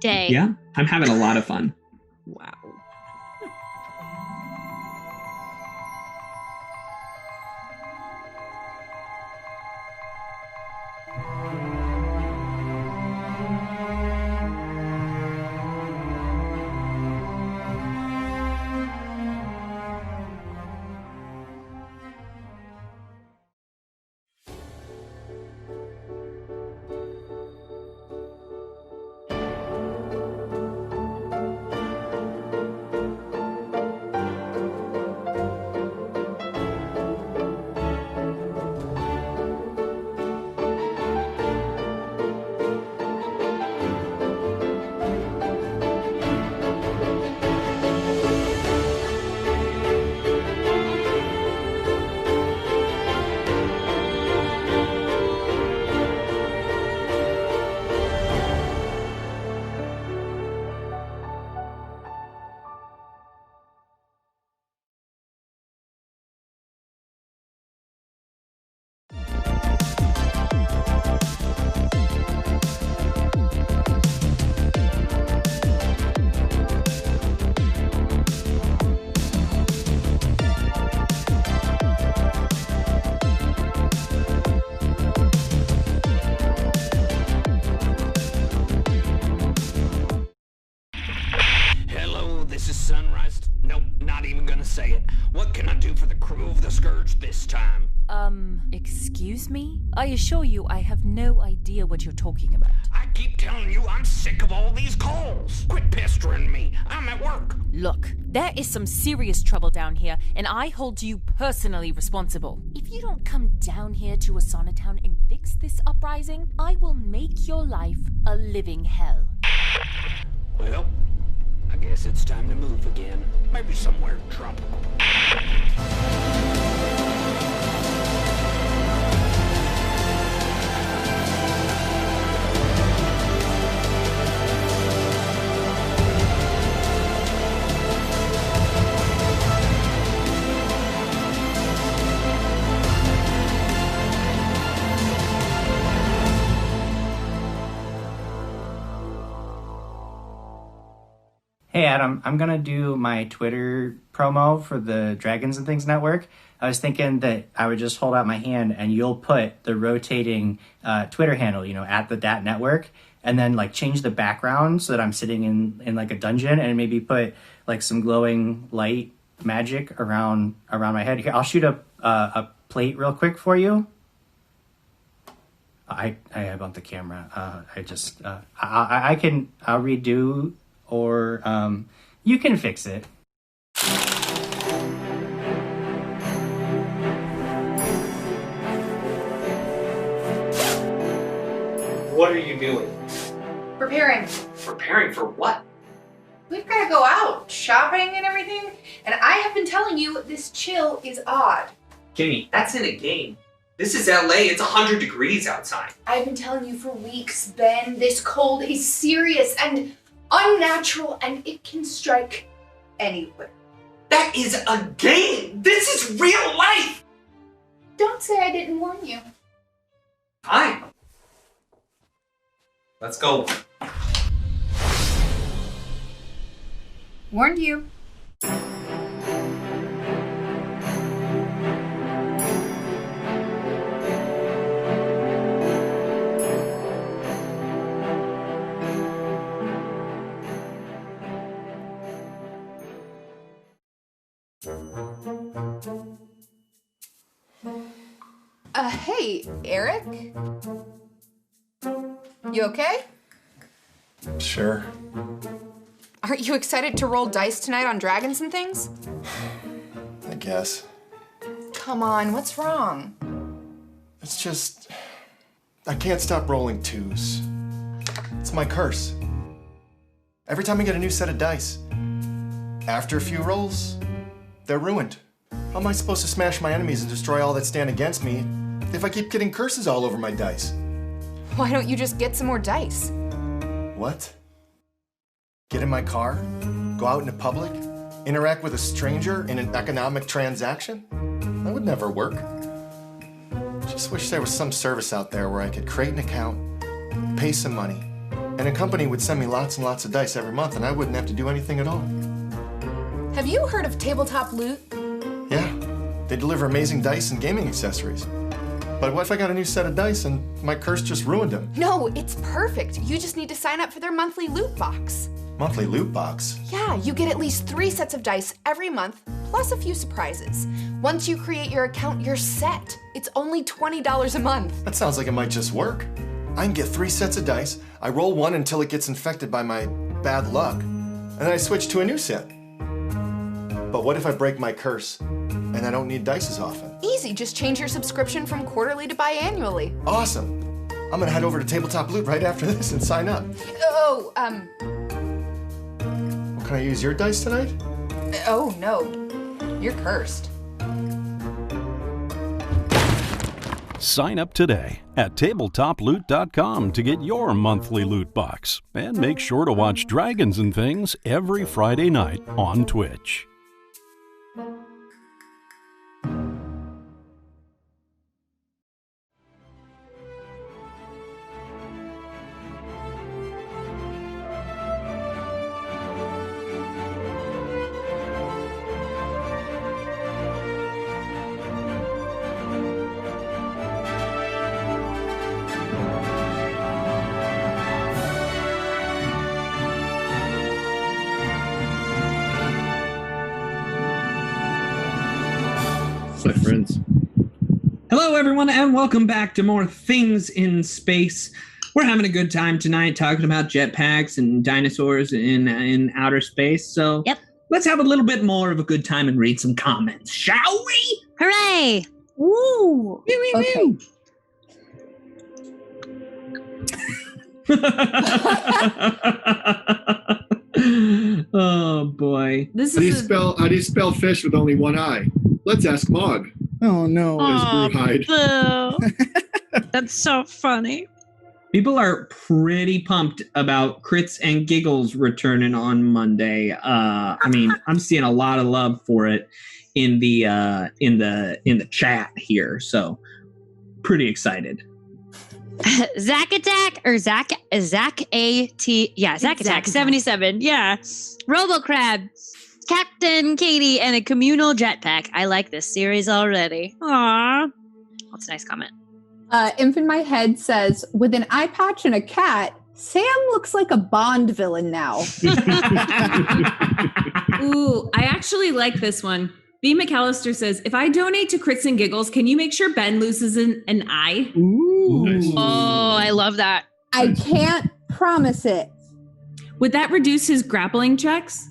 [SPEAKER 3] day.
[SPEAKER 1] Yeah. I'm having a lot of fun.
[SPEAKER 5] Wow.
[SPEAKER 8] say it. What can I do for the crew of the Scourge this time?
[SPEAKER 9] Excuse me? I assure you I have no idea what you're talking about.
[SPEAKER 8] I keep telling you I'm sick of all these calls. Quit pestering me. I'm at work.
[SPEAKER 9] Look, there is some serious trouble down here, and I hold you personally responsible. If you don't come down here to Asana Town and fix this uprising, I will make your life a living hell.
[SPEAKER 8] Well, I guess it's time to move again. Maybe somewhere tropical.
[SPEAKER 10] Hey Adam, I'm gonna do my Twitter promo for the Dragons and Things Network. I was thinking that I would just hold out my hand and you'll put the rotating Twitter handle, at the Dat Network, and then like change the background so that I'm sitting in like a dungeon, and maybe put like some glowing light magic around my head. Here, I'll shoot a plate real quick for you. I want the camera. I'll redo. Or you can fix it.
[SPEAKER 11] What are you doing?
[SPEAKER 12] Preparing.
[SPEAKER 11] Preparing for what? We've got to go out shopping and everything, and I have been telling you this chill is odd.
[SPEAKER 12] Kimmy, that's in a game. This is LA. It's 100 degrees outside.
[SPEAKER 11] I've been telling you for weeks, Ben, this cold is serious and unnatural, and it can strike anywhere.
[SPEAKER 12] That is a game. This is real life.
[SPEAKER 11] Don't say I didn't warn you.
[SPEAKER 12] Fine. Let's go.
[SPEAKER 11] Warned you. Hey, Eric? You okay?
[SPEAKER 13] Sure.
[SPEAKER 11] Aren't you excited to roll dice tonight on dragons and things?
[SPEAKER 13] I guess.
[SPEAKER 11] Come on, what's wrong?
[SPEAKER 13] It's just... I can't stop rolling twos. It's my curse. Every time I get a new set of dice, after a few rolls, they're ruined. How am I supposed to smash my enemies and destroy all that stand against me if I keep getting curses all over my dice?
[SPEAKER 11] Why don't you just get some more dice?
[SPEAKER 13] What? Get in my car? Go out into public? Interact with a stranger in an economic transaction? That would never work. Just wish there was some service out there where I could create an account, pay some money, and a company would send me lots and lots of dice every month and I wouldn't have to do anything at all.
[SPEAKER 11] Have you heard of Tabletop Loot?
[SPEAKER 13] Yeah, they deliver amazing dice and gaming accessories. But what if I got a new set of dice and my curse just ruined them?
[SPEAKER 11] No, it's perfect. You just need to sign up for their monthly loot box.
[SPEAKER 13] Monthly loot box?
[SPEAKER 11] Yeah, you get at least 3 sets of dice every month, plus a few surprises. Once you create your account, you're set. It's only $20 a month.
[SPEAKER 13] That sounds like it might just work. I can get 3 sets of dice, I roll one until it gets infected by my bad luck, and then I switch to a new set. But what if I break my curse and I don't need dice as often?
[SPEAKER 11] Easy, just change your subscription from quarterly to biannually.
[SPEAKER 13] Awesome. I'm gonna head over to Tabletop Loot right after this and sign up.
[SPEAKER 11] Oh,
[SPEAKER 13] Well, can I use your dice tonight?
[SPEAKER 11] Oh no, you're cursed.
[SPEAKER 14] Sign up today at tabletoploot.com to get your monthly loot box. And make sure to watch Dragons and Things every Friday night on Twitch.
[SPEAKER 2] My friends.
[SPEAKER 1] Hello, everyone, and welcome back to more Things in Space. We're having a good time tonight talking about jetpacks and dinosaurs in outer space. So let's have a little bit more of a good time and read some comments, shall we?
[SPEAKER 3] Hooray!
[SPEAKER 6] Woo! Okay.
[SPEAKER 1] Oh boy!
[SPEAKER 2] How do you spell fish with only one eye? Let's ask Mog.
[SPEAKER 4] Oh no!
[SPEAKER 3] That's so funny.
[SPEAKER 1] People are pretty pumped about Crits and Giggles returning on Monday. I mean, I'm seeing a lot of love for it in the chat here, so pretty excited.
[SPEAKER 3] Zack Attack or Zack AT, yeah, Zack Attack 77, yeah. RoboCrab, Captain Katie, and a communal jetpack. I like this series already. Aww, that's a nice comment.
[SPEAKER 6] Imp in my head says, with an eye patch and a cat, Sam looks like a Bond villain now.
[SPEAKER 5] Ooh, I actually like this one. B. McAllister says, if I donate to Crits and Giggles, can you make sure Ben loses an eye?
[SPEAKER 4] Ooh.
[SPEAKER 2] Nice.
[SPEAKER 3] Oh, I love that.
[SPEAKER 6] I can't promise it.
[SPEAKER 5] Would that reduce his grappling checks?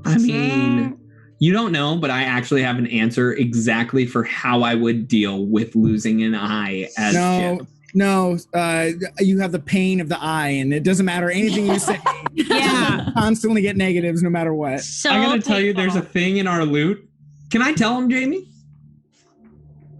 [SPEAKER 1] I mean, you don't know, but I actually have an answer exactly for how I would deal with losing an eye as Jim.
[SPEAKER 4] No, you have the pain of the eye, and it doesn't matter anything you say.
[SPEAKER 3] Yeah.
[SPEAKER 4] You constantly get negatives no matter what.
[SPEAKER 3] So
[SPEAKER 1] I gotta tell you, there's a thing in our loot. Can I tell him, Jamie?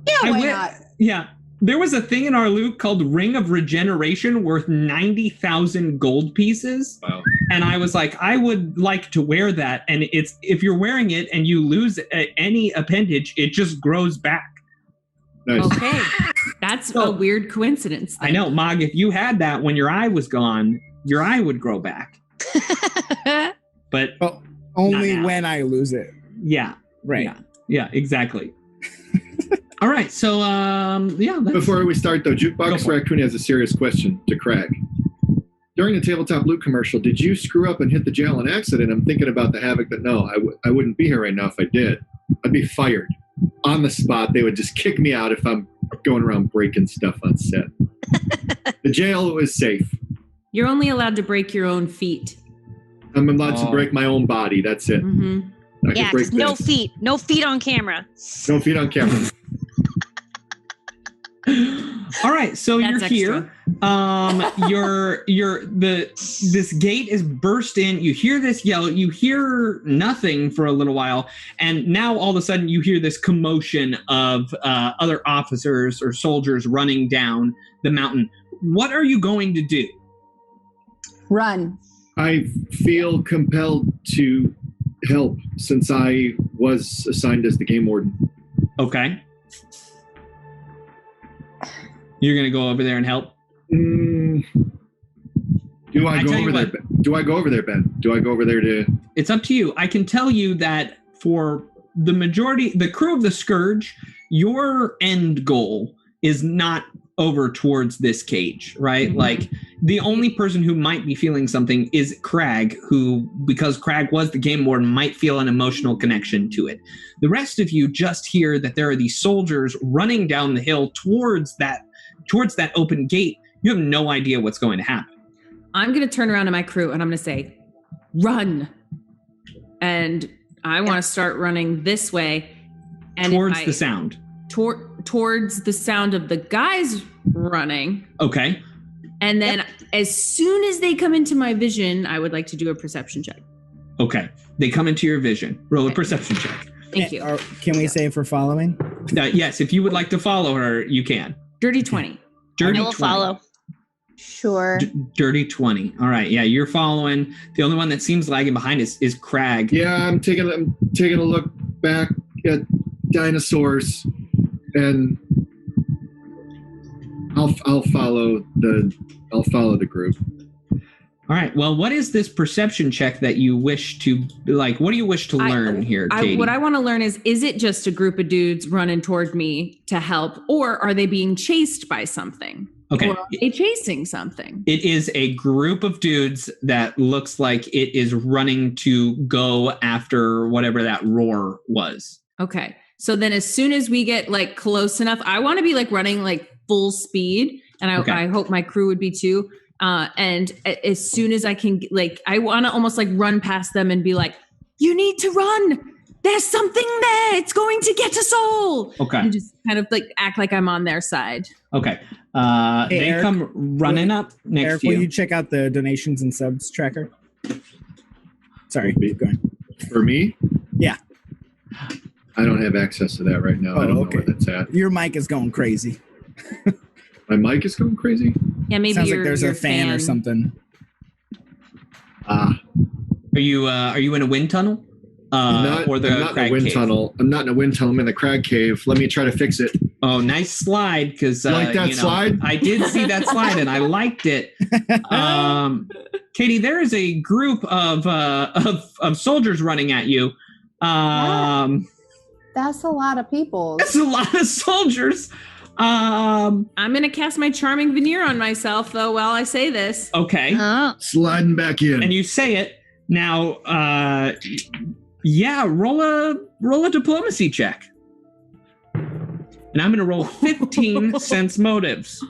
[SPEAKER 6] Yeah, why not?
[SPEAKER 1] Yeah. There was a thing in our loot called Ring of Regeneration worth 90,000 gold pieces.
[SPEAKER 2] Wow.
[SPEAKER 1] And I was like, I would like to wear that. And it's if you're wearing it and you lose any appendage, it just grows back.
[SPEAKER 2] Nice.
[SPEAKER 5] Okay. That's a weird coincidence.
[SPEAKER 1] I know, Mog, if you had that when your eye was gone, your eye would grow back. But
[SPEAKER 4] only when I lose it.
[SPEAKER 1] Yeah.
[SPEAKER 4] Right.
[SPEAKER 1] Yeah, exactly. All right, so
[SPEAKER 2] Before we start though, Jukebox Raccoon has a serious question to K.R.A.G. During the Tabletop Loot commercial, did you screw up and hit the jail on accident? I'm thinking about the havoc that I wouldn't be here right now if I did. I'd be fired on the spot. They would just kick me out if I'm going around breaking stuff on set. The jail was safe.
[SPEAKER 5] You're only allowed to break your own feet.
[SPEAKER 2] I'm allowed to break my own body. That's it.
[SPEAKER 5] Mm-hmm.
[SPEAKER 3] Yeah, because no feet on camera.
[SPEAKER 2] No feet on camera.
[SPEAKER 1] All right, so
[SPEAKER 5] That's
[SPEAKER 1] you're here. This gate is burst in. You hear this yell. You hear nothing for a little while, and now all of a sudden you hear this commotion of other officers or soldiers running down the mountain. What are you going to do?
[SPEAKER 6] Run.
[SPEAKER 2] I feel compelled to help since I was assigned as the game warden.
[SPEAKER 1] Okay. You're going to go over there and help?
[SPEAKER 2] Do I go over there, Ben? Do I go over there to...
[SPEAKER 1] It's up to you. I can tell you that for the majority, the crew of the Scourge, your end goal is not over towards this cage, right? Mm-hmm. Like, the only person who might be feeling something is K.R.A.G, who, because K.R.A.G was the game warden, might feel an emotional connection to it. The rest of you just hear that there are these soldiers running down the hill towards that open gate. You have no idea what's going to happen.
[SPEAKER 5] I'm going to turn around to my crew and I'm going to say, run. And I want to start running this way. And
[SPEAKER 1] towards the sound.
[SPEAKER 5] Towards the sound of the guys running.
[SPEAKER 1] Okay.
[SPEAKER 5] And then as soon as they come into my vision, I would like to do a perception check.
[SPEAKER 1] Okay. They come into your vision. Roll a perception check.
[SPEAKER 5] Thank you.
[SPEAKER 4] Can we say if we're following?
[SPEAKER 1] Yes. If you would like to follow her, you can.
[SPEAKER 5] Dirty 20.
[SPEAKER 1] Dirty
[SPEAKER 3] I will
[SPEAKER 1] 20.
[SPEAKER 3] follow.
[SPEAKER 6] Sure.
[SPEAKER 1] Dirty 20. All right. Yeah, you're following. The only one that seems lagging behind is K.R.A.G.
[SPEAKER 2] Yeah, I'm taking a look back at dinosaurs, and I'll follow the group.
[SPEAKER 1] All right. Well, what is this perception check that you wish to like? What do you wish to learn here, Katie?
[SPEAKER 5] What I want to learn is it just a group of dudes running toward me to help, or are they being chased by something?
[SPEAKER 1] Okay.
[SPEAKER 5] Or are they chasing something?
[SPEAKER 1] It is a group of dudes that looks like it is running to go after whatever that roar was.
[SPEAKER 5] Okay. So then as soon as we get like close enough, I want to be like running like full speed. And I hope my crew would be too. And as soon as I can, like, I want to almost like run past them and be like, you need to run. There's something there. It's going to get us all.
[SPEAKER 1] Okay.
[SPEAKER 5] And just kind of like act like I'm on their side.
[SPEAKER 1] Okay.
[SPEAKER 4] Hey,
[SPEAKER 1] they
[SPEAKER 4] Eric,
[SPEAKER 1] come running up next
[SPEAKER 4] Eric,
[SPEAKER 1] to you.
[SPEAKER 4] will you check out the donations and subs tracker? Sorry, keep going.
[SPEAKER 2] For me?
[SPEAKER 4] Yeah.
[SPEAKER 2] I don't have access to that right now. I don't know where that's at.
[SPEAKER 4] Your mic is going crazy.
[SPEAKER 2] My mic is going crazy?
[SPEAKER 5] Yeah, maybe
[SPEAKER 4] sounds like there's a fan or something.
[SPEAKER 1] Are you in a wind tunnel?
[SPEAKER 2] I'm not in a wind tunnel. I'm not in a wind tunnel. I'm in the K.R.A.G cave. Let me try to fix it.
[SPEAKER 1] Oh, nice slide! Because
[SPEAKER 2] you like that slide?
[SPEAKER 1] I did see that slide and I liked it. Katie, there is a group of soldiers running at you.
[SPEAKER 6] That's a lot of people.
[SPEAKER 1] That's a lot of soldiers.
[SPEAKER 5] I'm gonna cast my charming veneer on myself though while I say this.
[SPEAKER 1] Okay.
[SPEAKER 2] Sliding back in.
[SPEAKER 1] And you say it now. Roll a diplomacy check. And I'm gonna roll 15 sense motives.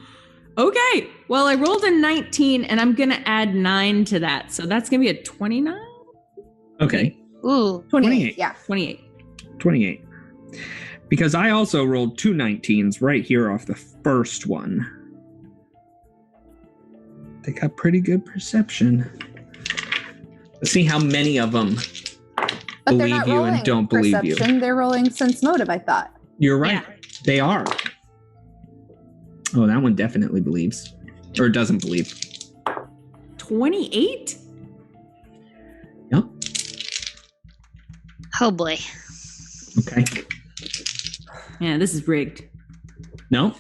[SPEAKER 5] Okay. Well, I rolled a 19 and I'm gonna add 9 to that, so that's gonna be a 29.
[SPEAKER 1] Okay.
[SPEAKER 3] Ooh,
[SPEAKER 1] 28.
[SPEAKER 6] Yeah.
[SPEAKER 1] 28. Because I also rolled 2 19s right here off the first one. They got pretty good perception. Let's see how many of them believe you and don't believe you.
[SPEAKER 6] They're rolling sense motive, I thought.
[SPEAKER 1] You're right. Yeah. They are. Oh, that one definitely believes. Or doesn't believe.
[SPEAKER 5] 28?
[SPEAKER 1] Yep.
[SPEAKER 3] Oh boy.
[SPEAKER 1] Okay.
[SPEAKER 5] Yeah, this is rigged.
[SPEAKER 1] No.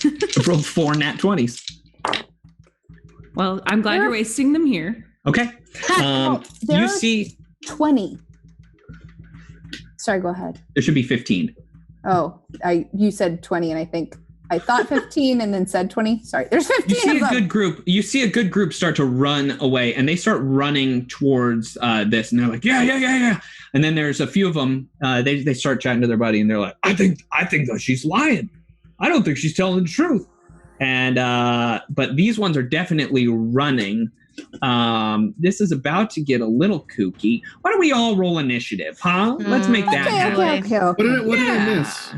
[SPEAKER 1] I rolled 4 nat 20s.
[SPEAKER 5] Well, I'm glad you're wasting them here.
[SPEAKER 1] Okay. You see
[SPEAKER 6] 20. Sorry, go ahead.
[SPEAKER 1] There should be 15.
[SPEAKER 6] Oh, you said 20, and I thought 15 and then said 20. Sorry, there's 15
[SPEAKER 1] You see
[SPEAKER 6] of them.
[SPEAKER 1] You see a good group start to run away, and they start running towards this, and they're like, yeah. And then there's a few of them. They start chatting to their buddy, and they're like, I think that she's lying. I don't think she's telling the truth. And but these ones are definitely running. This is about to get a little kooky. Why don't we all roll initiative, huh? Let's make that happen.
[SPEAKER 6] Okay.
[SPEAKER 2] What did I miss?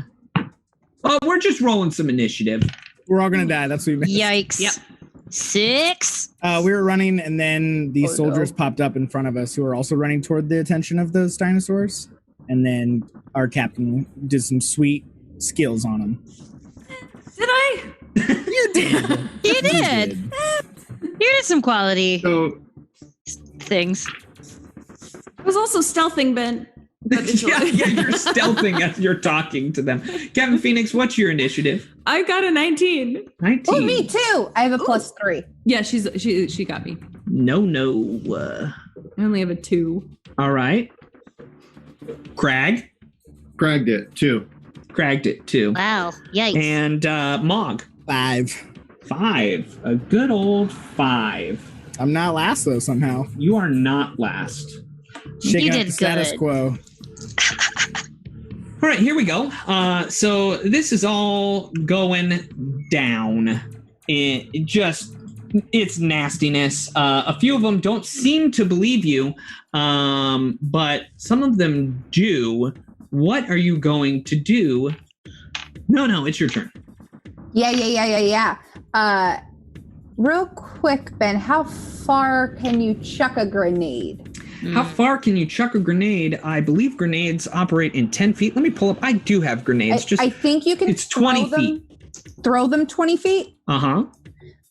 [SPEAKER 1] Oh, we're just rolling some initiative.
[SPEAKER 4] We're all gonna die. That's what we missed.
[SPEAKER 3] Yikes. Yep. 6.
[SPEAKER 4] We were running, and then these soldiers popped up in front of us who were also running toward the attention of those dinosaurs. And then our captain did some sweet skills on them.
[SPEAKER 5] Did I?
[SPEAKER 4] You did.
[SPEAKER 3] You did. You did some quality things.
[SPEAKER 5] I was also stealthing, Ben.
[SPEAKER 1] yeah, you're stealthing as you're talking to them. Captain Phoenix, what's your initiative?
[SPEAKER 5] I got a 19.
[SPEAKER 1] 19.
[SPEAKER 6] Oh, me too. I have a +3.
[SPEAKER 5] Yeah, she got me.
[SPEAKER 1] No.
[SPEAKER 5] I only have a 2.
[SPEAKER 1] All right. K.R.A.G?
[SPEAKER 2] Cragged it, 2.
[SPEAKER 1] Cragged it, 2.
[SPEAKER 3] Wow. Yikes.
[SPEAKER 1] And Mog?
[SPEAKER 4] 5.
[SPEAKER 1] 5. A good old 5.
[SPEAKER 4] I'm not last, though, somehow.
[SPEAKER 1] You are not last.
[SPEAKER 4] Shaking
[SPEAKER 3] you
[SPEAKER 4] up
[SPEAKER 3] did
[SPEAKER 4] the status
[SPEAKER 3] good.
[SPEAKER 4] quo.
[SPEAKER 1] All right, here we go. So this is all going down. It's nastiness. A few of them don't seem to believe you, but some of them do. What are you going to do? No, it's your turn.
[SPEAKER 6] Yeah. Real quick, Ben, how far can you chuck a grenade?
[SPEAKER 1] How far can you chuck a grenade? I believe grenades operate in 10 feet. Let me pull up. I do have grenades.
[SPEAKER 6] I think you can.
[SPEAKER 1] It's 20 feet.
[SPEAKER 6] Throw them 20 feet?
[SPEAKER 1] Uh-huh.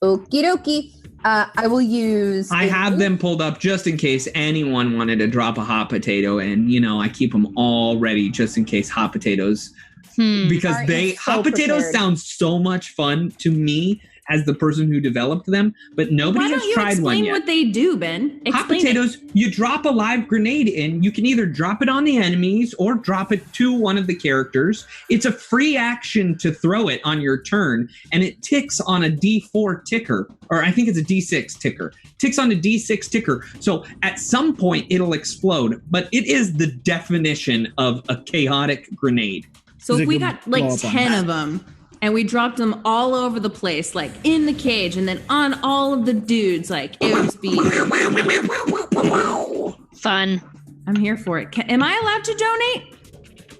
[SPEAKER 6] Okie dokie. I will use...
[SPEAKER 1] I have them pulled up just in case anyone wanted to drop a hot potato, and, I keep them all ready just in case hot potatoes... Because hot potatoes sound so much fun to me as the person who developed them, but nobody has tried one yet.
[SPEAKER 5] Explain what they do, Ben.
[SPEAKER 1] Hot potatoes, you drop a live grenade in. You can either drop it on the enemies or drop it to one of the characters. It's a free action to throw it on your turn, and it ticks on a D4 ticker, or I think it's a D6 ticker. Ticks on a D6 ticker. So at some point, it'll explode, but it is the definition of a chaotic grenade.
[SPEAKER 5] So if we got like 10 of them and we dropped them all over the place, like in the cage and then on all of the dudes, like it would just be
[SPEAKER 3] fun.
[SPEAKER 5] I'm here for it. Am I allowed to donate?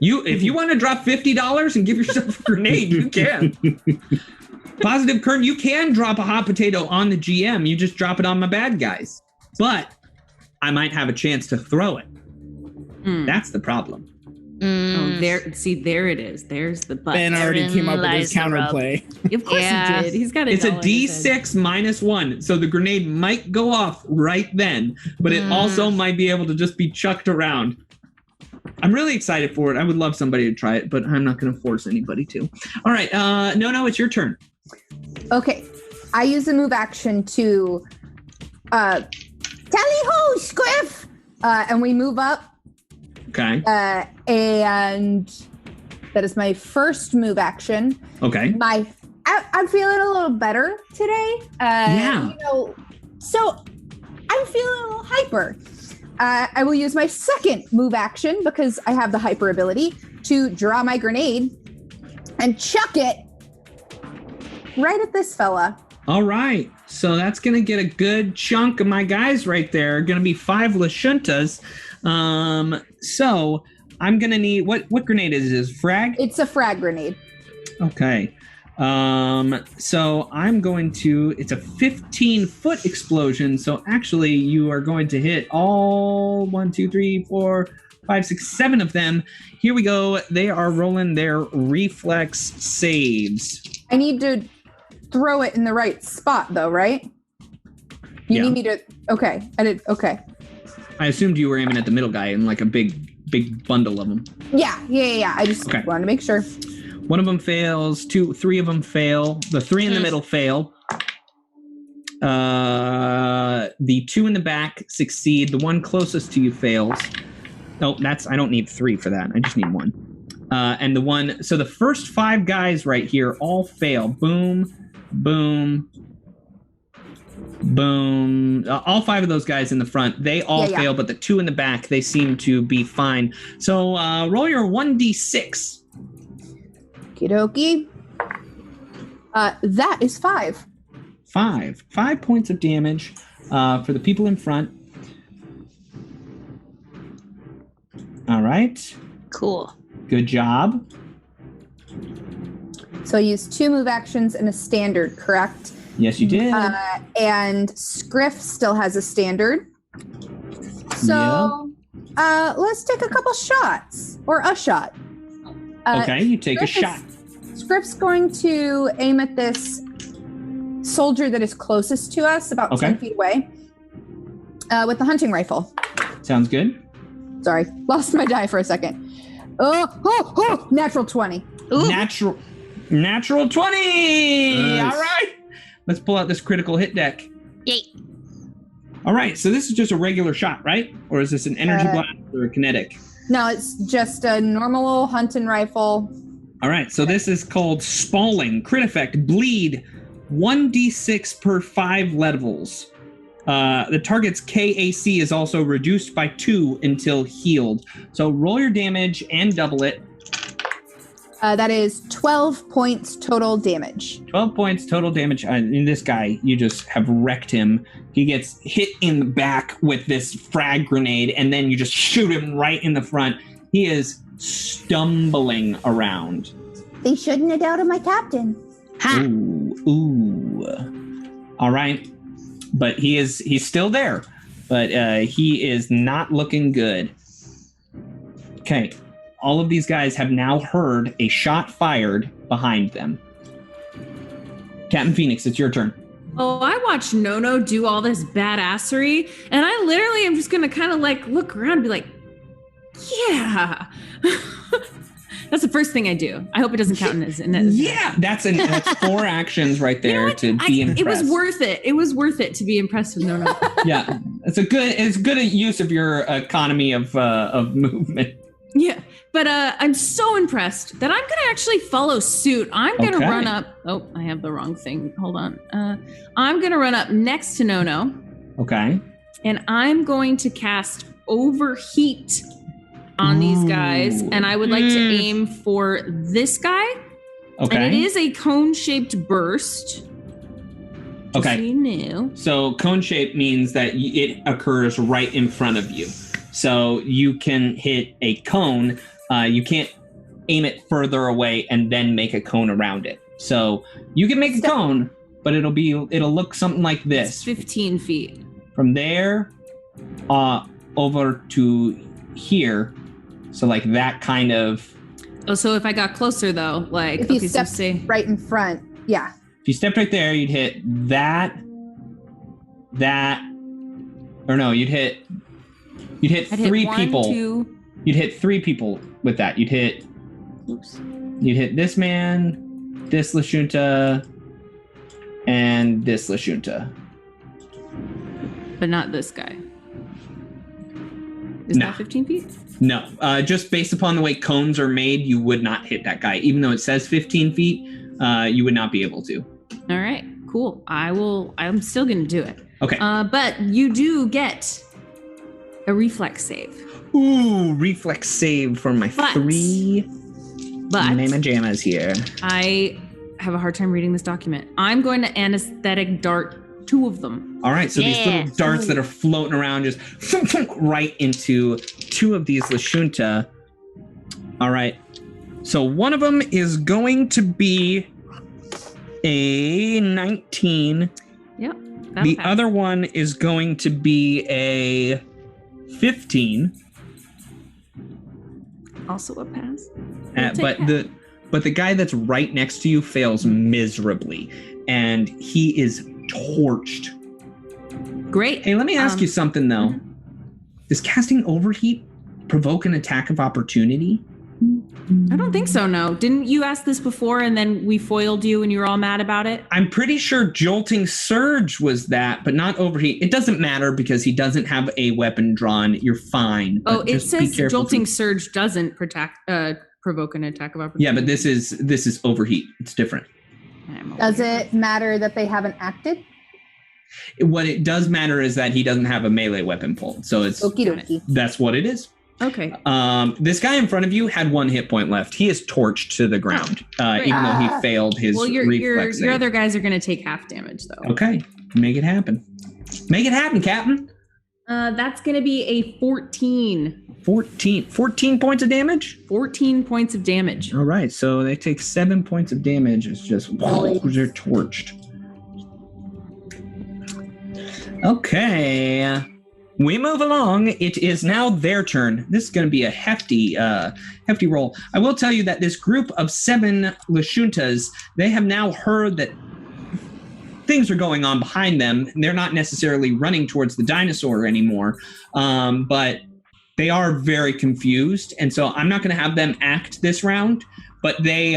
[SPEAKER 1] If you want to drop $50 and give yourself a grenade, you can. Positive Kern, you can drop a hot potato on the GM. You just drop it on my bad guys. But I might have a chance to throw it. That's the problem.
[SPEAKER 5] Oh, there it is. There's the button.
[SPEAKER 4] Ben already came up with his counterplay.
[SPEAKER 5] Of course he did. He's got
[SPEAKER 1] It's a D6 -1, so the grenade might go off right then, but it also might be able to just be chucked around. I'm really excited for it. I would love somebody to try it, but I'm not going to force anybody to. All right, no, it's your turn.
[SPEAKER 6] Okay, I use a move action to tally ho, Squiff, and we move up.
[SPEAKER 1] Okay.
[SPEAKER 6] And that is my first move action.
[SPEAKER 1] Okay.
[SPEAKER 6] I'm feeling a little better today.
[SPEAKER 1] Yeah.
[SPEAKER 6] So I'm feeling a little hyper. I will use my second move action because I have the hyper ability to draw my grenade and chuck it right at this fella.
[SPEAKER 1] All right. So that's going to get a good chunk of my guys right there. Going to be 5 Lashuntas. So I'm going to need... What grenade is this? Frag?
[SPEAKER 6] It's a frag grenade.
[SPEAKER 1] Okay. So I'm going to, it's a 15-foot explosion. So actually you are going to hit all 1, 2, 3, 4, 5, 6, 7 of them. Here we go. They are rolling their reflex saves.
[SPEAKER 6] I need to throw it in the right spot though, right? You need me to, okay. Okay.
[SPEAKER 1] I assumed you were aiming at the middle guy in like a big bundle of them.
[SPEAKER 6] Yeah. I just wanted to make sure.
[SPEAKER 1] One of them fails. 3 of them fail. The 3 in the middle fail. The 2 in the back succeed. The one closest to you fails. Oh, I don't need 3 for that. I just need 1. And the one, so the first 5 guys right here all fail. Boom, boom, boom. All 5 of those guys in the front, they all fail, but the 2 in the back, they seem to be fine. So roll your 1d6.
[SPEAKER 6] Okie dokie. That is 5.
[SPEAKER 1] 5 points of damage for the people in front. All right.
[SPEAKER 3] Cool.
[SPEAKER 1] Good job.
[SPEAKER 6] So I used 2 move actions and a standard, correct?
[SPEAKER 1] Yes, you did.
[SPEAKER 6] And Scriff still has a standard. So let's take a couple shots, or a shot.
[SPEAKER 1] Okay, you take a shot.
[SPEAKER 6] Scriff's going to aim at this soldier that is closest to us, about 10 feet away, with the hunting rifle.
[SPEAKER 1] Sounds good.
[SPEAKER 6] Sorry, lost my die for a second. Oh, natural 20.
[SPEAKER 3] Ooh.
[SPEAKER 1] Natural 20!
[SPEAKER 2] Nice.
[SPEAKER 1] All right. Let's pull out this critical hit deck.
[SPEAKER 3] Yay.
[SPEAKER 1] All right, so this is just a regular shot, right? Or is this an energy blast or a kinetic?
[SPEAKER 6] No, it's just a normal hunting rifle.
[SPEAKER 1] All right, so this is called Spalling. Crit effect, bleed, 1d6 per 5 levels. The target's K.A.C. is also reduced by 2 until healed. So roll your damage and double it.
[SPEAKER 6] That is 12 points total damage.
[SPEAKER 1] 12 points total damage. In this guy, you just have wrecked him. He gets hit in the back with this frag grenade, and then you just shoot him right in the front. He is stumbling around.
[SPEAKER 7] They shouldn't have doubted my captain.
[SPEAKER 3] Ha.
[SPEAKER 1] Ooh. All right. But he's still there. But he is not looking good. Okay. All of these guys have now heard a shot fired behind them. Captain Phoenix, it's your turn.
[SPEAKER 5] Oh, I watched Nono do all this badassery, and I literally am just gonna kind of like look around and be like, yeah. That's the first thing I do. I hope it doesn't count as
[SPEAKER 1] yeah, that's 4 actions right there to be impressed.
[SPEAKER 5] It was worth it. It was worth it to be impressed with Nono.
[SPEAKER 1] Yeah, it's good use of your economy of movement.
[SPEAKER 5] Yeah, but I'm so impressed that I'm going to actually follow suit. I'm going to run up. Oh, I have the wrong thing. Hold on. I'm going to run up next to Nono.
[SPEAKER 1] Okay.
[SPEAKER 5] And I'm going to cast Overheat on these guys. And I would like to aim for this guy.
[SPEAKER 1] Okay.
[SPEAKER 5] And it is a cone-shaped burst.
[SPEAKER 1] Okay.
[SPEAKER 5] So you knew.
[SPEAKER 1] So cone shape means that it occurs right in front of you. So you can hit a cone. You can't aim it further away and then make a cone around it. So you can make a cone, but it'll look something like this.
[SPEAKER 5] It's 15 feet.
[SPEAKER 1] From there, over to here. So like that kind of.
[SPEAKER 5] Oh, so if I got closer though, like
[SPEAKER 6] if you stepped right in front, yeah.
[SPEAKER 1] If you stepped right there, you'd hit that, or no, you'd hit 3 people. 2. You'd hit 3 people with that. You'd hit this man, this Lashunta, and this Lashunta.
[SPEAKER 5] But not this guy. Is that 15 feet?
[SPEAKER 1] No. Just based upon the way cones are made, you would not hit that guy. Even though it says 15 feet, you would not be able to.
[SPEAKER 5] All right, cool. I'm still going to do it.
[SPEAKER 1] Okay.
[SPEAKER 5] But you do get a reflex save.
[SPEAKER 1] Ooh, reflex save for my 3 mamma jammas here.
[SPEAKER 5] I have a hard time reading this document. I'm going to anesthetic dart 2 of them.
[SPEAKER 1] All right, so these little darts that are floating around just right into 2 of these Lashunta. All right, so one of them is going to be a 19.
[SPEAKER 5] Yep.
[SPEAKER 1] The other one is going to be a 15.
[SPEAKER 5] Also a pass.
[SPEAKER 1] But the guy that's right next to you fails miserably, and he is torched.
[SPEAKER 5] Great.
[SPEAKER 1] Hey, let me ask you something though. Mm-hmm. Does casting Overheat provoke an attack of opportunity?
[SPEAKER 5] I don't think so, no. Didn't you ask this before and then we foiled you and you were all mad about it?
[SPEAKER 1] I'm pretty sure Jolting Surge was that, but not Overheat. It doesn't matter because he doesn't have a weapon drawn. You're fine.
[SPEAKER 5] Oh, it says Jolting Surge doesn't provoke an attack of opportunity.
[SPEAKER 1] Yeah, but this is Overheat. It's different.
[SPEAKER 6] Does it matter that they haven't acted?
[SPEAKER 1] What it does matter is that he doesn't have a melee weapon pulled. So it's that's what it is.
[SPEAKER 5] Okay.
[SPEAKER 1] This guy in front of you had 1 hit point left. He is torched to the ground, even though he failed his reflex.
[SPEAKER 5] Your other guys are going to take half damage, though.
[SPEAKER 1] Okay. Make it happen. Make it happen, Captain.
[SPEAKER 5] That's going to be a 14.
[SPEAKER 1] 14 points of damage?
[SPEAKER 5] 14 points of damage.
[SPEAKER 1] All right. So they take 7 points of damage. It's just, they're torched. Okay. We move along. It is now their turn. This is going to be a hefty roll. I will tell you that this group of 7 Lashuntas, they have now heard that things are going on behind them. They're not necessarily running towards the dinosaur anymore, but they are very confused. And so I'm not going to have them act this round, but they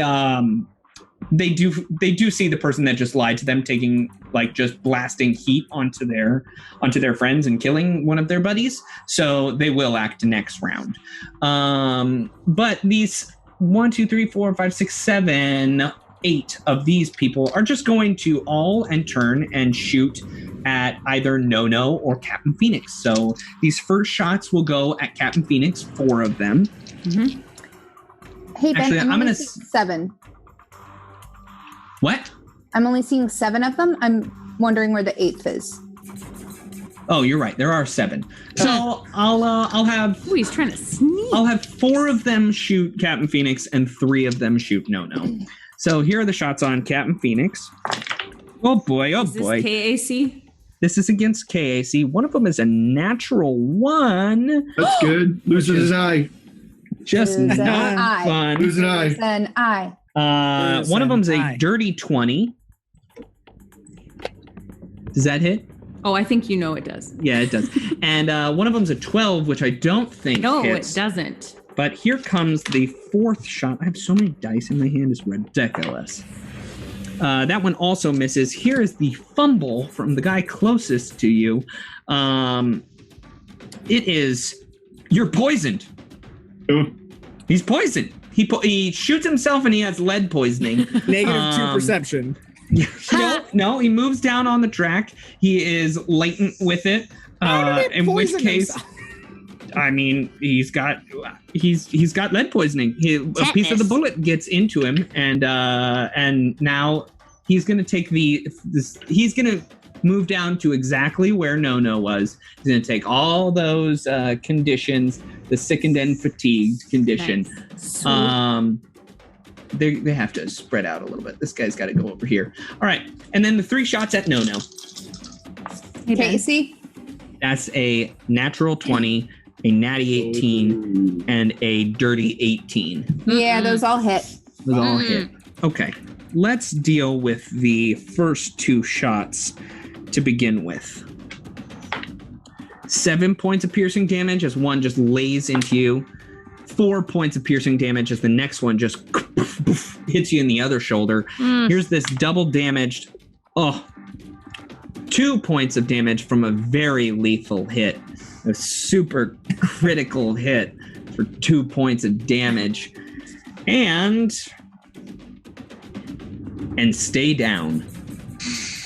[SPEAKER 1] do see the person that just lied to them taking just blasting heat onto their friends and killing one of their buddies. So they will act next round. But these 1, 2, 3, 4, 5, 6, 7, 8 of these people are just going to all turn and shoot at either No or Captain Phoenix. So these first shots will go at Captain Phoenix, 4 of them.
[SPEAKER 6] Mm-hmm. Hey, Ben,
[SPEAKER 1] actually, I'm going to
[SPEAKER 6] 7.
[SPEAKER 1] What?
[SPEAKER 6] I'm only seeing 7 of them. I'm wondering where the 8th is.
[SPEAKER 1] Oh, you're right. There are 7. So I'll have.
[SPEAKER 5] Ooh, he's trying to sneak.
[SPEAKER 1] I'll have 4 of them shoot Captain Phoenix and 3 of them shoot No. So here are the shots on Captain Phoenix. Oh boy! Oh boy!
[SPEAKER 5] Is this K.A.C.?
[SPEAKER 1] This is against K.A.C. One of them is a natural 1.
[SPEAKER 2] That's good. Loses his eye.
[SPEAKER 1] Just not fun.
[SPEAKER 2] Lose an eye.
[SPEAKER 6] An eye.
[SPEAKER 1] One of them's a dirty 20. Does that hit?
[SPEAKER 5] Oh, I think it does.
[SPEAKER 1] Yeah, it does. And one of them's a 12, which I don't think hits.
[SPEAKER 5] It doesn't.
[SPEAKER 1] But here comes the 4th shot. I have so many dice in my hand, it's ridiculous. That one also misses. Here is the fumble from the guy closest to you. It is, you're poisoned. He's poisoned. He shoots himself and he has lead poisoning.
[SPEAKER 4] -2 perception.
[SPEAKER 1] No, he moves down on the track. He is latent with it. In which case, I mean, he's got lead poisoning. A piece of the bullet gets into him, and now he's gonna take he's gonna move down to exactly where No was. He's gonna take all those conditions, the sickened and fatigued condition. Nice. They have to spread out a little bit. This guy's got to go over here. All right, and then the 3 shots at No.
[SPEAKER 6] Casey?
[SPEAKER 1] That's a natural 20, a natty 18, and a dirty 18.
[SPEAKER 6] Yeah, those all hit.
[SPEAKER 1] Those all hit. Okay, let's deal with the first 2 shots to begin with. 7 points of piercing damage as one just lays into you. 4 points of piercing damage as the next one just hits you in the other shoulder. Here's this double damaged. 2 points of damage from a very lethal hit. A super critical hit for 2 points of damage. And stay down.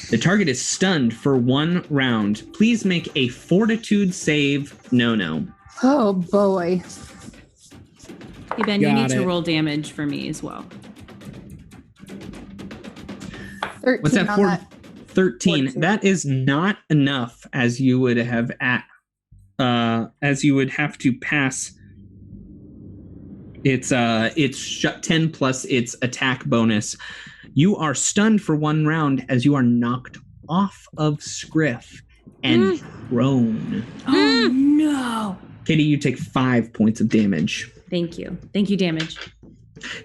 [SPEAKER 1] The target is stunned for 1 round. Please make a fortitude save, No.
[SPEAKER 6] Oh boy.
[SPEAKER 5] Hey, Ben, you need to roll damage for me as well.
[SPEAKER 6] 13.
[SPEAKER 1] What's that for? 13.
[SPEAKER 6] 14.
[SPEAKER 1] That is not enough, as you would have to pass It's 10 plus its attack bonus. You are stunned for 1 round as you are knocked off of Scriff and prone.
[SPEAKER 5] Oh, no.
[SPEAKER 1] Katie, you take 5 points of damage.
[SPEAKER 5] Thank you. Thank you, damage.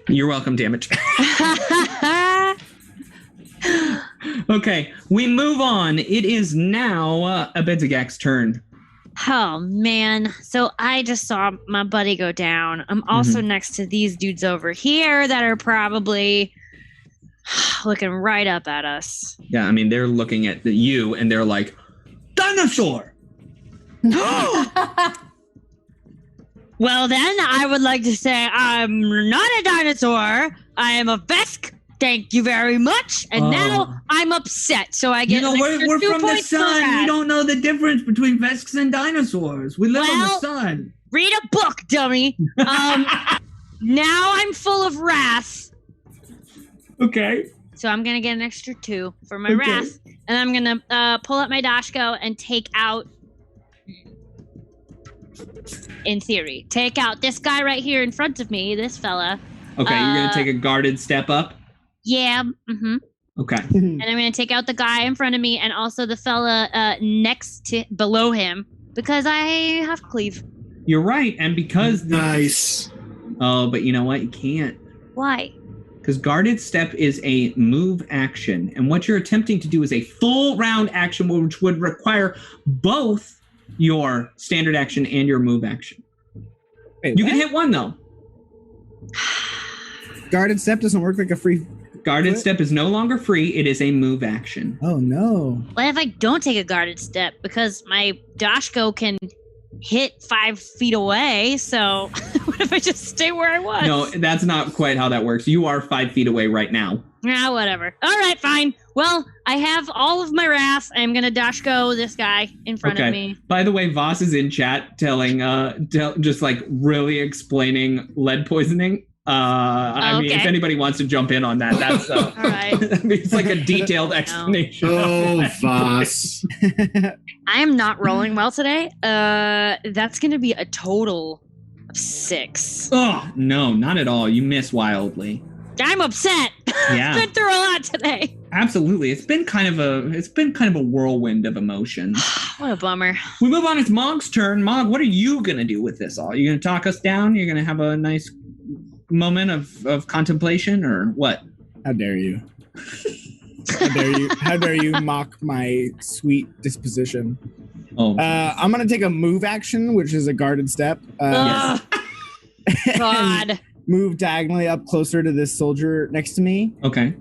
[SPEAKER 1] You're welcome, damage. Okay, we move on. It is now Abedzagak's turn.
[SPEAKER 3] Oh, man. So I just saw my buddy go down. I'm also next to these dudes over here that are probably looking right up at us.
[SPEAKER 1] Yeah, I mean, they're looking at you and they're like, dinosaur!
[SPEAKER 3] Well, then I would like to say I'm not a dinosaur. I am a Vesk. Thank you very much. And now I'm upset. So I get
[SPEAKER 1] we're
[SPEAKER 3] 2
[SPEAKER 1] from the
[SPEAKER 3] points for
[SPEAKER 1] sun.
[SPEAKER 3] that.
[SPEAKER 1] We don't know the difference between Vesks and dinosaurs. We live on the sun.
[SPEAKER 3] Read a book, dummy. Now I'm full of wrath.
[SPEAKER 1] Okay.
[SPEAKER 3] So I'm going to get an extra 2 for my wrath. And I'm going to pull up my Dashko and take out, in theory, take out this guy right here in front of me, this fella.
[SPEAKER 1] Okay, you're going to take a guarded step up?
[SPEAKER 3] Yeah. Mm-hmm.
[SPEAKER 1] Okay.
[SPEAKER 3] And I'm going to take out the guy in front of me and also the fella below him because I have cleave.
[SPEAKER 1] You're right. And because...
[SPEAKER 2] Nice.
[SPEAKER 1] Oh, but you know what? You can't.
[SPEAKER 3] Why?
[SPEAKER 1] Because guarded step is a move action. And what you're attempting to do is a full round action, which would require both your standard action and your move action.
[SPEAKER 4] Wait,
[SPEAKER 1] you can hit one, though.
[SPEAKER 4] Guarded step doesn't work like a free...
[SPEAKER 1] Guarded step is no longer free. It is a move action.
[SPEAKER 4] Oh, no.
[SPEAKER 3] What if I don't take a guarded step? Because my Dashko can hit 5 feet away. So what if I just stay where I was?
[SPEAKER 1] No, that's not quite how that works. You are 5 feet away right now.
[SPEAKER 3] Yeah, whatever. All right, fine. Well, I have all of my wrath. I'm going to Dashko this guy in front of me.
[SPEAKER 1] By the way, Voss is in chat telling, just like really explaining lead poisoning. I mean, if anybody wants to jump in on that, that's
[SPEAKER 3] all right.
[SPEAKER 1] It's like a detailed explanation.
[SPEAKER 2] Oh, Voss.
[SPEAKER 3] I am not rolling well today. That's going to be a total of 6.
[SPEAKER 1] Oh, no, not at all. You miss wildly.
[SPEAKER 3] I'm upset.
[SPEAKER 1] Yeah.
[SPEAKER 3] I've been through a lot today.
[SPEAKER 1] Absolutely. It's been kind of a whirlwind of emotions.
[SPEAKER 3] What a bummer.
[SPEAKER 1] We move on. It's Mog's turn. Mog, what are you going to do with this all? Are you going to talk us down? You're going to have a nice moment of contemplation or what?
[SPEAKER 4] How dare you? How dare you mock my sweet disposition?
[SPEAKER 1] Oh,
[SPEAKER 4] I'm going to take a move action, which is a guarded step.
[SPEAKER 3] Yes. God.
[SPEAKER 4] Move diagonally up closer to this soldier next to me.
[SPEAKER 1] Okay.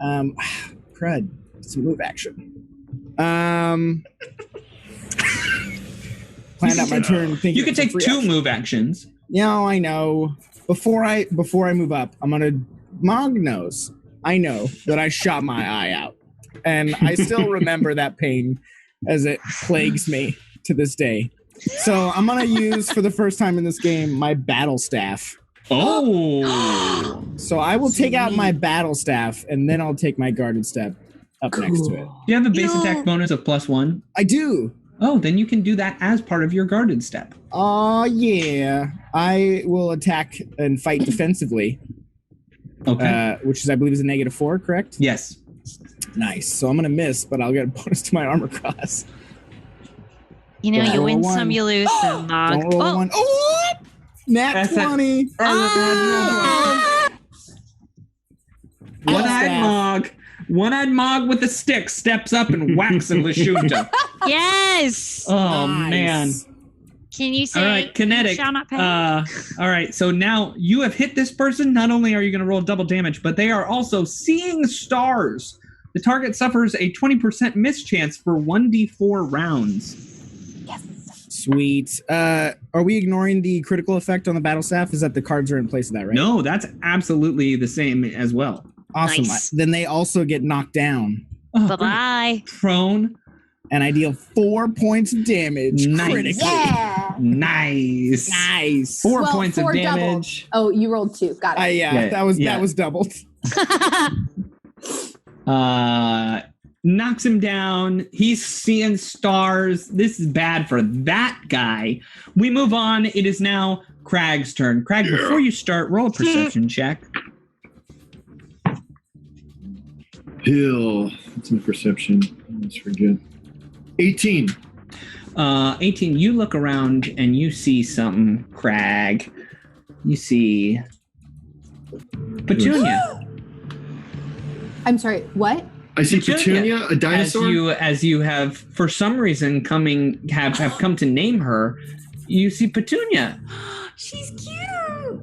[SPEAKER 4] Crud. It's a move action. Planned out my turn.
[SPEAKER 1] You can take 2 move actions.
[SPEAKER 4] Yeah, I know. Before I move up, I'm gonna... Mog knows. I know that I shot my eye out. And I still remember that pain as it plagues me to this day. So I'm gonna use, for the first time in this game, my battle staff.
[SPEAKER 1] Oh!
[SPEAKER 4] So I will take out my battle staff, and then I'll take my guarded step up next to it.
[SPEAKER 1] Do you have a base attack bonus of +1?
[SPEAKER 4] I do.
[SPEAKER 1] Oh, then you can do that as part of your guarded step.
[SPEAKER 4] Oh, yeah. I will attack and fight defensively.
[SPEAKER 1] Okay.
[SPEAKER 4] Which is, I believe, is a -4, correct?
[SPEAKER 1] Yes.
[SPEAKER 4] Nice. So I'm going to miss, but I'll get a bonus to my armor class.
[SPEAKER 3] You know, you win some, you lose some, Mog.
[SPEAKER 4] Don't roll one. Oh! Nat 20.
[SPEAKER 1] One-eyed Mog. One-eyed Mog with a stick steps up and whacks him with Shunta.
[SPEAKER 3] Yes.
[SPEAKER 1] Oh, man.
[SPEAKER 3] Can you say,
[SPEAKER 1] all right, kinetic.
[SPEAKER 3] Shall not pay?
[SPEAKER 1] All right, so now you have hit this person. Not only are you going to roll double damage, but they are also seeing stars. The target suffers a 20% mischance for 1d4 rounds.
[SPEAKER 6] Yes.
[SPEAKER 4] Sweet. Are we ignoring the critical effect on the battle staff? Is that the cards are in place of that, right?
[SPEAKER 1] No, that's absolutely the same as well.
[SPEAKER 4] Awesome.
[SPEAKER 3] Nice.
[SPEAKER 4] Then they also get knocked down.
[SPEAKER 1] Oh,
[SPEAKER 3] Bye-bye.
[SPEAKER 1] Prone.
[SPEAKER 4] And I deal 4 points of damage.
[SPEAKER 1] Nice.
[SPEAKER 4] Critically.
[SPEAKER 6] Yeah.
[SPEAKER 1] Nice.
[SPEAKER 4] Nice.
[SPEAKER 1] 4 points of damage.
[SPEAKER 6] Doubled. Oh, you rolled 2. Got it.
[SPEAKER 4] Yeah, that was doubled.
[SPEAKER 1] Knocks him down. He's seeing stars. This is bad for that guy. We move on. It is now K.R.A.G's turn. K.R.A.G, before you start, roll a perception check.
[SPEAKER 2] Hill. What's my perception? Let's forget. 18.
[SPEAKER 1] 18. You look around and you see something, K.R.A.G. You see Petunia.
[SPEAKER 6] I'm sorry, what?
[SPEAKER 2] I see Petunia, a dinosaur?
[SPEAKER 1] As you have, for some reason, have come to name her, you see Petunia.
[SPEAKER 5] She's cute.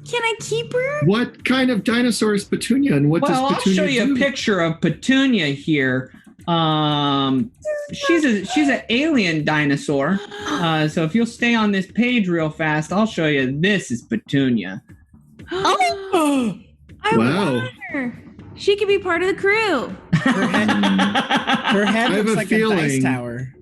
[SPEAKER 5] Can I keep her?
[SPEAKER 2] What kind of dinosaur is Petunia, and what does Petunia do?
[SPEAKER 1] I'll show you a picture of Petunia here. She's an alien dinosaur. So if you'll stay on this page real fast, I'll show you. This is Petunia.
[SPEAKER 5] Oh, I want her. She could be part of the crew.
[SPEAKER 4] Her head looks like a dice tower.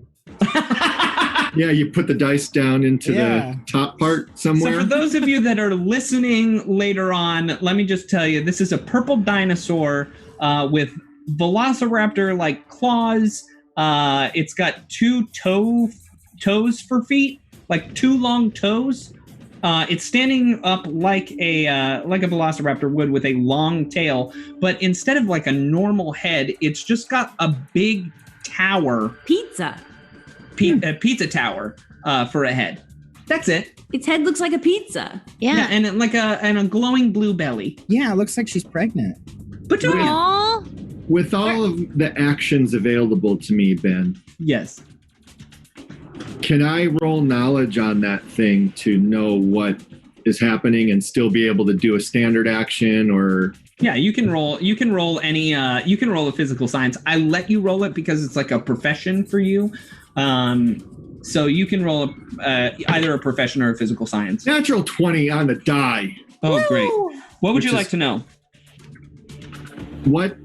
[SPEAKER 2] Yeah, you put the dice down into the top part somewhere.
[SPEAKER 1] So for those of you that are listening later on, let me just tell you, this is a purple dinosaur with velociraptor-like claws. It's got two toes for feet, like two long toes. It's standing up like a velociraptor would with a long tail, but instead of like a normal head, it's just got a big tower.
[SPEAKER 5] Pizza
[SPEAKER 1] tower for a head. That's it.
[SPEAKER 5] Its head looks like a pizza.
[SPEAKER 3] Yeah,
[SPEAKER 1] and a glowing blue belly.
[SPEAKER 4] Yeah, it looks like she's pregnant.
[SPEAKER 1] Petunia.
[SPEAKER 2] With all of the actions available to me, Ben.
[SPEAKER 1] Yes.
[SPEAKER 2] Can I roll knowledge on that thing to know what is happening and still be able to do a standard action or?
[SPEAKER 1] Yeah, you can roll any. You can roll a physical science. I let you roll it because it's like a profession for you. So you can roll either a profession or a physical science.
[SPEAKER 2] Natural 20 on the die.
[SPEAKER 1] Oh, woo! Great. What would you like to know?
[SPEAKER 2] What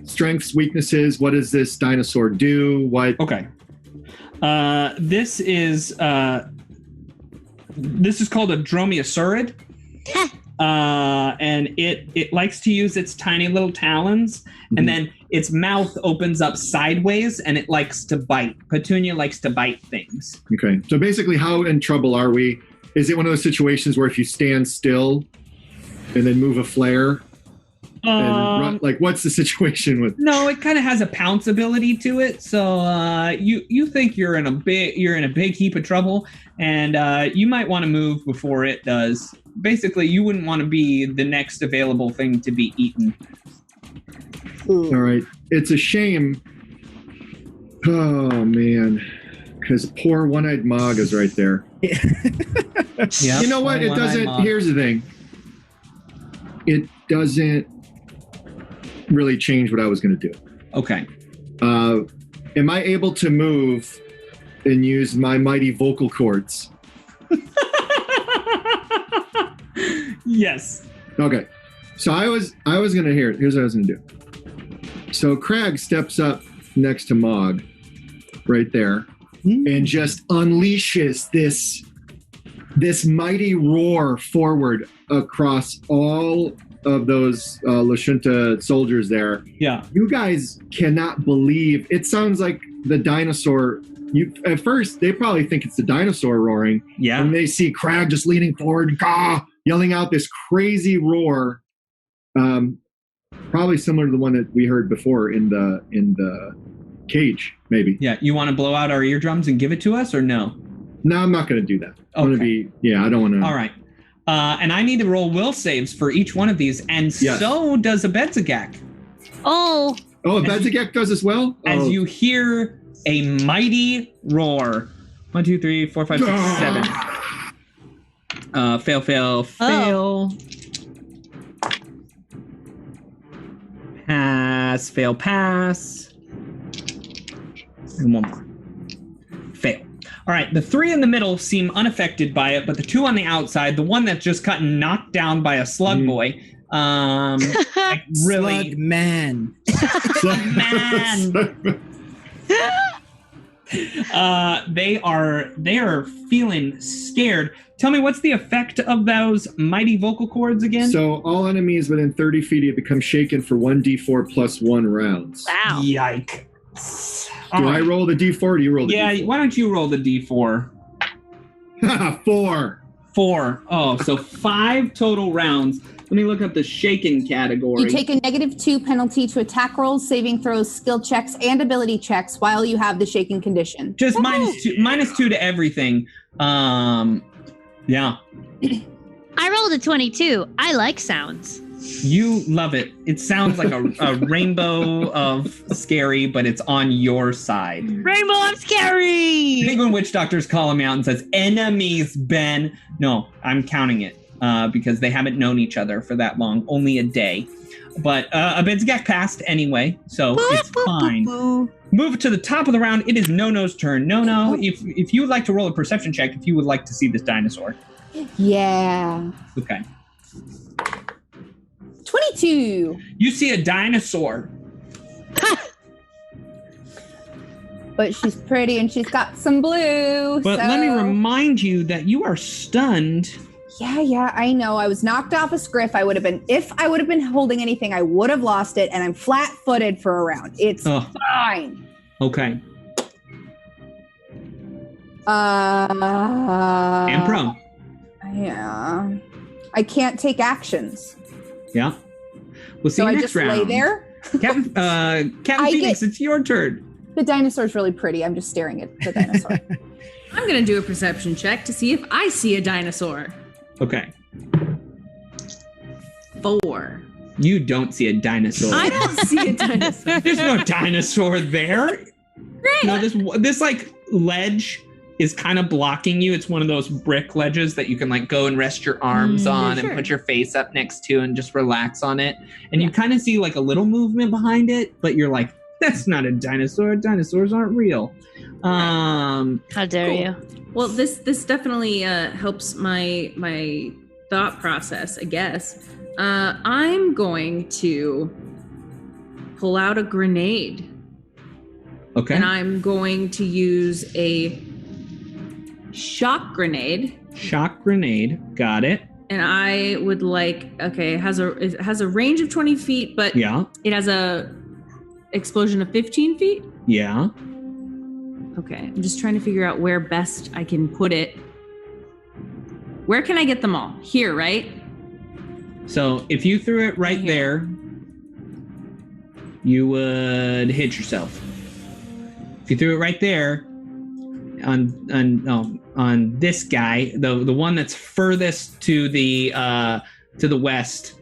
[SPEAKER 2] strengths, weaknesses? What does this dinosaur do? What?
[SPEAKER 1] Okay. This is called a dromaeosaurid. And it likes to use its tiny little talons, and then its mouth opens up sideways, and it likes to bite. Petunia likes to bite things.
[SPEAKER 2] Okay. So basically, how in trouble are we? Is it one of those situations where if you stand still and then move a flare? And run, like, what's the situation with?
[SPEAKER 1] No, it kind of has a pounce ability to it. So you think you're in a big heap of trouble, and you might want to move before it does. Basically, you wouldn't want to be the next available thing to be eaten.
[SPEAKER 2] All right, it's a shame. Oh man, because poor one-eyed Mog is right there.
[SPEAKER 1] Yeah.
[SPEAKER 2] You know what? It doesn't. Here's the thing. It doesn't really change what I was going to do.
[SPEAKER 1] Okay.
[SPEAKER 2] Am I able to move and use my mighty vocal cords?
[SPEAKER 1] Yes.
[SPEAKER 2] Okay. So I was going to here's what I was going to do. So K.R.A.G steps up next to Mog right there and just unleashes this mighty roar forward across all of those Lashunta soldiers there.
[SPEAKER 1] Yeah.
[SPEAKER 2] You guys cannot believe, it sounds like the dinosaur. At first, they probably think it's the dinosaur roaring.
[SPEAKER 1] Yeah.
[SPEAKER 2] And they see K.R.A.G just leaning forward, yelling out this crazy roar. Probably similar to the one that we heard before in the cage, maybe.
[SPEAKER 1] Yeah. You want to blow out our eardrums and give it to us, or no?
[SPEAKER 2] No, I'm not going to do that. I want to be. Yeah, I don't want to.
[SPEAKER 1] All right. And I need to roll will saves for each one of these, and so does a Bedzagak.
[SPEAKER 3] Oh,
[SPEAKER 2] a Bedzagak does as well?
[SPEAKER 1] As you hear a mighty roar. 1, 2, 3, 4, 5, 6, 7. Fail. Pass, fail, pass. And one more. Fail. All right, the 3 in the middle seem unaffected by it, but the 2 on the outside, the one that's just gotten knocked down by a slug boy, like really
[SPEAKER 4] Slug man.
[SPEAKER 1] they are feeling scared. Tell me, what's the effect of those mighty vocal cords again?
[SPEAKER 2] So all enemies within 30 feet of you become shaken for 1d4 plus 1 rounds.
[SPEAKER 3] Wow.
[SPEAKER 1] Yikes.
[SPEAKER 2] Do I roll the d4 or do you roll the d4?
[SPEAKER 1] Yeah, why don't you roll the d4?
[SPEAKER 2] 4.
[SPEAKER 1] 4. Oh, so 5 total rounds. Let me look up the shaken category.
[SPEAKER 6] You take a -2 penalty to attack rolls, saving throws, skill checks, and ability checks while you have the shaken condition.
[SPEAKER 1] Just -2 to everything. Yeah.
[SPEAKER 3] I rolled a 22. I like sounds.
[SPEAKER 1] You love it. It sounds like a rainbow of scary, but it's on your side.
[SPEAKER 3] Rainbow of scary!
[SPEAKER 1] Penguin Witch Doctor's calling me out and says, enemies, Ben. No, I'm counting it because they haven't known each other for that long, only a day. But Abedzgak passed anyway, so it's fine. Move to the top of the round. It is No-No's turn. No-No, if you would like to roll a perception check, if you would like to see this dinosaur.
[SPEAKER 6] Yeah.
[SPEAKER 1] Okay.
[SPEAKER 6] 22.
[SPEAKER 1] You see a dinosaur.
[SPEAKER 6] But she's pretty and she's got some blue.
[SPEAKER 1] But let me remind you that you are stunned.
[SPEAKER 6] Yeah, I know. I was knocked off a scriff. If I would have been holding anything, I would have lost it, and I'm flat-footed for a round. It's fine.
[SPEAKER 1] Okay.
[SPEAKER 6] And
[SPEAKER 1] prone.
[SPEAKER 6] Yeah. I can't take actions.
[SPEAKER 1] Yeah. We'll see
[SPEAKER 6] so
[SPEAKER 1] you
[SPEAKER 6] I
[SPEAKER 1] next
[SPEAKER 6] just
[SPEAKER 1] round.
[SPEAKER 6] lay there?
[SPEAKER 1] Captain Phoenix, it's your turn.
[SPEAKER 6] The dinosaur's really pretty. I'm just staring at the dinosaur.
[SPEAKER 5] I'm going to do a perception check to see if I see a dinosaur.
[SPEAKER 1] Okay.
[SPEAKER 5] 4.
[SPEAKER 1] You don't see a dinosaur.
[SPEAKER 5] I don't see a dinosaur.
[SPEAKER 1] There's no dinosaur there.
[SPEAKER 5] Great.
[SPEAKER 1] No, this like ledge is kind of blocking you. It's one of those brick ledges that you can like go and rest your arms on and put your face up next to and just relax on it. And you kind of see like a little movement behind it, but you're like, that's not a dinosaur. Dinosaurs aren't real.
[SPEAKER 3] How dare you?
[SPEAKER 5] Well, this definitely helps my thought process, I guess. I'm going to pull out a grenade.
[SPEAKER 1] Okay.
[SPEAKER 5] And I'm going to use a shock grenade.
[SPEAKER 1] Shock grenade. Got it.
[SPEAKER 5] And I would like, it has a range of 20 feet, but it has a explosion of 15 feet.
[SPEAKER 1] Yeah.
[SPEAKER 5] Okay. I'm just trying to figure out where best I can put it. Where can I get them all? Here, right?
[SPEAKER 1] So if you threw it right there, you would hit yourself. If you threw it right there on this guy, the one that's furthest to the west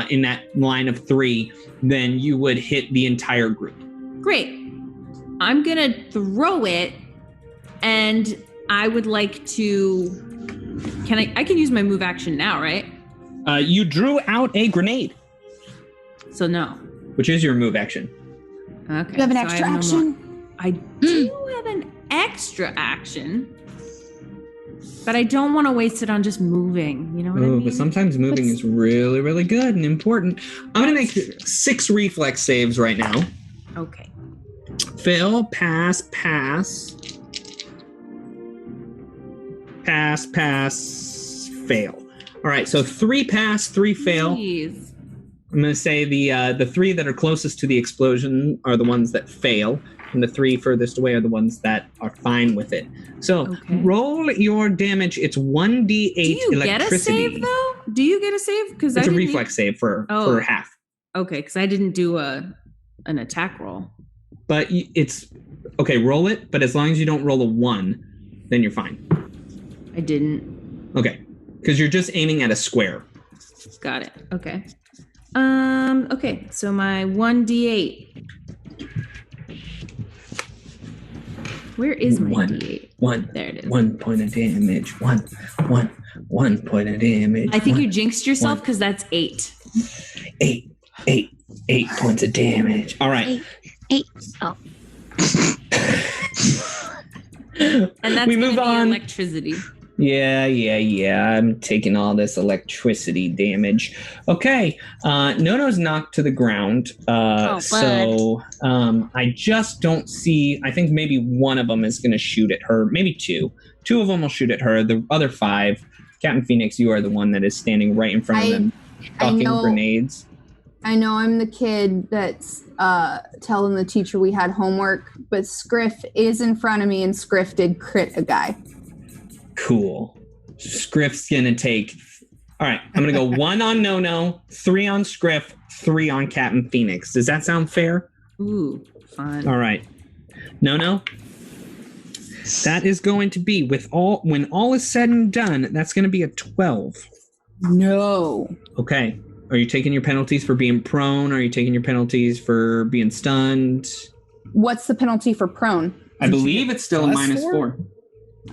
[SPEAKER 1] in that line of 3, then you would hit the entire group.
[SPEAKER 5] Great. I'm gonna throw it, and I would like to. I can use my move action now, right?
[SPEAKER 1] You drew out a grenade.
[SPEAKER 5] So no.
[SPEAKER 1] Which is your move action.
[SPEAKER 5] Okay.
[SPEAKER 6] You have an extra action?
[SPEAKER 5] I do have an extra action, but I don't want to waste it on just moving. You know what I mean?
[SPEAKER 1] But sometimes moving is really, really good and important. I'm going to make 6 reflex saves right now.
[SPEAKER 5] Okay.
[SPEAKER 1] Fail, pass, pass. Pass, pass, fail. All right, so 3 pass, 3 fail.
[SPEAKER 5] Jeez.
[SPEAKER 1] I'm going to say the 3 that are closest to the explosion are the ones that fail, and the 3 furthest away are the ones that are fine with it. So roll your damage. It's 1d8
[SPEAKER 5] Do you
[SPEAKER 1] electricity.
[SPEAKER 5] get a save though? Do you get a save? Because
[SPEAKER 1] it's a reflex save for half.
[SPEAKER 5] Okay, because I didn't do an attack roll.
[SPEAKER 1] But it's okay. Roll it, but as long as you don't roll a 1, then you're fine.
[SPEAKER 5] I didn't.
[SPEAKER 1] Okay, because you're just aiming at a square.
[SPEAKER 5] Got it. Okay. Okay. So my 1d8. Where is my d8?
[SPEAKER 1] 1.
[SPEAKER 5] There it is.
[SPEAKER 1] 1 point of damage. 1 point of damage.
[SPEAKER 5] I think you jinxed yourself because that's 8.
[SPEAKER 1] 8 points of damage. All right.
[SPEAKER 3] 8. Oh.
[SPEAKER 5] And that's
[SPEAKER 1] we move on.
[SPEAKER 5] Electricity.
[SPEAKER 1] Yeah. I'm taking all this electricity damage. Okay. Nono's knocked to the ground. So I just don't see. I think maybe one of them is going to shoot at her. Maybe 2. 2 of them will shoot at her. The other 5, Captain Phoenix, you are the one that is standing right in front of them, shocking grenades.
[SPEAKER 6] I know I'm the kid that's telling the teacher we had homework, but Scriff is in front of me, and Scriff did crit a guy.
[SPEAKER 1] Cool. Scriff's gonna take. All right, I'm gonna go 1 on No, 3 on Scriff, 3 on Captain Phoenix. Does that sound fair?
[SPEAKER 5] Ooh, fun.
[SPEAKER 1] All right. No. That is going to be when all is said and done. That's going to be a 12.
[SPEAKER 6] No.
[SPEAKER 1] Okay. Are you taking your penalties for being prone? Are you taking your penalties for being stunned?
[SPEAKER 6] What's the penalty for prone?
[SPEAKER 1] I believe it's still a -4.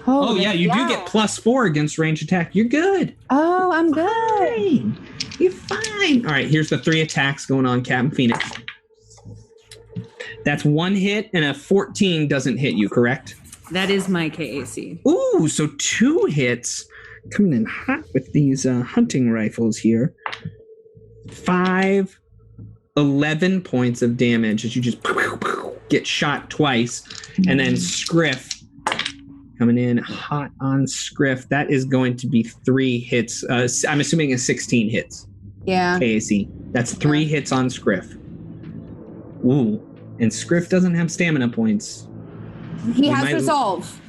[SPEAKER 1] Oh yeah, you do get +4 against range attack. You're good.
[SPEAKER 6] Oh, I'm good.
[SPEAKER 1] You're fine. All right, here's the 3 attacks going on Captain Phoenix. That's 1 hit, and a 14 doesn't hit you, correct?
[SPEAKER 5] That is my KAC.
[SPEAKER 1] Ooh, so 2 hits. Coming in hot with these hunting rifles here. 5, 11 points of damage as you just get shot twice. And then Scriff coming in hot on Scriff. That is going to be 3 hits. I'm assuming a 16 hits.
[SPEAKER 6] Yeah.
[SPEAKER 1] KAC. That's 3 hits on Scriff. Ooh. And Scriff doesn't have stamina points.
[SPEAKER 6] He has resolve.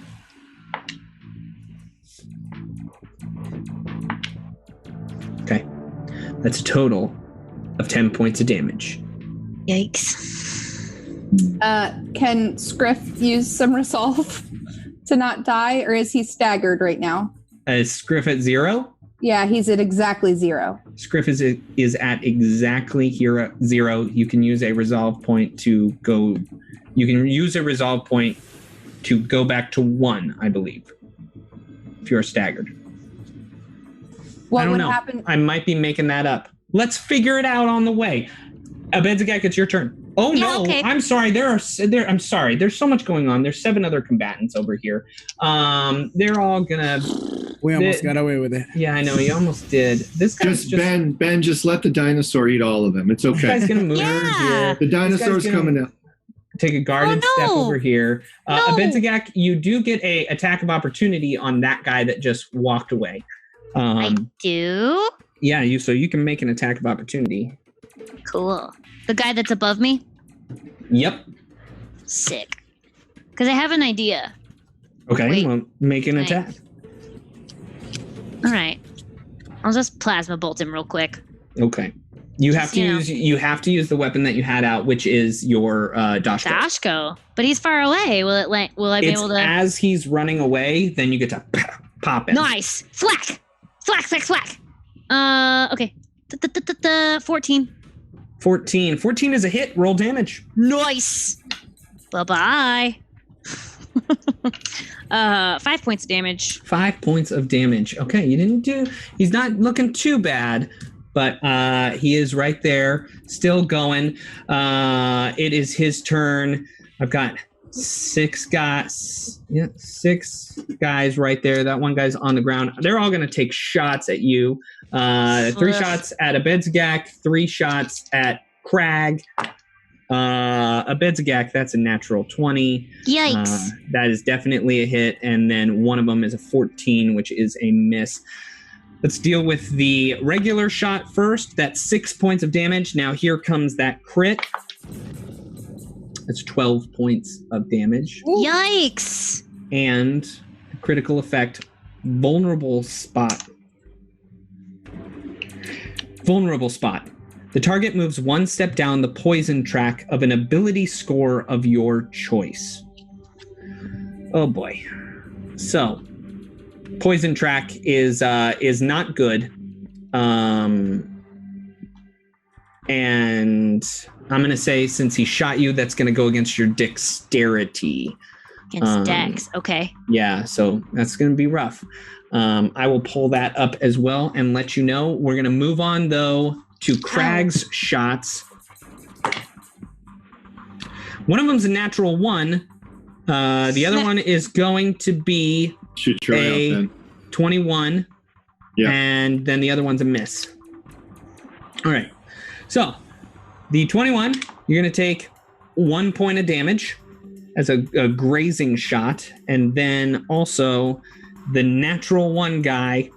[SPEAKER 1] Okay. That's a total of 10 points of damage.
[SPEAKER 3] Yikes.
[SPEAKER 6] Can Scriff use some resolve to not die, or is he staggered right now?
[SPEAKER 1] Is Scriff at 0?
[SPEAKER 6] Yeah, he's at exactly 0.
[SPEAKER 1] Scriff is at exactly 0. You can use a resolve point to go. You can use a resolve point to go back to 1, I believe, if you're staggered.
[SPEAKER 6] What
[SPEAKER 1] I don't
[SPEAKER 6] would
[SPEAKER 1] know.
[SPEAKER 6] happen?
[SPEAKER 1] I might be making that up. Let's figure it out on the way. Abenzagak, it's your turn. Oh no!
[SPEAKER 3] Okay.
[SPEAKER 1] I'm sorry. I'm sorry. There's so much going on. There's 7 other combatants over here. They're all gonna.
[SPEAKER 4] We almost got away with it.
[SPEAKER 1] Yeah, I know. You almost did. This guy's just
[SPEAKER 2] Ben. Just let the dinosaur eat all of them. It's okay.
[SPEAKER 1] This guy's gonna move
[SPEAKER 3] Yeah.
[SPEAKER 2] The dinosaur's coming out.
[SPEAKER 1] Take a guarded step over here. Abenzagak, you do get a attack of opportunity on that guy that just walked away.
[SPEAKER 3] I do?
[SPEAKER 1] Yeah, so you can make an attack of opportunity.
[SPEAKER 3] Cool. The guy that's above me?
[SPEAKER 1] Yep.
[SPEAKER 3] Sick. Because I have an idea.
[SPEAKER 1] Okay, well, make an attack.
[SPEAKER 3] All right. I'll just plasma bolt him real quick.
[SPEAKER 1] Okay. You have to use the weapon that you had out, which is your Dashko.
[SPEAKER 3] Dashko. But he's far away. Will I be able to?
[SPEAKER 1] As he's running away, then you get to pop him.
[SPEAKER 3] Nice. Thwack. Thwack. Okay. 14.
[SPEAKER 1] 14 is a hit. Roll damage.
[SPEAKER 3] Nice. Bye-bye. 5 points of damage.
[SPEAKER 1] 5 points of damage. Okay, he's not looking too bad, but he is right there, still going. It is his turn. I've got 6 guys. Yeah, 6 guys right there. That one guy's on the ground. They're all going to take shots at you. 3 shots at Abenzagak, 3 shots at K.R.A.G. Abenzagak, that's a natural 20.
[SPEAKER 3] Yikes.
[SPEAKER 1] That is definitely a hit. And then one of them is a 14, which is a miss. Let's deal with the regular shot first. That's 6 points of damage. Now here comes that crit. That's 12 points of damage.
[SPEAKER 3] Yikes.
[SPEAKER 1] And critical effect, vulnerable spot. Vulnerable spot. The target moves 1 step down the poison track of an ability score of your choice. Oh boy. So, poison track is not good. And I'm going to say, since he shot you, that's going to go against your dexterity.
[SPEAKER 3] Against dex, okay.
[SPEAKER 1] Yeah, so that's going to be rough. I will pull that up as well and let you know. We're going to move on, though, to K.R.A.G's shots. One of them's a natural 1. The other one is going to be a 21. Yeah. And then the other one's a miss. All right. So, the 21, you're going to take 1 point of damage as a grazing shot. And then also the natural 1 guy,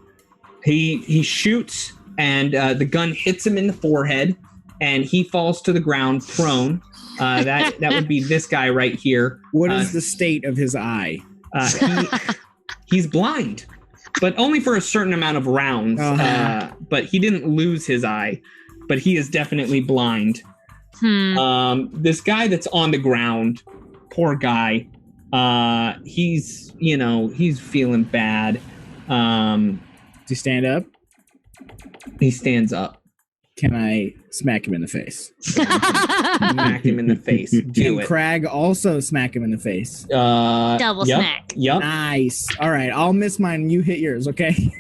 [SPEAKER 1] he shoots and the gun hits him in the forehead and he falls to the ground prone. That would be this guy right here.
[SPEAKER 4] What is the state of his eye?
[SPEAKER 1] He's blind, but only for a certain amount of rounds. But he didn't lose his eye, but he is definitely blind. This guy that's on the ground, poor guy. He's feeling bad.
[SPEAKER 4] Does he stand up?
[SPEAKER 1] He stands up.
[SPEAKER 4] Can I smack him in the face?
[SPEAKER 1] Smack him in the face. Do it.
[SPEAKER 4] K.R.A.G also smack him in the face.
[SPEAKER 3] Double smack.
[SPEAKER 1] Yep.
[SPEAKER 4] Nice. All right, I'll miss mine and you hit yours, okay?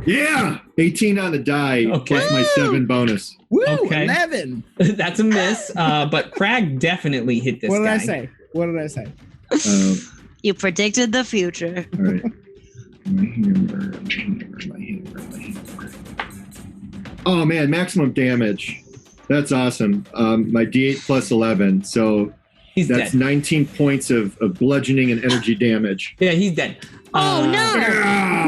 [SPEAKER 2] Yeah! 18 on the die.
[SPEAKER 1] Okay.
[SPEAKER 2] Plus my 7 bonus.
[SPEAKER 4] Woo!
[SPEAKER 1] Okay.
[SPEAKER 4] 11.
[SPEAKER 1] That's a miss. But K.R.A.G didn't hit this guy.
[SPEAKER 4] What did I say?
[SPEAKER 3] You predicted the future.
[SPEAKER 2] All right. My hammer. Oh man, maximum damage. That's awesome. My D8 plus 11. So that's
[SPEAKER 1] dead.
[SPEAKER 2] 19 points of bludgeoning and energy damage.
[SPEAKER 1] Yeah, he's dead.
[SPEAKER 3] Oh no!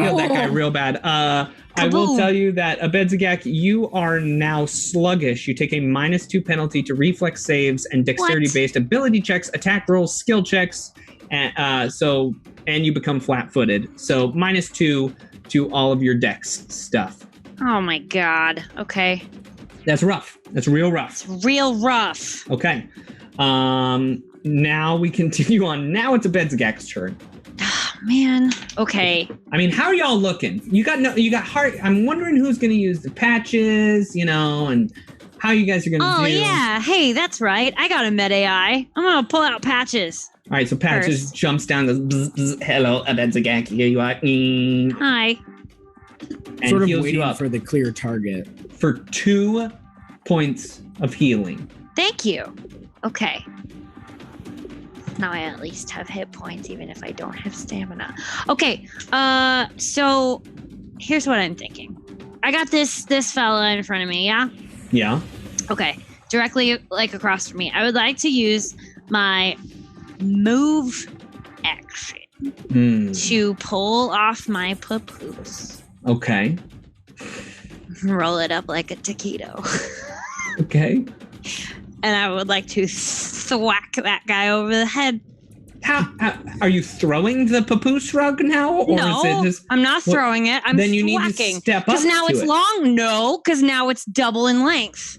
[SPEAKER 1] Killed that guy real bad. I will tell you that Abedzagak, you are now sluggish. You take a -2 penalty to reflex saves and dexterity-based ability checks, attack rolls, skill checks, and you become flat-footed. So -2 to all of your dex stuff.
[SPEAKER 3] Oh my god. Okay.
[SPEAKER 1] That's rough. That's real rough.
[SPEAKER 3] It's real rough.
[SPEAKER 1] Okay. Now we continue on. Now it's Abedzagak's turn.
[SPEAKER 3] Man. Okay.
[SPEAKER 1] I mean, how are y'all looking? You got heart. I'm wondering who's going to use the patches, and how you guys are going to do.
[SPEAKER 3] Oh, yeah. Hey, that's right. I got a med AI. I'm going to pull out patches.
[SPEAKER 1] All right, so patches jumps down, goes, bzz, bzz, hello, Abedzagak, here you are.
[SPEAKER 3] Hi.
[SPEAKER 1] And
[SPEAKER 4] Sort of
[SPEAKER 1] heals
[SPEAKER 4] waiting
[SPEAKER 1] you up
[SPEAKER 4] for the clear target.
[SPEAKER 1] for 2 points of healing.
[SPEAKER 3] Thank you. Okay. Now I at least have hit points, even if I don't have stamina. Okay. So here's what I'm thinking. I got this fella in front of me. Yeah.
[SPEAKER 1] Yeah.
[SPEAKER 3] Okay. Directly across from me. I would like to use my move action to pull off my papoose.
[SPEAKER 1] Okay.
[SPEAKER 3] Roll it up like a taquito.
[SPEAKER 1] Okay.
[SPEAKER 3] And I would like to thwack that guy over the head.
[SPEAKER 1] How are you throwing the papoose rug now? Or
[SPEAKER 3] No,
[SPEAKER 1] is it just,
[SPEAKER 3] I'm not throwing it. I'm
[SPEAKER 1] then you need to
[SPEAKER 3] thwacking.
[SPEAKER 1] step up
[SPEAKER 3] Because now
[SPEAKER 1] to
[SPEAKER 3] it's
[SPEAKER 1] it.
[SPEAKER 3] long. No, because now it's double in length.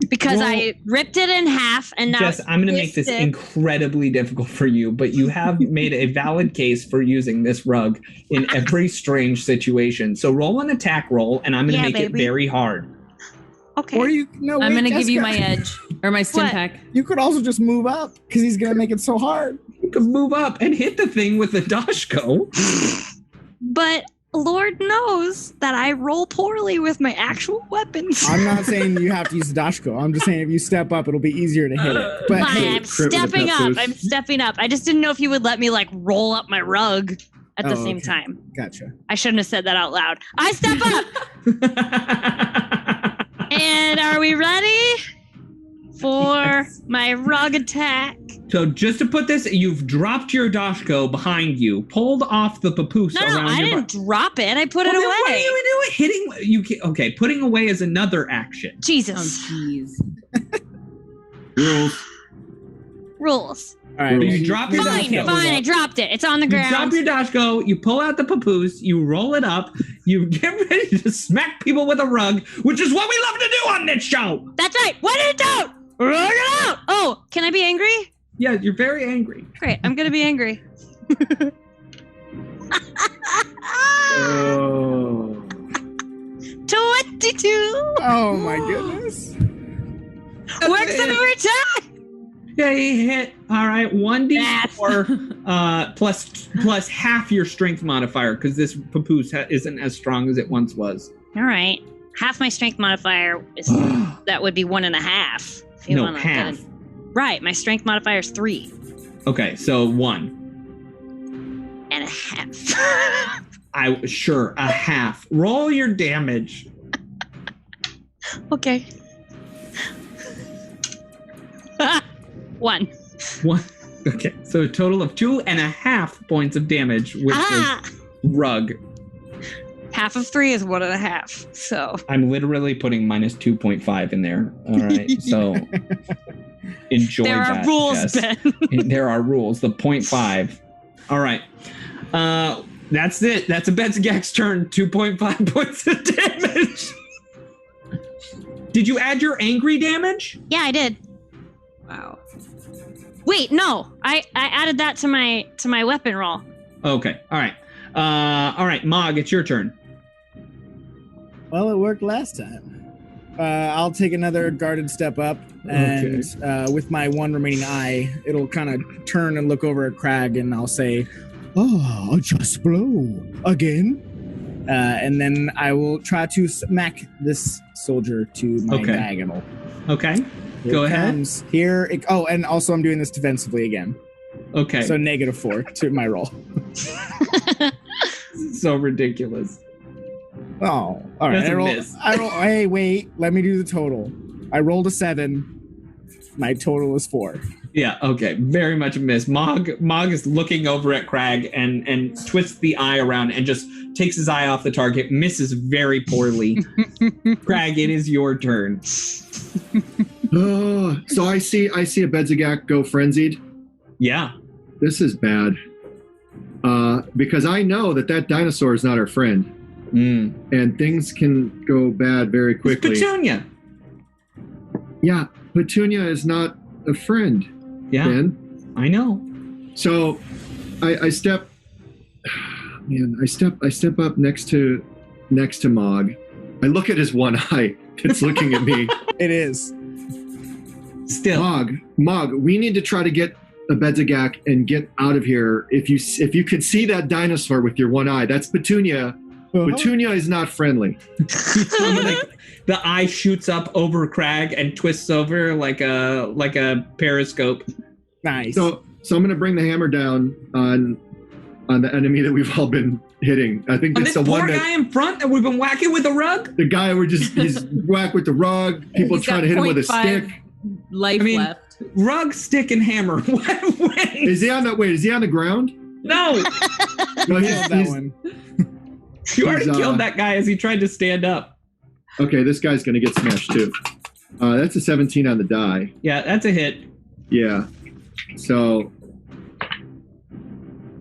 [SPEAKER 3] Because I ripped it in half and now
[SPEAKER 1] Jess, I'm going to make this incredibly difficult for you, but you have made a valid case for using this rug in every strange situation. So roll an attack roll, and I'm going to make it very hard.
[SPEAKER 3] Okay.
[SPEAKER 4] Or
[SPEAKER 5] I'm going to give you my edge or my stim pack.
[SPEAKER 4] You could also just move up because he's going to make it so hard.
[SPEAKER 1] You could move up and hit the thing with the dashko.
[SPEAKER 3] But Lord knows that I roll poorly with my actual weapons.
[SPEAKER 4] I'm not saying you have to use the dashko. I'm just saying if you step up, it'll be easier to hit it. But
[SPEAKER 3] Fine,
[SPEAKER 4] hey,
[SPEAKER 3] I'm stepping up. I'm stepping up. I just didn't know if you would let me roll up my rug at the same time.
[SPEAKER 4] Gotcha.
[SPEAKER 3] I shouldn't have said that out loud. I step up. And are we ready for my rug attack?
[SPEAKER 1] So just to put this, you've dropped your dashko behind you, pulled off the papoose
[SPEAKER 3] No,
[SPEAKER 1] around
[SPEAKER 3] I
[SPEAKER 1] your
[SPEAKER 3] didn't drop it. I put it
[SPEAKER 1] then
[SPEAKER 3] away.
[SPEAKER 1] What are you doing? Hitting? Putting away is another action.
[SPEAKER 3] Jesus.
[SPEAKER 5] Oh, jeez.
[SPEAKER 3] Rules.
[SPEAKER 4] All right.
[SPEAKER 1] You drop your dashko.
[SPEAKER 3] Fine, I dropped it. It's on the ground.
[SPEAKER 1] You drop your dashko, you pull out the papoose, you roll it up, you get ready to smack people with a rug, which is what we love to do on this show.
[SPEAKER 3] That's right. What did it do? Rug it out. Oh, can I be angry?
[SPEAKER 1] Yeah, you're very angry.
[SPEAKER 3] Great. I'm going to be angry. 22.
[SPEAKER 4] Oh my goodness.
[SPEAKER 3] Works every time.
[SPEAKER 1] Yeah, he hit. All right, 1d4 plus half your strength modifier because this papoose isn't as strong as it once was.
[SPEAKER 3] All right. Half my strength modifier is that would be 1.5. If you
[SPEAKER 1] No,
[SPEAKER 3] wanna
[SPEAKER 1] half.
[SPEAKER 3] get it. Right. My strength modifier is 3.
[SPEAKER 1] Okay, so
[SPEAKER 3] 1.5.
[SPEAKER 1] Sure, a half. Roll your damage.
[SPEAKER 3] Okay. 1.
[SPEAKER 1] Okay, so a total of 2.5 points of damage with this rug.
[SPEAKER 3] Half of 3 is 1.5. So
[SPEAKER 1] I'm literally putting -2.5 in there. All right, so enjoyed
[SPEAKER 3] There are
[SPEAKER 1] that.
[SPEAKER 3] rules,
[SPEAKER 1] Jess.
[SPEAKER 3] Ben.
[SPEAKER 1] There are rules. The 0.5. All right. That's it. That's a Betzgak's turn. 2.5 points of damage. Did you add your angry damage?
[SPEAKER 3] Yeah, I did.
[SPEAKER 5] Wow.
[SPEAKER 3] Wait, no. I added that to my weapon roll.
[SPEAKER 1] Okay. All right. All right, Mog, it's your turn.
[SPEAKER 4] Well, it worked last time. I'll take another guarded step up, and with my one remaining eye, it'll kind of turn and look over at K.R.A.G, and I'll say, "Oh, just blow again," and then I will try to smack this soldier to my diagonal.
[SPEAKER 1] Okay, go ahead.
[SPEAKER 4] Here. And also I'm doing this defensively again.
[SPEAKER 1] Okay.
[SPEAKER 4] So -4 to my roll.
[SPEAKER 1] So ridiculous.
[SPEAKER 4] Oh, all right.
[SPEAKER 1] That's a miss.
[SPEAKER 4] Hey, wait. Let me do the total. I rolled a 7. My total is 4.
[SPEAKER 1] Yeah, okay. Very much a miss. Mog is looking over at K.R.A.G and twists the eye around and just takes his eye off the target, misses very poorly. K.R.A.G, it is your turn.
[SPEAKER 2] So I see a Betzgak go frenzied.
[SPEAKER 1] Yeah.
[SPEAKER 2] This is bad. Because I know that dinosaur is not our friend. And things can go bad very quickly.
[SPEAKER 1] It's Petunia.
[SPEAKER 2] Yeah, Petunia is not a friend.
[SPEAKER 1] Yeah,
[SPEAKER 2] Ben.
[SPEAKER 1] I know.
[SPEAKER 2] So I step up next to Mog. I look at his one eye. It's looking at me.
[SPEAKER 4] It is.
[SPEAKER 1] Still.
[SPEAKER 2] Mog, we need to try to get a Betzgak and get out of here. If you could see that dinosaur with your one eye, that's Petunia. Petunia is not friendly.
[SPEAKER 1] The eye shoots up over K.R.A.G and twists over like a periscope.
[SPEAKER 4] Nice.
[SPEAKER 2] So I'm gonna bring the hammer down on the enemy that we've all been hitting. I think that's the one
[SPEAKER 1] guy in front that we've been whacking with a rug.
[SPEAKER 2] The guy he's whacked with the rug. People trying to hit him with a stick.
[SPEAKER 5] Life left.
[SPEAKER 1] Rug, stick, and hammer.
[SPEAKER 2] Is he on the ground?
[SPEAKER 1] No.
[SPEAKER 4] That one.
[SPEAKER 1] You already killed that guy as he tried to stand up.
[SPEAKER 2] Okay, this guy's going to get smashed too. That's a 17 on the die.
[SPEAKER 1] Yeah, that's a hit.
[SPEAKER 2] Yeah. So,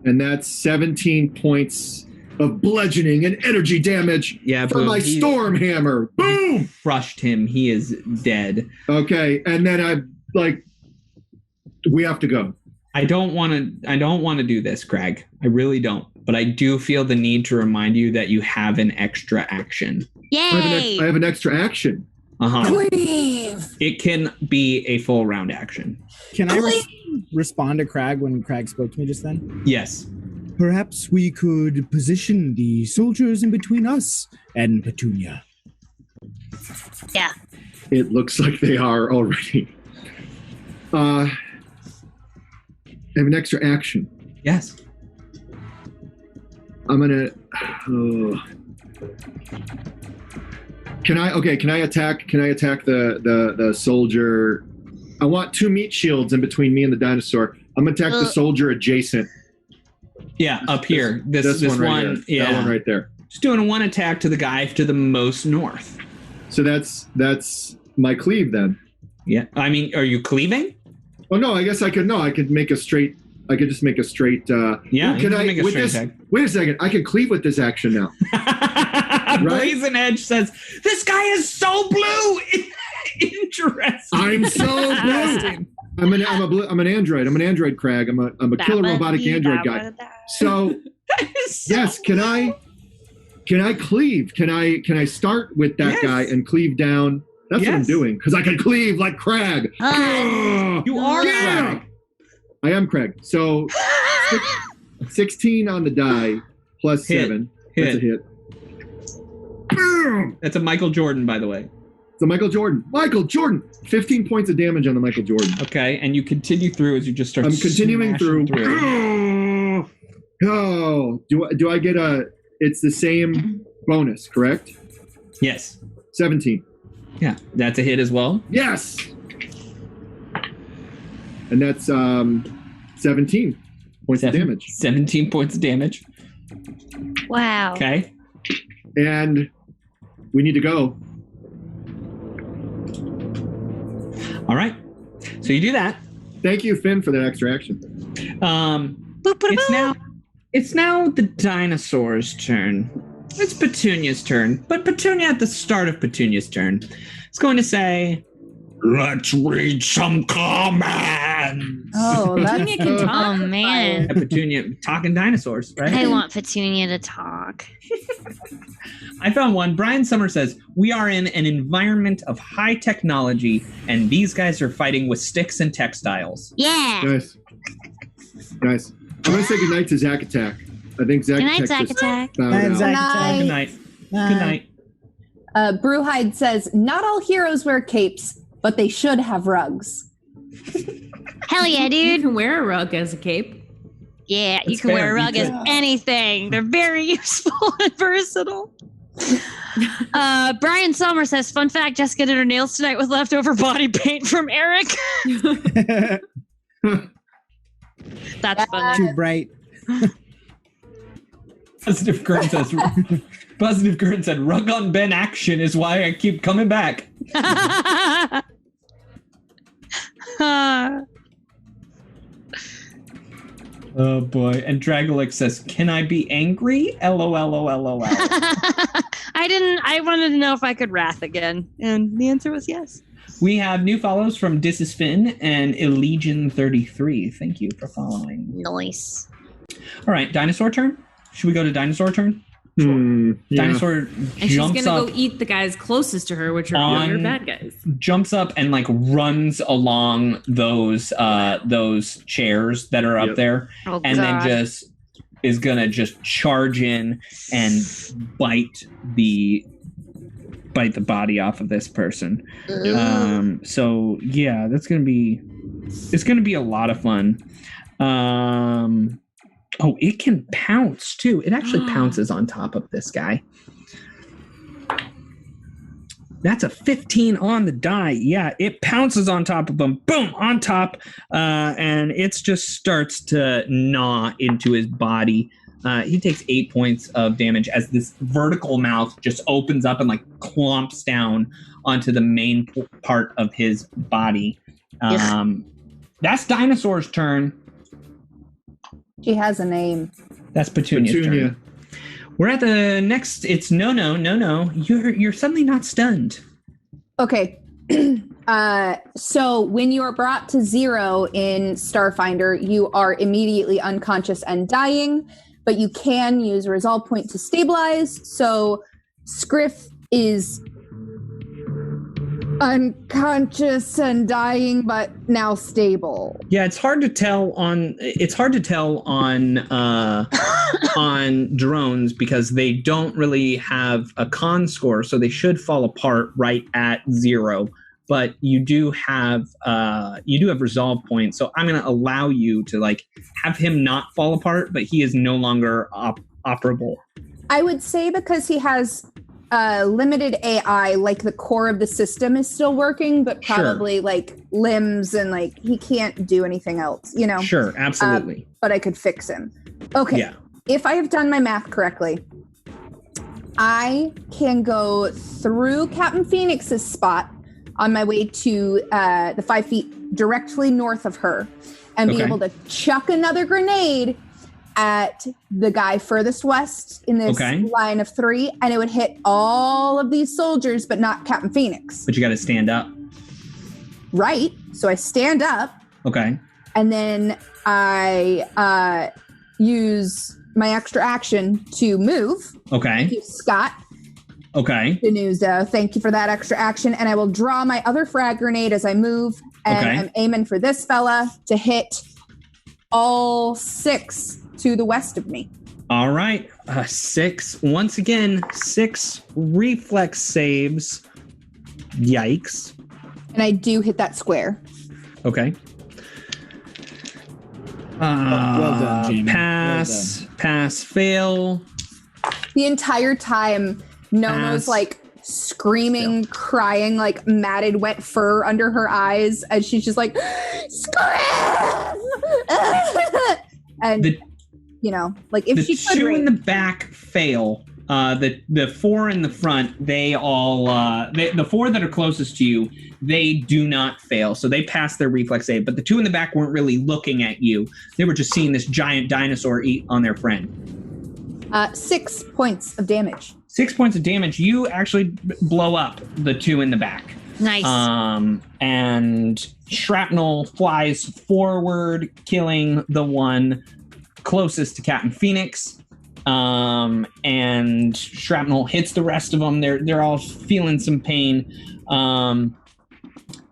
[SPEAKER 2] and that's 17 points of bludgeoning and energy damage for my storm hammer. Boom!
[SPEAKER 1] Crushed him. He is dead.
[SPEAKER 2] Okay, and then we have to go.
[SPEAKER 1] I don't want to do this, K.R.A.G. I really don't. But I do feel the need to remind you that you have an extra action.
[SPEAKER 3] Yay!
[SPEAKER 2] I have an extra action.
[SPEAKER 7] Cleave!
[SPEAKER 1] It can be a full round action.
[SPEAKER 4] Can I respond to K.R.A.G when K.R.A.G spoke to me just then?
[SPEAKER 1] Yes.
[SPEAKER 4] Perhaps we could position the soldiers in between us and Petunia.
[SPEAKER 3] Yeah.
[SPEAKER 2] It looks like they are already. I have an extra action.
[SPEAKER 1] Yes.
[SPEAKER 2] I'm gonna. Can I attack? Can I attack the soldier? I want 2 meat shields in between me and the dinosaur. I'm gonna attack the soldier adjacent.
[SPEAKER 1] Yeah, up here. This one.
[SPEAKER 2] Right
[SPEAKER 1] yeah,
[SPEAKER 2] that one right there.
[SPEAKER 1] Just doing 1 attack to the guy to the most north.
[SPEAKER 2] So that's my cleave then.
[SPEAKER 1] Yeah. I mean, are you cleaving?
[SPEAKER 2] Oh no, I guess I could. No, I could make a straight. I could just make a straight.
[SPEAKER 1] Yeah.
[SPEAKER 2] Can I
[SPEAKER 1] make a
[SPEAKER 2] with
[SPEAKER 1] straight
[SPEAKER 2] this?
[SPEAKER 1] attack.
[SPEAKER 2] Wait a second. I can cleave with this action now.
[SPEAKER 1] Right? Brazen Edge says, "This guy is so blue." Interesting.
[SPEAKER 2] I'm so blue. I'm an android. I'm an android, K.R.A.G. I'm a killer robotic android guy. So yes, can I cleave? Can I start with that guy and cleave down? That's what I'm doing because I can cleave like K.R.A.G.
[SPEAKER 1] You are K.R.A.G.
[SPEAKER 2] I am K.R.A.G. So 16 on the die plus 7. That's a hit.
[SPEAKER 1] That's a Michael Jordan, by the way.
[SPEAKER 2] It's a Michael Jordan. 15 points of damage on the Michael Jordan.
[SPEAKER 1] Okay, and you continue through as you just start.
[SPEAKER 2] I'm continuing through. Oh, do I get a? It's the same bonus, correct?
[SPEAKER 1] Yes.
[SPEAKER 2] 17.
[SPEAKER 1] Yeah, that's a hit as well.
[SPEAKER 2] Yes. And that's 17 points of damage.
[SPEAKER 1] 17 points of damage.
[SPEAKER 3] Wow.
[SPEAKER 1] Okay.
[SPEAKER 2] And we need to go.
[SPEAKER 1] All right. So you do that.
[SPEAKER 2] Thank you, Finn, for that extra action.
[SPEAKER 1] It's now the dinosaur's turn. It's Petunia's turn, but Petunia at the start of Petunia's turn is going to say, "Let's read some comments."
[SPEAKER 3] Oh,
[SPEAKER 5] Petunia can talk.
[SPEAKER 3] Oh man,
[SPEAKER 1] Petunia talking dinosaurs, right?
[SPEAKER 3] I want Petunia to talk.
[SPEAKER 1] I found one. Brian Summer says, "We are in an environment of high technology, and these guys are fighting with sticks and textiles."
[SPEAKER 3] Yeah.
[SPEAKER 2] Nice. I'm going to say goodnight to Zack Attack. I think Zack
[SPEAKER 3] Good night,
[SPEAKER 2] Attack.
[SPEAKER 3] Zack Attack.
[SPEAKER 1] Good night. Good night.
[SPEAKER 6] Brewhide says, not all heroes wear capes, but they should have rugs.
[SPEAKER 3] Hell yeah, dude.
[SPEAKER 5] You can wear a rug as a cape.
[SPEAKER 3] Yeah, you
[SPEAKER 1] That's
[SPEAKER 3] can wear
[SPEAKER 1] fair.
[SPEAKER 3] a rug
[SPEAKER 1] You
[SPEAKER 3] as
[SPEAKER 1] could.
[SPEAKER 3] anything. They're very useful and versatile. Brian Sommer says, fun fact, Jessica did her nails tonight with leftover body paint from Eric. That's funny.
[SPEAKER 4] Too bright.
[SPEAKER 1] Positive Current says, Positive Current said, "Rug on Ben action is why I keep coming back." Oh boy. And Dragolic says, "Can I be angry? LOL.
[SPEAKER 3] I wanted to know if I could wrath again. And the answer was yes.
[SPEAKER 1] We have new follows from This Is Finn and Illegion33. Thank you for following.
[SPEAKER 3] Nice.
[SPEAKER 1] All right, dinosaur turn? Should we go to dinosaur turn?
[SPEAKER 2] Yeah.
[SPEAKER 1] Dinosaur
[SPEAKER 5] And she's
[SPEAKER 1] jumps
[SPEAKER 5] gonna
[SPEAKER 1] up,
[SPEAKER 5] go eat the guys closest to her, which are all your bad guys.
[SPEAKER 1] jumps up and like runs along those chairs that are up there,
[SPEAKER 3] Oh,
[SPEAKER 1] and then
[SPEAKER 3] God.
[SPEAKER 1] just is gonna just charge in and bite the body off of this person. So yeah, it's gonna be a lot of fun. Oh, it can pounce too. It actually pounces on top of this guy. That's a 15 on the die. Yeah, it pounces on top of him. Boom, on top. And it just starts to gnaw into his body. He takes 8 points of damage as this vertical mouth just opens up and like clomps down onto the main part of his body. That's Dinosaur's turn.
[SPEAKER 6] She has a name.
[SPEAKER 1] That's Petunia's turn. We're at the next. It's no. You're suddenly not stunned.
[SPEAKER 6] Okay. So when you are brought to 0 in Starfinder, you are immediately unconscious and dying, but you can use a resolve point to stabilize. So Scriff is unconscious and dying, but now stable.
[SPEAKER 1] Yeah, it's hard to tell on on drones because they don't really have a con score, so they should fall apart right at 0. But you do have resolve points, so I'm going to allow you to like have him not fall apart, but he is no longer operable.
[SPEAKER 6] I would say because he has limited AI, like the core of the system is still working, but probably like limbs and like he can't do anything else, you know?
[SPEAKER 1] Sure, absolutely.
[SPEAKER 6] But I could fix him. Okay. Yeah. If I have done my math correctly, I can go through Captain Phoenix's spot on my way to the 5 feet directly north of her and be able to chuck another grenade at the guy furthest west in this line of 3, and it would hit all of these soldiers, but not Captain Phoenix.
[SPEAKER 1] But you got to stand up.
[SPEAKER 6] Right. So I stand up.
[SPEAKER 1] Okay.
[SPEAKER 6] And then I use my extra action to move.
[SPEAKER 1] Okay.
[SPEAKER 6] Thank you, Scott.
[SPEAKER 1] Okay.
[SPEAKER 6] Denuzo, thank you for that extra action. And I will draw my other frag grenade as I move. And I'm aiming for this fella to hit all 6 to the west of me.
[SPEAKER 1] All right. 6. Once again, 6 reflex saves. Yikes.
[SPEAKER 6] And I do hit that square.
[SPEAKER 1] Okay.
[SPEAKER 4] Well done, Jamie.
[SPEAKER 1] Pass. Pass. Fail.
[SPEAKER 6] The entire time, Nono's like screaming, crying, like matted wet fur under her eyes as she's just like, Scream! And you know, like if she could
[SPEAKER 1] the 2 in the back fail. the 4 in the front, they all the 4 that are closest to you, they do not fail, so they pass their reflex save. But the 2 in the back weren't really looking at you; they were just seeing this giant dinosaur eat on their friend.
[SPEAKER 6] 6 points of damage.
[SPEAKER 1] 6 points of damage. You actually blow up the 2 in the back.
[SPEAKER 3] Nice.
[SPEAKER 1] And shrapnel flies forward, killing the one closest to Captain Phoenix. And shrapnel hits the rest of them. They're all feeling some pain.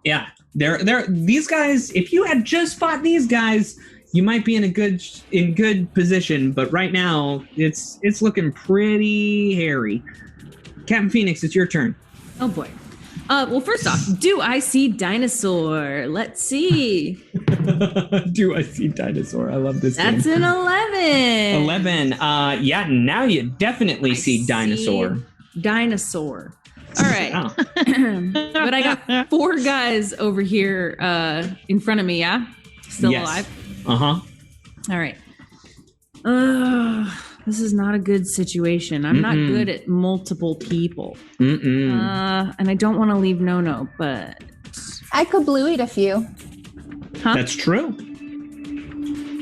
[SPEAKER 1] Yeah, these guys. If you had just fought these guys, you might be in a good position. But right now, it's looking pretty hairy. Captain Phoenix, it's your turn.
[SPEAKER 5] Oh boy. Well, first off, do I see dinosaur? Let's see.
[SPEAKER 1] Do I see dinosaur? I love this game.
[SPEAKER 5] That's an 11.
[SPEAKER 1] 11. Yeah, now you definitely see dinosaur.
[SPEAKER 5] Dinosaur. All right. But I got 4 guys over here in front of me, yeah? Still alive?
[SPEAKER 1] Uh-huh.
[SPEAKER 5] All right. This is not a good situation. I'm not good at multiple people. And I don't want to leave No, but...
[SPEAKER 6] I kablooied a few.
[SPEAKER 5] Huh?
[SPEAKER 1] That's true.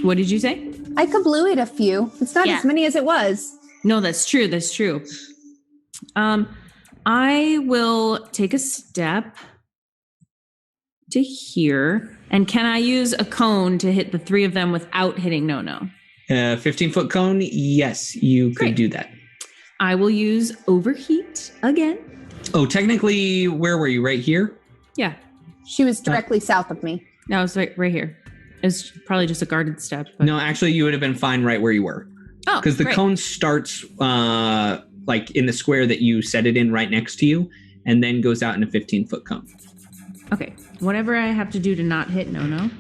[SPEAKER 5] What did you say?
[SPEAKER 6] I kablooied a few. It's not as many as it was.
[SPEAKER 5] No, that's true. That's true. I will take a step to here. And can I use a cone to hit the 3 of them without hitting No?
[SPEAKER 1] 15-foot cone? Yes, you could do that.
[SPEAKER 5] I will use overheat again.
[SPEAKER 1] Oh, technically, where were you? Right here?
[SPEAKER 5] Yeah.
[SPEAKER 6] She was directly south of me.
[SPEAKER 5] No, it was right here. It's probably just a guarded step. But...
[SPEAKER 1] No, actually, you would have been fine right where you were.
[SPEAKER 5] Oh,
[SPEAKER 1] because the cone starts like in the square that you set it in right next to you, and then goes out in a 15-foot cone.
[SPEAKER 5] Okay, whatever I have to do to not hit No.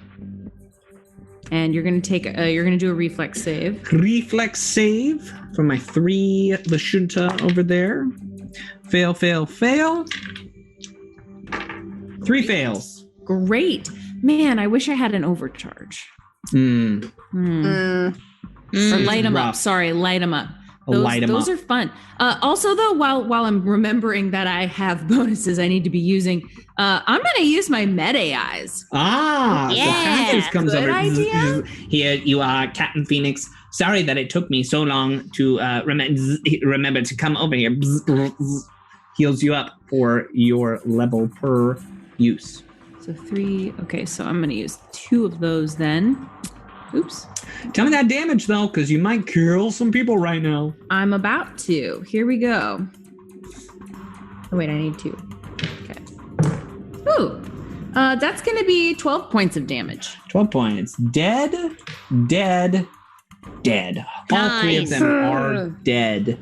[SPEAKER 5] And you're gonna do a reflex save.
[SPEAKER 1] Reflex save for my 3 Lashunta over there. Fail. 3 fails.
[SPEAKER 5] Great. Man, I wish I had an overcharge. Or light them up. Sorry, light them up. Those are fun. Also, though, while I'm remembering that I have bonuses I need to be using, I'm going to use my Med AIs.
[SPEAKER 1] Yeah. So Patches comes
[SPEAKER 5] Good
[SPEAKER 1] over.
[SPEAKER 5] idea.
[SPEAKER 1] Here you are, Captain Phoenix. Sorry that it took me so long to remember to come over here. Heals you up for your level per use.
[SPEAKER 5] So 3. Okay, so I'm going to use 2 of those then. Oops.
[SPEAKER 1] Tell me that damage, though, because you might kill some people right now.
[SPEAKER 5] I'm about to. Here we go. Oh, wait, I need 2. Okay. Ooh. That's going to be 12 points of damage.
[SPEAKER 1] 12 points. Dead. All 3 of them are dead.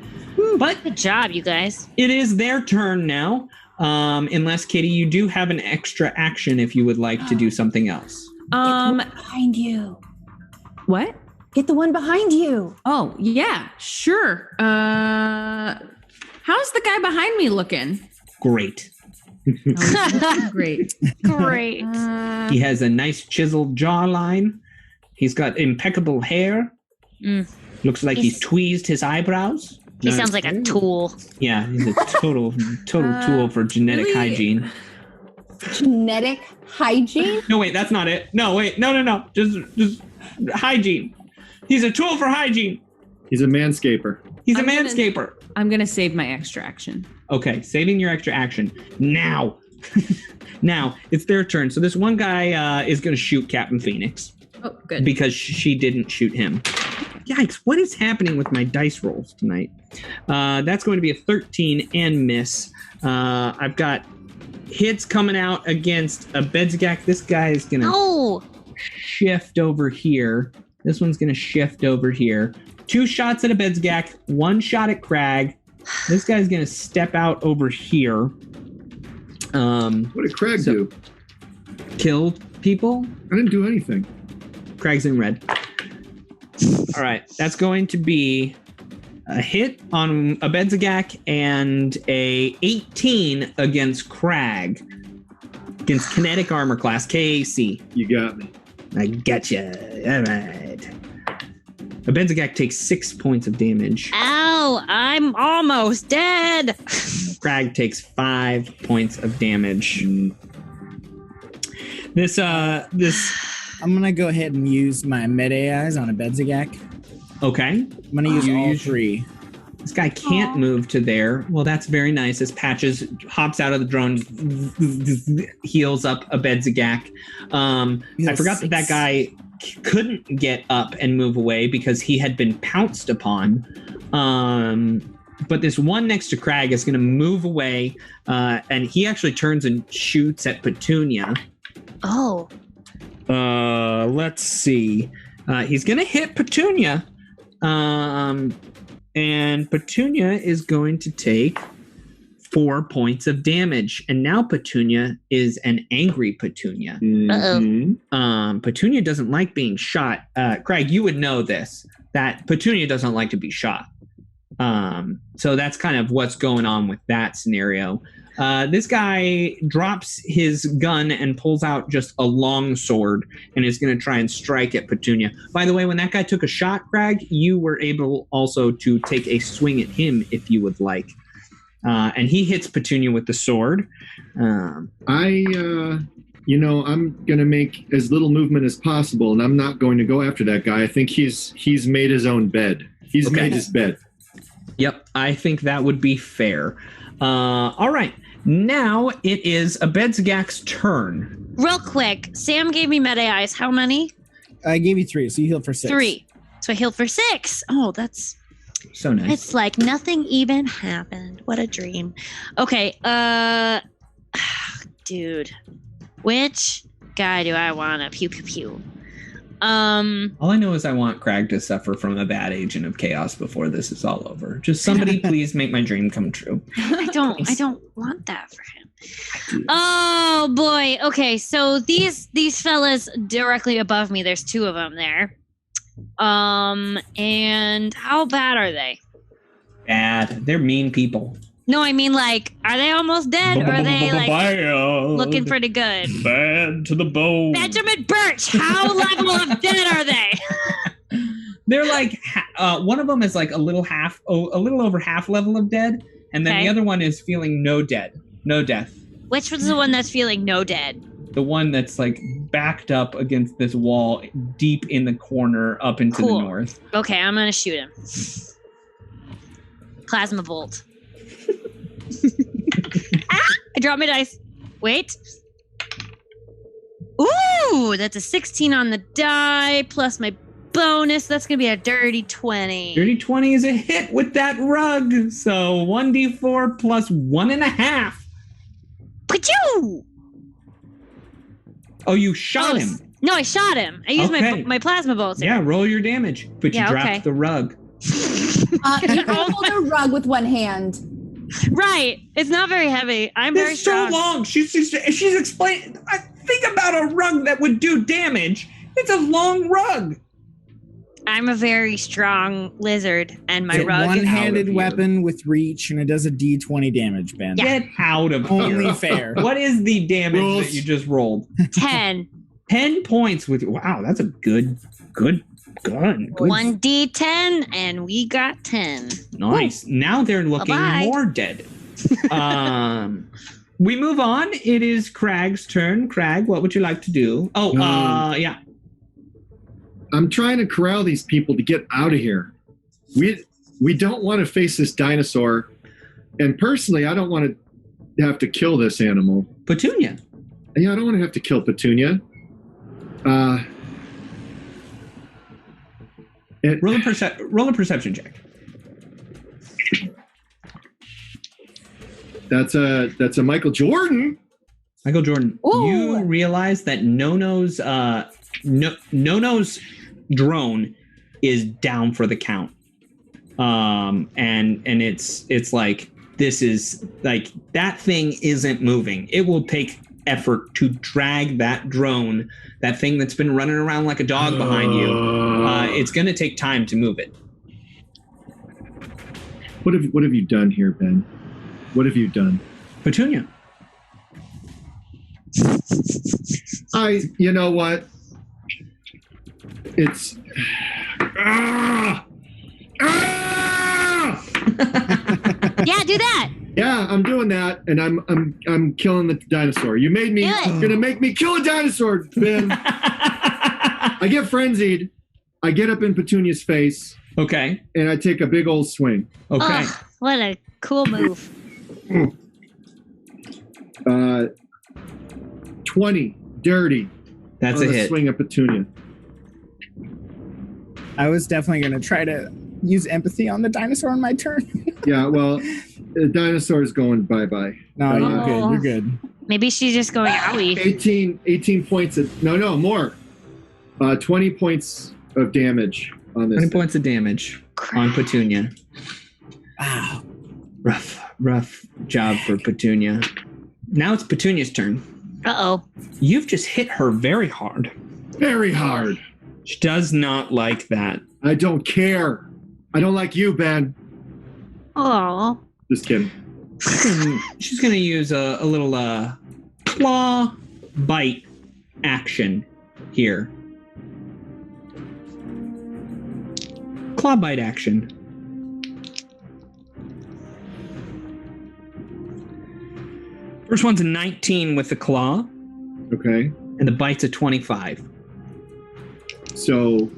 [SPEAKER 1] But
[SPEAKER 3] good job, you guys.
[SPEAKER 1] It is their turn now. Unless, Katie, you do have an extra action if you would like to do something else.
[SPEAKER 6] Behind you.
[SPEAKER 5] What?
[SPEAKER 6] Get the one behind you.
[SPEAKER 5] Oh, yeah, sure. How's the guy behind me looking?
[SPEAKER 1] Great.
[SPEAKER 5] Great.
[SPEAKER 1] He has a nice chiseled jawline. He's got impeccable hair. Looks like he's tweezed his eyebrows.
[SPEAKER 3] He sounds like a tool.
[SPEAKER 1] Yeah, he's a total tool for genetic hygiene.
[SPEAKER 6] Genetic hygiene?
[SPEAKER 1] No, wait, that's not it. No, wait, no. Just hygiene. He's a tool for hygiene.
[SPEAKER 2] He's a manscaper.
[SPEAKER 5] I'm gonna save my extra action.
[SPEAKER 1] Okay, saving your extra action. Now. Now, it's their turn. So this one guy is going to shoot Captain Phoenix.
[SPEAKER 5] Oh, good.
[SPEAKER 1] Because she didn't shoot him. Yikes, what is happening with my dice rolls tonight? That's going to be a 13 and miss. I've got hits coming out against a Bedzagak. This guy is going to shift over here. This one's going to shift over here. 2 shots at a Bedzagak, 1 shot at K.R.A.G. This guy's going to step out over here.
[SPEAKER 2] What did K.R.A.G do?
[SPEAKER 1] Kill people?
[SPEAKER 2] I didn't do anything.
[SPEAKER 1] K.R.A.G's in red. All right, that's going to be a hit on a Bedzagak and a 18 against K.R.A.G. Against kinetic armor class, K.A.C.
[SPEAKER 2] You got me.
[SPEAKER 1] I got you. All right. Benzagak takes 6 points of damage.
[SPEAKER 3] Ow! I'm almost dead.
[SPEAKER 1] K.R.A.G takes 5 points of damage. This
[SPEAKER 4] I'm gonna go ahead and use my meta AIs on a Benzagak.
[SPEAKER 1] Okay.
[SPEAKER 4] I'm gonna use all 3.
[SPEAKER 1] This guy can't move to there. Well, that's very nice. As Patches hops out of the drone, heals up a Benzagak. I forgot that guy couldn't get up and move away because he had been pounced upon. But this one next to K.R.A.G is going to move away, and he actually turns and shoots at Petunia.
[SPEAKER 3] Oh.
[SPEAKER 1] Let's see. He's going to hit Petunia. And Petunia is going to take 4 points of damage. And now Petunia is an angry Petunia.
[SPEAKER 3] Uh-oh.
[SPEAKER 1] Petunia doesn't like being shot. K.R.A.G, you would know this, that Petunia doesn't like to be shot. So that's kind of what's going on with that scenario. This guy drops his gun and pulls out just a long sword and is going to try and strike at Petunia. By the way, when that guy took a shot, K.R.A.G, you were able also to take a swing at him if you would like. And he hits Petunia with the sword.
[SPEAKER 2] I'm going to make as little movement as possible, and I'm not going to go after that guy. I think he's made his own bed. He's made his bed.
[SPEAKER 1] Yep, I think that would be fair. All right. Now it is a Benzagak's turn.
[SPEAKER 3] Real quick, Sam gave me meta eyes. How many?
[SPEAKER 4] I gave you 3, so you healed for 6.
[SPEAKER 3] 3. So I healed for 6. Oh, that's
[SPEAKER 1] so nice.
[SPEAKER 3] It's like nothing even happened. What a dream. Okay, dude. Which guy do I want to pew pew pew?
[SPEAKER 1] All I know is I want K.R.A.G to suffer from a bad agent of chaos before this is all over. Just somebody please make my dream come true.
[SPEAKER 3] I don't want that for him. Oh boy. Okay, so these fellas directly above me, there's 2 of them there. And how bad are they?
[SPEAKER 1] Bad. They're mean people.
[SPEAKER 3] No, I mean, like, are they almost dead, or are they like looking pretty good?
[SPEAKER 1] Bad to the bone.
[SPEAKER 3] Benjamin Birch, how level of dead are they?
[SPEAKER 1] They're like one of them is like a little over half level of dead, and then the other one is feeling no death.
[SPEAKER 3] Which one's the one that's feeling no dead?
[SPEAKER 1] The one that's like backed up against this wall, deep in the corner, up into the north.
[SPEAKER 3] Okay, I'm gonna shoot him. Plasma bolt. I dropped my dice. Wait. Ooh, that's a 16 on the die plus my bonus. That's gonna be a dirty 20.
[SPEAKER 1] Dirty 20 is a hit with that rug. So 1d4 plus 1.5.
[SPEAKER 3] Pachoo!
[SPEAKER 1] Oh, you shot him.
[SPEAKER 3] No, I shot him. I used my plasma bolts.
[SPEAKER 1] Yeah, roll your damage. But you dropped the rug.
[SPEAKER 6] You can hold a rug with one hand.
[SPEAKER 3] Right. It's not very heavy. I'm very strong.
[SPEAKER 1] It's so long. She's explaining. Think about a rug that would do damage. It's a long rug.
[SPEAKER 3] I'm a very strong lizard, and my rug is
[SPEAKER 4] one-handed weapon with reach, and it does a d20 damage, Ben.
[SPEAKER 1] Yeah. Get out of here.
[SPEAKER 4] Only fair.
[SPEAKER 1] What is the damage that you just rolled?
[SPEAKER 3] 10.
[SPEAKER 1] 10 points with. Wow, that's a good gun.
[SPEAKER 3] 1d10, and we got 10.
[SPEAKER 1] Nice. Ooh. Now they're looking more dead. We move on. It is K.R.A.G's turn. K.R.A.G, what would you like to do? Yeah.
[SPEAKER 2] I'm trying to corral these people to get out of here. We don't want to face this dinosaur. And personally, I don't want to have to kill this animal.
[SPEAKER 1] Petunia.
[SPEAKER 2] Yeah, I don't want to have to kill Petunia.
[SPEAKER 1] Roll a perception check.
[SPEAKER 2] That's a Michael Jordan.
[SPEAKER 1] Michael Jordan.
[SPEAKER 6] Ooh.
[SPEAKER 1] You realize that Nono's drone is down for the count. And it's like, this is like, that thing isn't moving. It will take effort to drag that drone, that thing that's been running around like a dog behind you. It's going to take time to move it.
[SPEAKER 2] What have you done here, Ben? What have you done?
[SPEAKER 1] Petunia.
[SPEAKER 2] You know what? It's Ah! Ah!
[SPEAKER 3] Yeah, do that.
[SPEAKER 2] Yeah, I'm doing that, and I'm killing the dinosaur. You made me. You're gonna make me kill a dinosaur, Ben. I get frenzied. I get up in Petunia's face.
[SPEAKER 1] Okay.
[SPEAKER 2] And I take a big old swing.
[SPEAKER 1] Okay.
[SPEAKER 3] Oh, what a cool move.
[SPEAKER 2] 20, dirty.
[SPEAKER 1] That's
[SPEAKER 2] on
[SPEAKER 1] a
[SPEAKER 2] the
[SPEAKER 1] hit.
[SPEAKER 2] Swing at Petunia.
[SPEAKER 4] I was definitely going to try to use empathy on the dinosaur on my turn.
[SPEAKER 2] Yeah, well, the dinosaur's going bye-bye.
[SPEAKER 4] No, you're good. You're good.
[SPEAKER 3] Maybe she's just going owie.
[SPEAKER 2] 18 points of... No, more. 20 points of damage on this.
[SPEAKER 1] 20 points of damage on Petunia. Wow. Rough job for Petunia. Now it's Petunia's turn.
[SPEAKER 3] Uh-oh.
[SPEAKER 1] You've just hit her very hard.
[SPEAKER 2] Very hard.
[SPEAKER 1] She does not like that.
[SPEAKER 2] I don't care. I don't like you, Ben.
[SPEAKER 3] Oh.
[SPEAKER 2] Just kidding.
[SPEAKER 1] She's going to use a little claw bite action here. Claw bite action. First one's a 19 with the claw.
[SPEAKER 2] Okay.
[SPEAKER 1] And the bite's a 25.
[SPEAKER 2] So,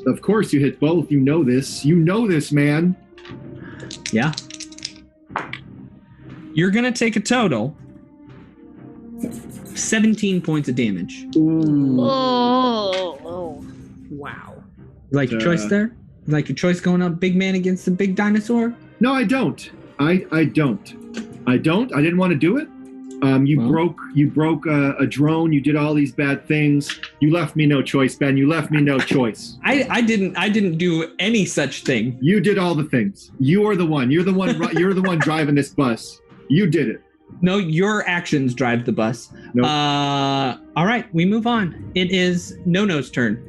[SPEAKER 2] of course you hit both. You know this. You know this, man.
[SPEAKER 1] Yeah. You're going to take a total 17 points of damage.
[SPEAKER 2] Ooh.
[SPEAKER 3] Oh.
[SPEAKER 5] Wow.
[SPEAKER 1] You like your choice there? You like your choice going up big man against the big dinosaur?
[SPEAKER 2] No, I don't. I don't. I didn't want to do it. You broke a drone. You did all these bad things. You left me no choice, Ben. You left me no choice.
[SPEAKER 1] I didn't do any such thing.
[SPEAKER 2] You did all the things. You are the one. You're the one. You're the one driving this bus. You did it.
[SPEAKER 1] No, your actions drive the bus.
[SPEAKER 2] Nope.
[SPEAKER 1] All right, we move on. It is No-No's turn.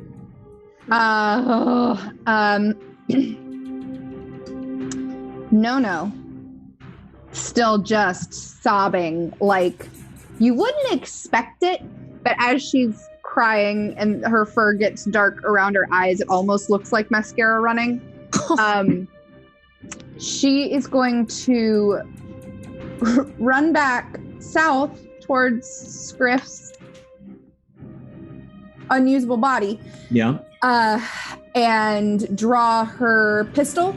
[SPEAKER 6] No. Still just sobbing, like you wouldn't expect it, but as she's crying and her fur gets dark around her eyes, it almost looks like mascara running. She is going to run back south towards Scriff's unusable body.
[SPEAKER 1] Yeah.
[SPEAKER 6] And draw her pistol,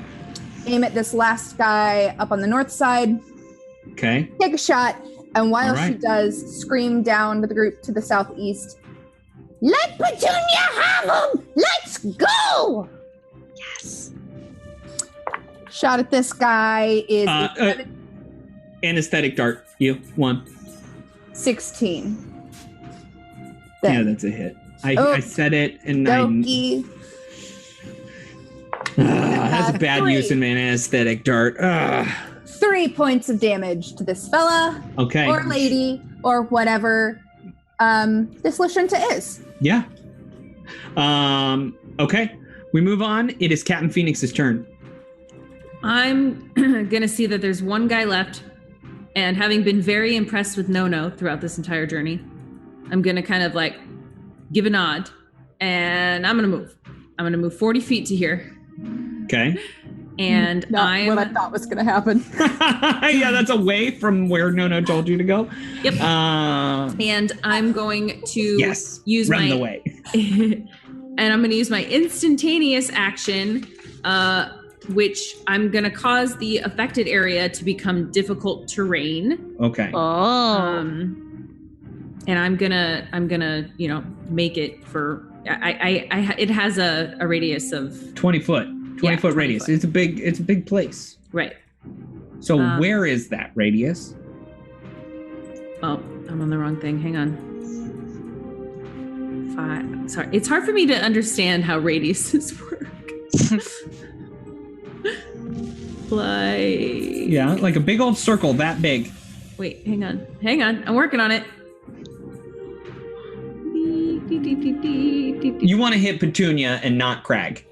[SPEAKER 6] aim at this last guy up on the north side.
[SPEAKER 1] Okay.
[SPEAKER 6] Take a shot, and while
[SPEAKER 1] All right.
[SPEAKER 6] she does, scream down to the group to the southeast. Let Petunia have him! Let's go!
[SPEAKER 3] Yes.
[SPEAKER 6] Shot at this guy is
[SPEAKER 1] Anesthetic dart. You 1.
[SPEAKER 6] 16.
[SPEAKER 1] Yeah, that's a hit. I said it, and
[SPEAKER 6] Doki.
[SPEAKER 1] that's a bad
[SPEAKER 6] 3.
[SPEAKER 1] use of an anesthetic dart.
[SPEAKER 6] 3 points of damage to this fella.
[SPEAKER 1] Okay.
[SPEAKER 6] Or lady, or whatever this Lashunta is.
[SPEAKER 1] Yeah. Okay. We move on. It is Captain Phoenix's turn.
[SPEAKER 5] I'm gonna see that there's one guy left, and having been very impressed with No throughout this entire journey, I'm gonna kind of like give a nod, and I'm gonna move. I'm gonna move 40 feet to here.
[SPEAKER 1] Okay.
[SPEAKER 5] And
[SPEAKER 6] Not what I thought was gonna happen.
[SPEAKER 1] Yeah, that's away from where No told you to go.
[SPEAKER 5] Yep. And I'm going to use
[SPEAKER 1] run
[SPEAKER 5] my
[SPEAKER 1] the way.
[SPEAKER 5] and I'm going to use my instantaneous action, which I'm going to cause the affected area to become difficult terrain.
[SPEAKER 1] Okay.
[SPEAKER 5] And I'm gonna, make it for. It has a radius of
[SPEAKER 1] 20 foot. 20 foot radius. It's a big place.
[SPEAKER 5] Right.
[SPEAKER 1] So where is that radius?
[SPEAKER 5] Oh, I'm on the wrong thing. Hang on. 5. Sorry. It's hard for me to understand how radiuses work.
[SPEAKER 1] Like a big old circle that big.
[SPEAKER 5] Wait, hang on. I'm working on it.
[SPEAKER 1] You want to hit Petunia and not K.R.A.G.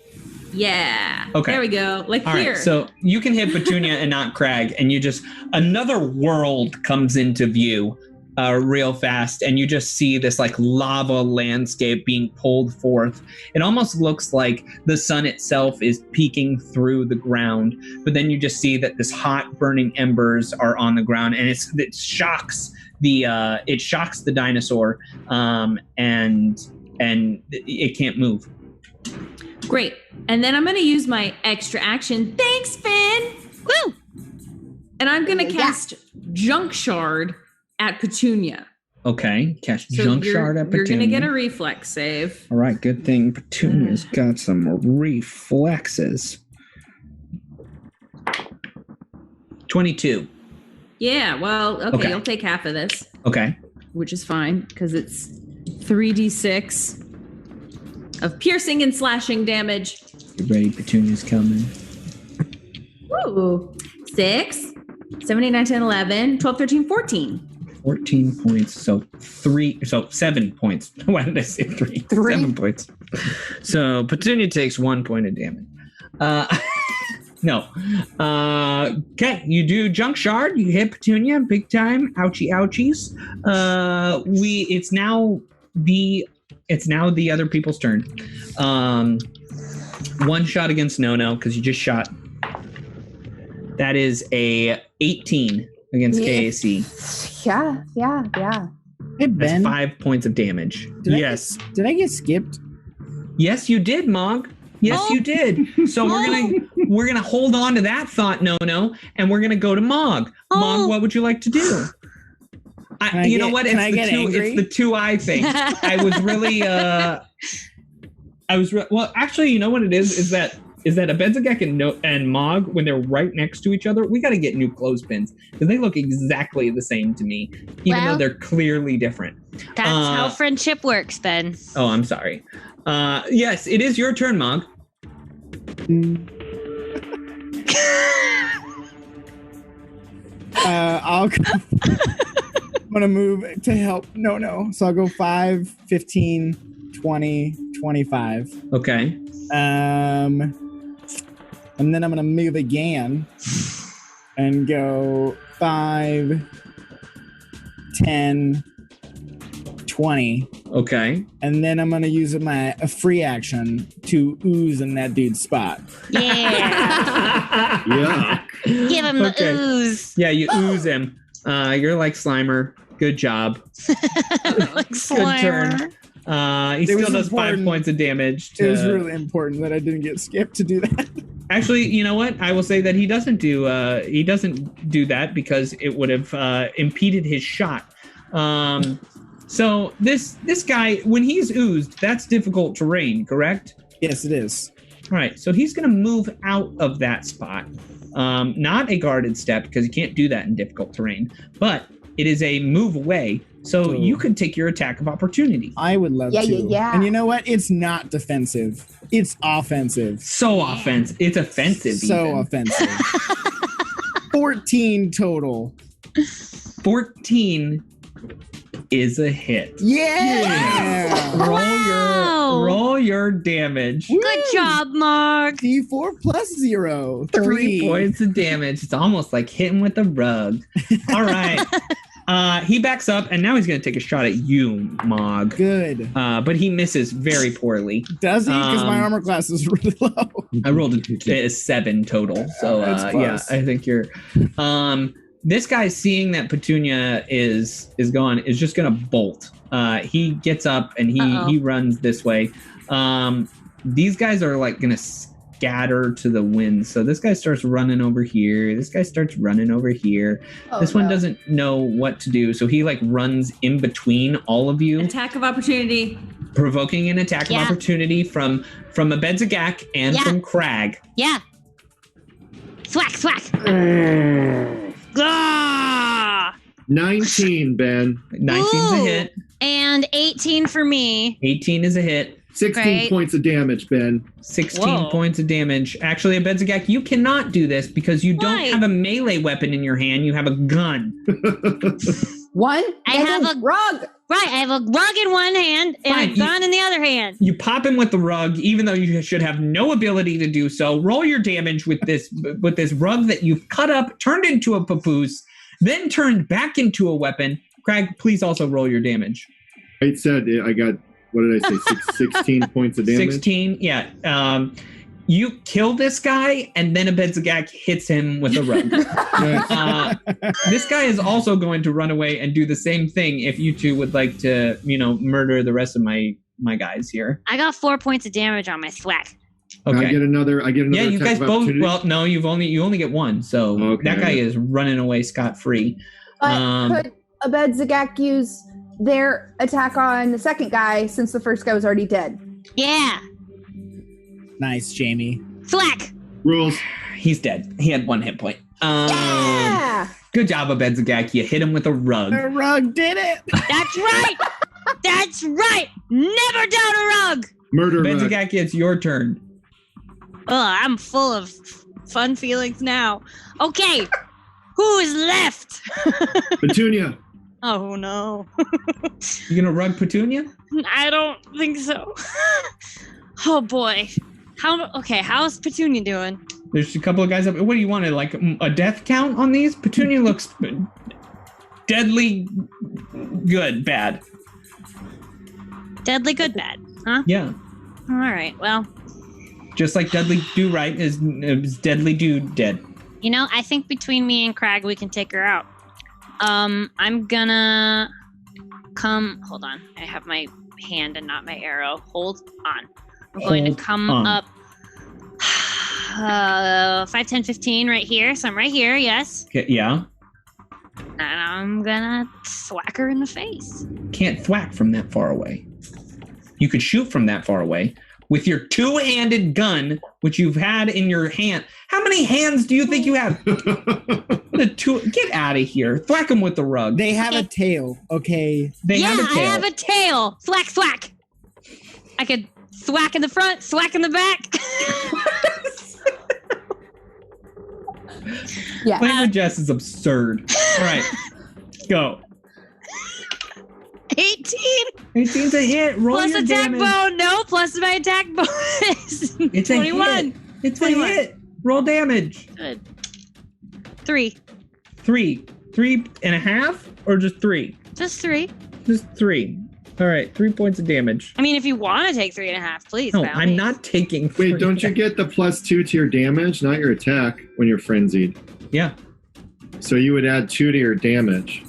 [SPEAKER 5] Yeah.
[SPEAKER 1] Okay.
[SPEAKER 5] There we go. Like
[SPEAKER 1] All
[SPEAKER 5] here.
[SPEAKER 1] right, so you can hit Petunia and not K.R.A.G, and you just another world comes into view real fast, and you just see this like lava landscape being pulled forth. It almost looks like the sun itself is peeking through the ground, but then you just see that this hot burning embers are on the ground, and it shocks the dinosaur, and it can't move.
[SPEAKER 5] Great. And then I'm going to use my extra action. Thanks, Finn.
[SPEAKER 3] Woo!
[SPEAKER 5] And I'm going to cast Junk Shard at Petunia.
[SPEAKER 1] Okay, cast
[SPEAKER 5] So
[SPEAKER 1] Junk
[SPEAKER 5] you're-
[SPEAKER 1] Shard at Petunia.
[SPEAKER 5] You're going to get a reflex save.
[SPEAKER 1] All right, good thing Petunia's got some reflexes. 22.
[SPEAKER 5] Yeah, well,
[SPEAKER 1] Okay.
[SPEAKER 5] you'll take half of this,
[SPEAKER 1] Okay.
[SPEAKER 5] which is fine because it's 3d6 of piercing and slashing damage.
[SPEAKER 1] Get ready, Petunia's coming.
[SPEAKER 5] Woo! 6, 7, 8, 9, 10, 11, 12, 13, 14.
[SPEAKER 1] 14 points, so 7 points. Why did I say 3? 7 points. So Petunia takes 1 point of damage. No. Okay, you do Junk Shard. You hit Petunia big time. Ouchie, ouchies. It's now the other people's turn. One shot against No because you just shot. That is a 18 against KAC.
[SPEAKER 6] Yeah.
[SPEAKER 4] Hey,
[SPEAKER 1] That's
[SPEAKER 4] Ben.
[SPEAKER 1] 5 points of damage.
[SPEAKER 4] Did
[SPEAKER 1] Yes.
[SPEAKER 4] Did I get skipped?
[SPEAKER 1] Yes, you did, Mog. Yes, you did. So we're gonna hold on to that thought, No, and we're gonna go to Mog. Mog, what would you like to do? You know what? It's the 2 thing. I was really well. Actually, you know what it is? Is that Abenzagek and Mog, when they're right next to each other, we got to get new clothespins because they look exactly the same to me, even though they're clearly different.
[SPEAKER 3] That's how friendship works, Ben.
[SPEAKER 1] Oh, I'm sorry. Yes, it is your turn, Mog.
[SPEAKER 4] I'm going to move to help. No. So I'll go 5, 15, 20, 25.
[SPEAKER 1] Okay.
[SPEAKER 4] And then I'm going to move again and go 5, 10, 20.
[SPEAKER 1] Okay.
[SPEAKER 4] And then I'm going to use a free action to ooze in that dude's spot.
[SPEAKER 3] Yeah.
[SPEAKER 2] Yeah.
[SPEAKER 3] Give him the ooze.
[SPEAKER 1] Yeah, you ooze him. You're like Slimer. Good job.
[SPEAKER 3] Like
[SPEAKER 1] Good turn. He still does 5 points of damage.
[SPEAKER 4] It was really important that I didn't get skipped to do that.
[SPEAKER 1] Actually, you know what? I will say that he doesn't do that because it would have impeded his shot. So this guy, when he's oozed, that's difficult terrain, correct?
[SPEAKER 4] Yes, it is.
[SPEAKER 1] All right, so he's going to move out of that spot. Not a guarded step because you can't do that in difficult terrain, but it is a move away. So you could take your attack of opportunity.
[SPEAKER 4] I would love to.
[SPEAKER 6] Yeah.
[SPEAKER 4] And you know what? It's not defensive. It's offensive.
[SPEAKER 1] So offensive. It's offensive.
[SPEAKER 4] So
[SPEAKER 1] even.
[SPEAKER 4] offensive. 14 total.
[SPEAKER 1] 14 is a hit.
[SPEAKER 4] Yeah.
[SPEAKER 1] Roll your damage.
[SPEAKER 3] Good job, Mark.
[SPEAKER 4] D4 plus 0.
[SPEAKER 1] 3 points of damage. It's almost like hitting with a rug. All right. He backs up, and now he's going to take a shot at you, Mog.
[SPEAKER 4] Good.
[SPEAKER 1] But he misses very poorly.
[SPEAKER 4] Does he? Because my armor class is really low.
[SPEAKER 1] I rolled a 7 total. So, yeah, I think you're... this guy, seeing that Petunia is gone, is just going to bolt. He gets up, and he runs this way. These guys are, like, going to scatter to the wind. So this guy starts running over here. This guy starts running over here. This one doesn't know what to do. So he like runs in between all of you.
[SPEAKER 5] Attack of opportunity.
[SPEAKER 1] Provoking an attack of opportunity from Abenzagak and from K.R.A.G.
[SPEAKER 3] Yeah. Thwack. Ah!
[SPEAKER 2] 19, Ben.
[SPEAKER 1] 19's a hit.
[SPEAKER 3] And 18 for me.
[SPEAKER 1] 18 is a hit.
[SPEAKER 2] 16 points of damage, Ben.
[SPEAKER 1] 16 points of damage. Actually, Abenzagak, you cannot do this because you don't have a melee weapon in your hand. You have a gun.
[SPEAKER 3] I have a rug. Right, I have a rug in one hand and a gun in the other hand.
[SPEAKER 1] You pop him with the rug, even though you should have no ability to do so. Roll your damage with this rug that you've cut up, turned into a papoose, then turned back into a weapon, K.R.A.G, please also roll your damage.
[SPEAKER 2] I said I got, what did I say, 16 points of damage?
[SPEAKER 1] 16, yeah. You kill this guy, and then Abedzagak hits him with a rug. This guy is also going to run away and do the same thing if you two would like to, murder the rest of my guys here.
[SPEAKER 3] I got 4 points of damage on my thwack.
[SPEAKER 1] Okay.
[SPEAKER 2] I get another. Yeah,
[SPEAKER 1] you guys both. Well, no, you only get one. So that guy is running away scot-free.
[SPEAKER 6] Could Abedzagak use their attack on the second guy since the first guy was already dead?
[SPEAKER 3] Yeah.
[SPEAKER 4] Nice, Jamie.
[SPEAKER 3] Thwack.
[SPEAKER 2] Rules.
[SPEAKER 1] He's dead. He had 1 hit point.
[SPEAKER 6] Yeah.
[SPEAKER 1] Good job, Abedzagak. You hit him with a rug.
[SPEAKER 4] The rug did it.
[SPEAKER 3] That's right. That's right. Never down a rug.
[SPEAKER 2] Murder.
[SPEAKER 1] Abedzagak, it's your turn.
[SPEAKER 3] Oh, I'm full of fun feelings now. Okay. Who is left?
[SPEAKER 2] Petunia.
[SPEAKER 3] Oh, no.
[SPEAKER 1] You gonna rug Petunia?
[SPEAKER 3] I don't think so. Oh, boy. How's Petunia doing?
[SPEAKER 1] There's a couple of guys up. What do you want? Like a death count on these? Petunia looks deadly good, bad.
[SPEAKER 3] Deadly good, bad, huh?
[SPEAKER 1] Yeah.
[SPEAKER 3] All right, well.
[SPEAKER 1] Just like Deadly Do Right is Deadly Do Dead.
[SPEAKER 3] I think between me and K.R.A.G, we can take her out. I'm gonna come. Hold on. I have my hand and not my arrow. Hold on. I'm going to come up 5, 10, 15 right here. So I'm right here, yes.
[SPEAKER 1] Yeah.
[SPEAKER 3] And I'm gonna thwack her in the face.
[SPEAKER 1] Can't thwack from that far away. You could shoot from that far away with your 2-handed gun, which you've had in your hand. How many hands do you think you have? Get out of here. Thwack them with the rug.
[SPEAKER 4] They have a tail, okay?
[SPEAKER 1] They have a tail.
[SPEAKER 3] I have a tail. Thwack, thwack. I could thwack in the front, thwack in the back.
[SPEAKER 6] Yeah.
[SPEAKER 1] Playing with Jess is absurd. All right. Go.
[SPEAKER 3] 18.
[SPEAKER 1] 18's a hit. Roll
[SPEAKER 3] plus
[SPEAKER 1] your
[SPEAKER 3] attack
[SPEAKER 1] damage.
[SPEAKER 3] bone. No, plus my attack bonus.
[SPEAKER 1] It's
[SPEAKER 3] 21.
[SPEAKER 1] a hit. It's
[SPEAKER 3] 21.
[SPEAKER 1] a hit. Roll damage.
[SPEAKER 3] Good. 3.
[SPEAKER 1] 3. 3.5 or just 3?
[SPEAKER 3] Just 3.
[SPEAKER 1] Just 3. All right. 3 points of damage.
[SPEAKER 3] I mean, if you want to take 3.5, please.
[SPEAKER 1] No,
[SPEAKER 3] by all
[SPEAKER 1] I'm
[SPEAKER 3] means.
[SPEAKER 1] not taking 3.
[SPEAKER 2] Wait, don't you get the +2 to your damage, not your attack, when you're frenzied?
[SPEAKER 1] Yeah.
[SPEAKER 2] So you would add 2 to your damage.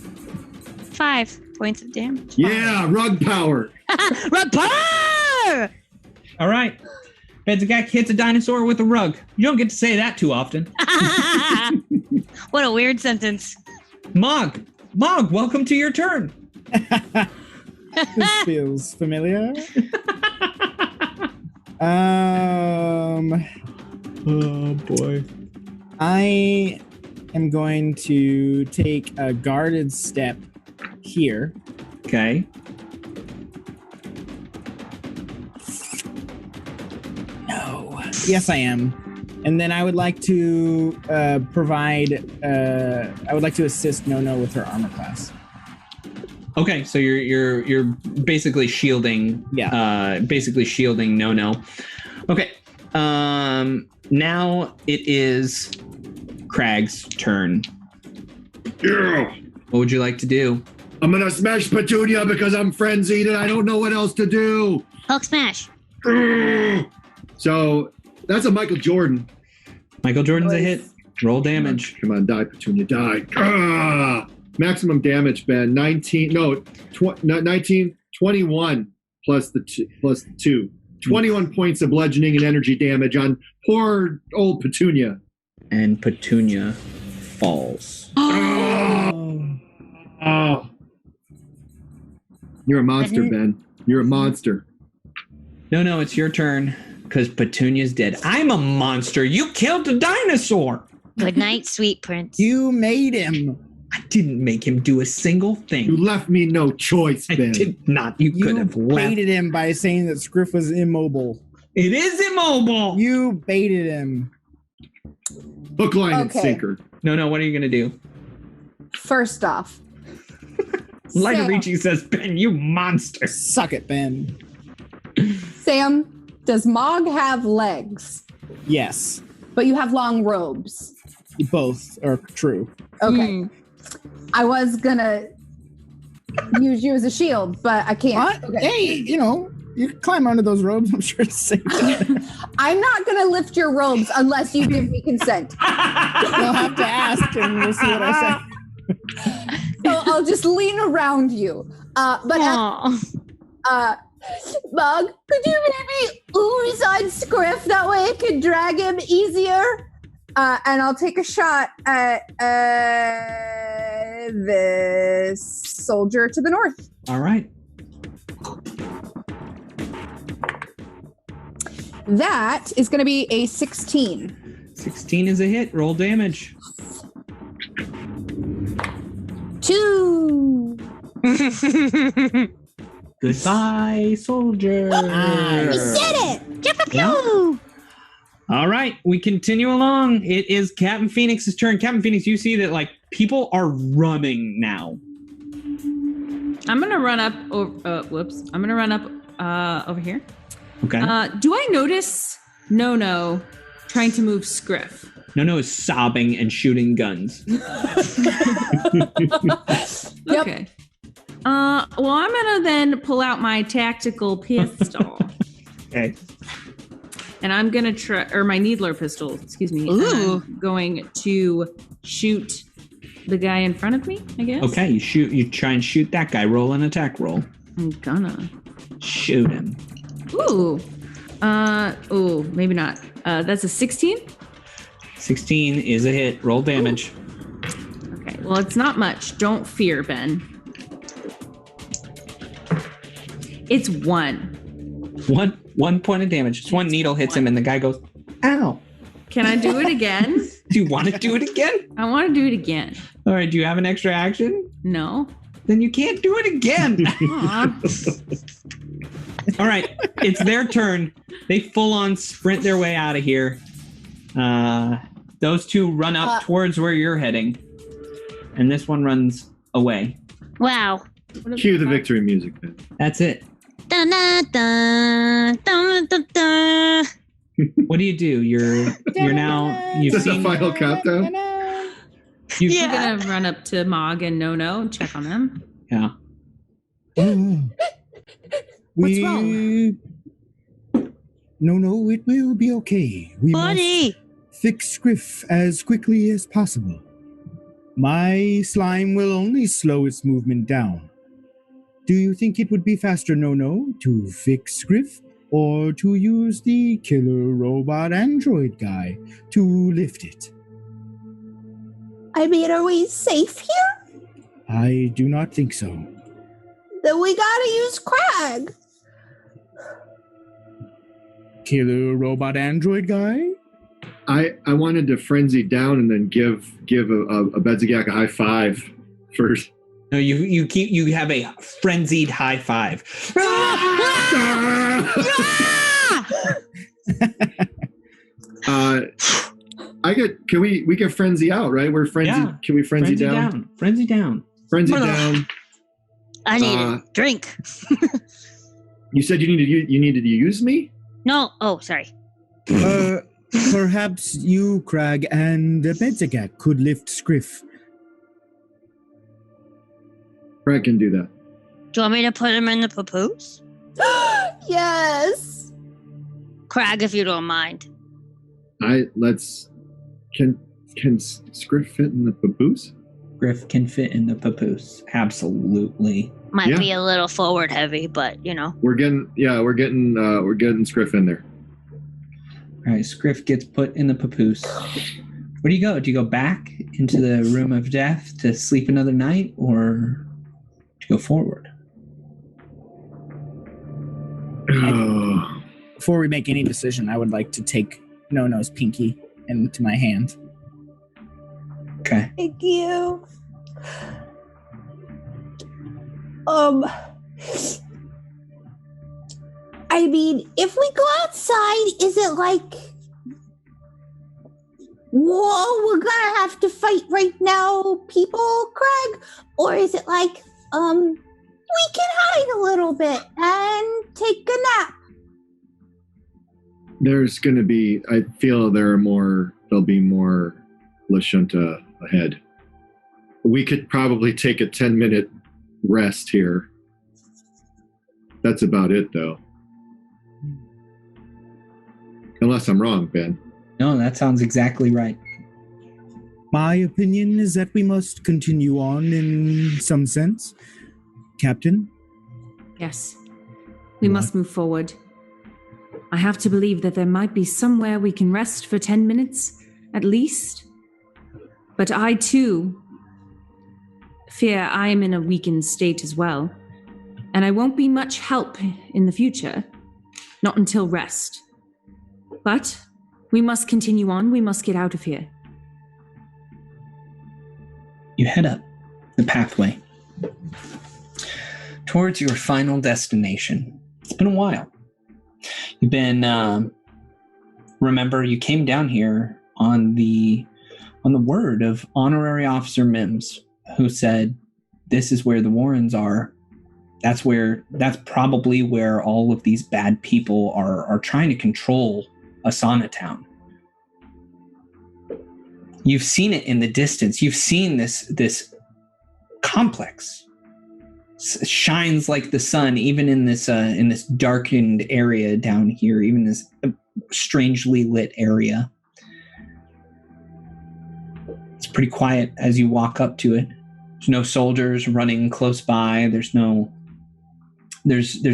[SPEAKER 3] 5 points of damage.
[SPEAKER 2] Yeah, rug power.
[SPEAKER 3] Rug power!
[SPEAKER 1] All right. Abedzagak hits a dinosaur with a rug. You don't get to say that too often.
[SPEAKER 3] What a weird sentence.
[SPEAKER 1] Mog, welcome to your turn.
[SPEAKER 4] This feels familiar.
[SPEAKER 1] Oh boy.
[SPEAKER 4] I am going to take a guarded step here.
[SPEAKER 1] Okay.
[SPEAKER 4] No. Yes, I am. And then I would like to provide. I would like to assist Nono with her armor class.
[SPEAKER 1] Okay, so you're basically shielding.
[SPEAKER 4] Yeah.
[SPEAKER 1] Basically shielding Nono. Okay. Now it is K.R.A.G's turn.
[SPEAKER 2] Yeah.
[SPEAKER 1] What would you like to do?
[SPEAKER 2] I'm gonna smash Petunia because I'm frenzied and I don't know what else to do.
[SPEAKER 3] Hulk smash.
[SPEAKER 2] So that's a Michael Jordan.
[SPEAKER 1] Michael Jordan's a hit. Roll damage.
[SPEAKER 2] Come on, die, Petunia, die. Maximum damage, Ben. 21 plus the 2. 21 points of bludgeoning and energy damage on poor old Petunia.
[SPEAKER 1] And Petunia falls.
[SPEAKER 2] Oh. You're a monster, Ben. You're a monster.
[SPEAKER 1] No, it's your turn because Petunia's dead. I'm a monster. You killed a dinosaur.
[SPEAKER 3] Good night, sweet prince.
[SPEAKER 4] You made him.
[SPEAKER 1] I didn't make him do a single thing.
[SPEAKER 2] You left me no choice, Ben.
[SPEAKER 1] I did not. You could have left.
[SPEAKER 4] Baited him by saying that Scriff was immobile.
[SPEAKER 1] It is immobile.
[SPEAKER 4] You baited him.
[SPEAKER 2] Hook, line, and sinker.
[SPEAKER 1] No, what are you going to do?
[SPEAKER 6] First off,
[SPEAKER 1] Lighter Ricci says, Ben, you monster.
[SPEAKER 4] Suck it, Ben.
[SPEAKER 6] Sam, does Mog have legs?
[SPEAKER 4] Yes.
[SPEAKER 6] But you have long robes.
[SPEAKER 4] Both are true.
[SPEAKER 6] Okay. I was gonna use you as a shield, but I can't.
[SPEAKER 4] Okay. Hey, you climb under those robes. I'm sure it's safe.
[SPEAKER 6] I'm not going to lift your robes unless you give me consent.
[SPEAKER 4] You'll have to ask, and we'll see what I say.
[SPEAKER 6] So I'll just lean around you. Mug, could you maybe ooze on Scriff? That way I can drag him easier. And I'll take a shot at this soldier to the north.
[SPEAKER 1] All right.
[SPEAKER 6] That is going to be a 16.
[SPEAKER 1] 16 is a hit. Roll damage.
[SPEAKER 6] 2.
[SPEAKER 1] Goodbye, soldier.
[SPEAKER 7] We did it!
[SPEAKER 1] Yeah. All right, we continue along. It is Captain Phoenix's turn. Captain Phoenix, you see that people are running now.
[SPEAKER 5] I'm gonna run up. I'm gonna run up over here.
[SPEAKER 1] Okay.
[SPEAKER 5] Do I notice No trying to move Scriff?
[SPEAKER 1] No is sobbing and shooting guns.
[SPEAKER 5] Okay. Well, I'm gonna then pull out my tactical pistol.
[SPEAKER 1] Okay.
[SPEAKER 5] And I'm gonna try, or my needler pistol, excuse me.
[SPEAKER 3] Ooh.
[SPEAKER 5] I'm going to shoot the guy in front of me, I guess.
[SPEAKER 1] Okay, you try and shoot that guy. Roll an attack roll.
[SPEAKER 5] I'm gonna
[SPEAKER 1] shoot him.
[SPEAKER 5] Maybe not. That's a 16.
[SPEAKER 1] 16 is a hit. Roll damage.
[SPEAKER 5] Okay, well, it's not much. Don't fear, Ben. It's 1.
[SPEAKER 1] 1 point of damage. Just one needle hits him and the guy goes, ow.
[SPEAKER 5] Can I do it again?
[SPEAKER 1] Do you want to do it again?
[SPEAKER 5] I want to do it again.
[SPEAKER 1] All right, do you have an extra action?
[SPEAKER 5] No.
[SPEAKER 1] Then you can't do it again. All right, it's their turn. They full on sprint their way out of here. Those two run up towards where you're heading. And this one runs away.
[SPEAKER 3] Wow.
[SPEAKER 2] Cue the victory music then.
[SPEAKER 1] That's it.
[SPEAKER 3] Dun, dun, dun, dun, dun, dun.
[SPEAKER 1] What do? You're now. You've
[SPEAKER 2] Is this
[SPEAKER 1] seen
[SPEAKER 2] a final countdown?
[SPEAKER 5] You're gonna run up to Mog and No and check on them.
[SPEAKER 1] Yeah.
[SPEAKER 4] What's wrong? No, it will be okay. We must fix Scriff as quickly as possible. My slime will only slow its movement down. Do you think it would be faster, No, to fix Scriff, or to use the killer robot android guy to lift it?
[SPEAKER 7] I mean, are we safe here?
[SPEAKER 4] I do not think so.
[SPEAKER 7] Then we gotta use K.R.A.G.
[SPEAKER 4] Killer robot android guy?
[SPEAKER 2] I wanted to frenzy down and then give a Bedzigak a high five first.
[SPEAKER 1] No, you have a frenzied high five.
[SPEAKER 2] We get frenzy out, right? We're frenzy. Yeah. Can we frenzy down?
[SPEAKER 1] Frenzy down.
[SPEAKER 2] Frenzy down.
[SPEAKER 3] I need a drink.
[SPEAKER 2] You said you needed to use me?
[SPEAKER 3] No. Oh, sorry.
[SPEAKER 4] Perhaps you, K.R.A.G, and Bedzigak could lift Scriff.
[SPEAKER 2] K.R.A.G can do that.
[SPEAKER 3] Do you want me to put him in the papoose?
[SPEAKER 7] Yes.
[SPEAKER 3] K.R.A.G, if you don't mind.
[SPEAKER 2] Can Scriff fit in the papoose?
[SPEAKER 1] Scriff can fit in the papoose. Absolutely.
[SPEAKER 3] Might be a little forward heavy, but
[SPEAKER 2] We're getting Scriff in there.
[SPEAKER 1] All right, Scriff gets put in the papoose. Where do you go? Do you go back into the room of death to sleep another night, or to go forward?
[SPEAKER 4] Before we make any decision, I would like to take No's pinky into my hand.
[SPEAKER 1] Okay.
[SPEAKER 7] Thank you. I mean, if we go outside, is it like, whoa, we're gonna have to fight right now, people, K.R.A.G? Or is it like, we can hide a little bit and take a nap?
[SPEAKER 2] There's gonna be, I feel there'll be more Lashunta ahead. We could probably take a 10-minute rest here. That's about it, though. Unless I'm wrong, Ben.
[SPEAKER 1] No, that sounds exactly right.
[SPEAKER 4] My opinion is that we must continue on in some sense. Captain?
[SPEAKER 5] Yes. We must move forward. I have to believe that there might be somewhere we can rest for 10 minutes, at least. But I, too, fear I am in a weakened state as well. And I won't be much help in the future. Not until rest. But we must continue on. We must get out of here.
[SPEAKER 1] You head up the pathway towards your final destination. It's been a while. You've been, remember, you came down here on the word of Honorary Officer Mims, who said, this is where the Warrens are. That's probably where all of these bad people are trying to control Asana Town. You've seen it in the distance. You've seen this complex. Shines like the sun, even in this darkened area down here, even this strangely lit area. It's pretty quiet as you walk up to it. There's no soldiers running close by. There's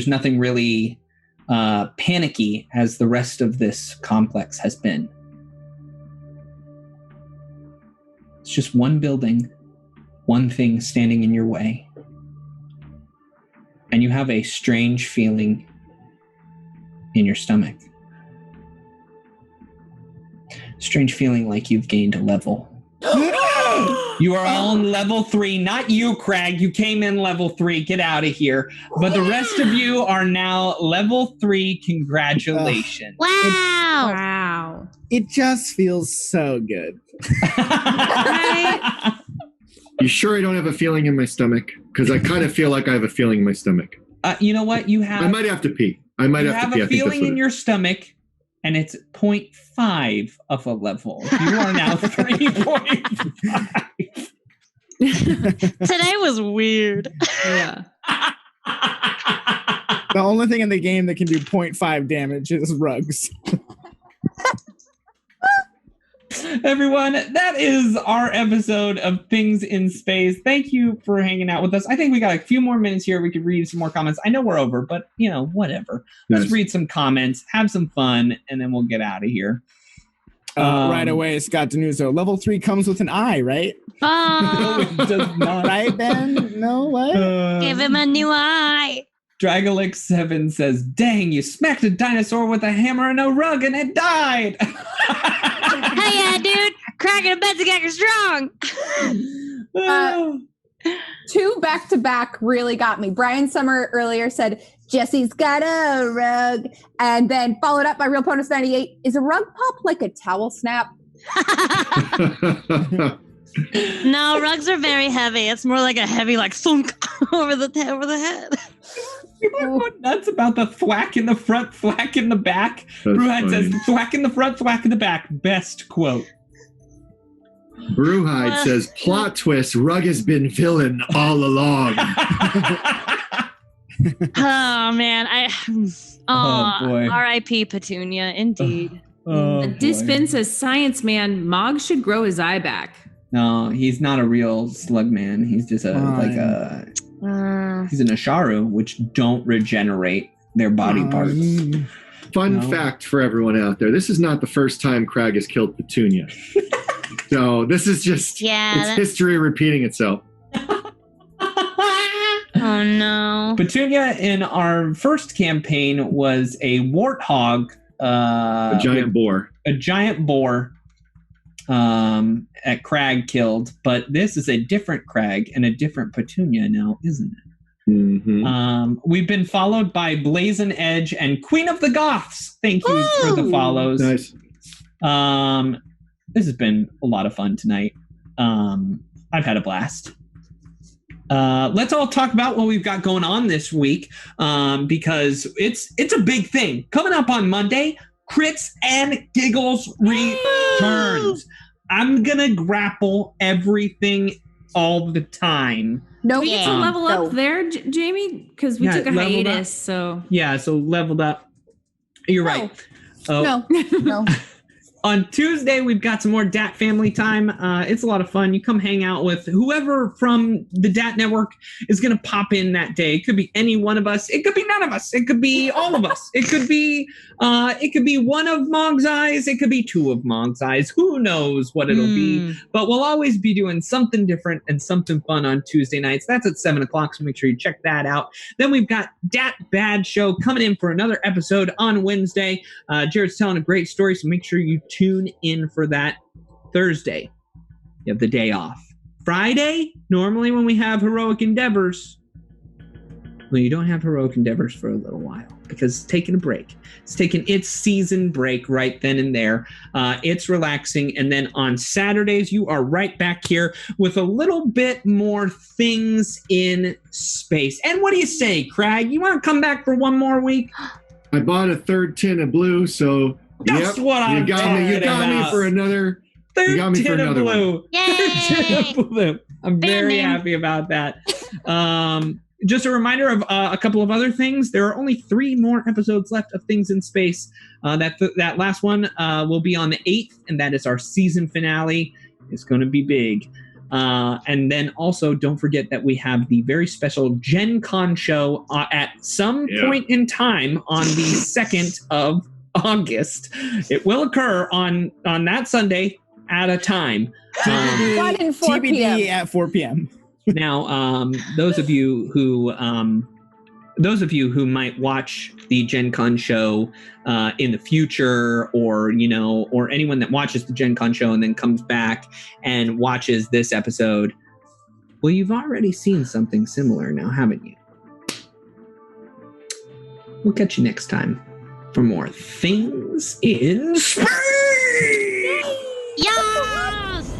[SPEAKER 1] nothing really panicky as the rest of this complex has been. It's just one building, one thing standing in your way. And you have a strange feeling in your stomach. Strange feeling like you've gained a level. You are on level 3, not you, K.R.A.G. You came in level 3. Get out of here. But the rest of you are now level 3. Congratulations.
[SPEAKER 3] Wow.
[SPEAKER 4] It just feels so good.
[SPEAKER 3] Right?
[SPEAKER 2] You sure I don't have a feeling in my stomach? Because I kind of feel like I have a feeling in my stomach.
[SPEAKER 1] You know what?
[SPEAKER 2] I might have to pee. I might have to pee.
[SPEAKER 1] You have a feeling in your stomach, and it's 0.5 of a level. You are now 3.5.
[SPEAKER 3] Today was weird.
[SPEAKER 5] Yeah.
[SPEAKER 4] The only thing in the game that can do 0.5 damage is rugs.
[SPEAKER 1] Everyone, that is our episode of Things in Space. Thank you for hanging out with us. I think we got a few more minutes here. We could read some more comments. I know we're over, but, whatever. Let's read some comments, have some fun, and then we'll get out of here.
[SPEAKER 4] Right away, Scott Denuzzo. Level 3 comes with an eye, right?
[SPEAKER 1] No, it does not.
[SPEAKER 4] Right, Ben? No, what?
[SPEAKER 3] Give him a new eye.
[SPEAKER 1] Dragalix7 says, dang, you smacked a dinosaur with a hammer and a rug and it died.
[SPEAKER 3] Hey, yeah, dude. Cracking a bed's getting strong.
[SPEAKER 6] 2 back-to-back really got me. Brian Summer earlier said, Jesse's got a rug. And then followed up by Real Bonus 98. Is a rug pop like a towel snap?
[SPEAKER 3] No, rugs are very heavy. It's more like a heavy, thunk over the head.
[SPEAKER 1] People are going nuts about the thwack in the front, thwack in the back. Brewhide says, thwack in the front, thwack in the back. Best quote.
[SPEAKER 2] Brewhide says, plot twist, Rug has been villain all along.
[SPEAKER 3] Oh, man.
[SPEAKER 1] boy.
[SPEAKER 3] R.I.P. Petunia, indeed.
[SPEAKER 5] Dispin says, Science Man, Mog should grow his eye back.
[SPEAKER 1] No, he's not a real slug man. He's just he's an Asharu, which don't regenerate their body parts.
[SPEAKER 2] Fun fact for everyone out there. This is not the first time K.R.A.G has killed Petunia. So this is just it's history repeating itself.
[SPEAKER 3] Oh, no.
[SPEAKER 1] Petunia in our first campaign was a warthog.
[SPEAKER 2] A giant boar.
[SPEAKER 1] A giant boar at K.R.A.G killed. But this is a different K.R.A.G and a different Petunia now, isn't it?
[SPEAKER 2] Mm-hmm.
[SPEAKER 1] We've been followed by Blazon Edge and Queen of the Goths. Thank you for the follows.
[SPEAKER 2] Nice.
[SPEAKER 1] This has been a lot of fun tonight. I've had a blast. Let's all talk about what we've got going on this week, because it's a big thing coming up on Monday. Crits and Giggles returns. I'm gonna grapple everything all the time.
[SPEAKER 6] No,
[SPEAKER 5] we get to level up there, Jamie, because we took a hiatus. So
[SPEAKER 1] so leveled up. You're right. Oh.
[SPEAKER 6] No.
[SPEAKER 1] On Tuesday, we've got some more DAT family time. It's a lot of fun. You come hang out with whoever from the DAT network is going to pop in that day. It could be any one of us. It could be none of us. It could be all of us. It could be one of Mog's eyes. It could be two of Mog's eyes. Who knows what it'll be? But we'll always be doing something different and something fun on Tuesday nights. That's at 7:00, so make sure you check that out. Then we've got DAT Bad Show coming in for another episode on Wednesday. Jared's telling a great story, so make sure you tune in for that. Thursday, you have the day off. Friday, normally when we have Heroic Endeavors, well, you don't have Heroic Endeavors for a little while because it's taking a break. It's taking its season break right then and there. It's relaxing. And then on Saturdays, you are right back here with a little bit more things in space. And what do you say, K.R.A.G? You want to come back for one more week?
[SPEAKER 2] I bought a third tin of blue, so
[SPEAKER 1] that's what I'm talking about.
[SPEAKER 2] You got me for another. You got me for another one.
[SPEAKER 1] Yay! Blue. I'm very happy about that. Just a reminder of a couple of other things. There are only 3 more episodes left of Things in Space. That last one will be on the 8th, and that is our season finale. It's going to be big. And then also don't forget that we have the very special Gen Con show at some point in time on the 2nd of August. It will occur on that Sunday at a time.
[SPEAKER 4] TBD at 4 p.m.
[SPEAKER 1] Now, those of you who might watch the Gen Con show in the future, or anyone that watches the Gen Con show and then comes back and watches this episode, well, you've already seen something similar now, haven't you? We'll catch you next time for more Things in Space.
[SPEAKER 3] Yes!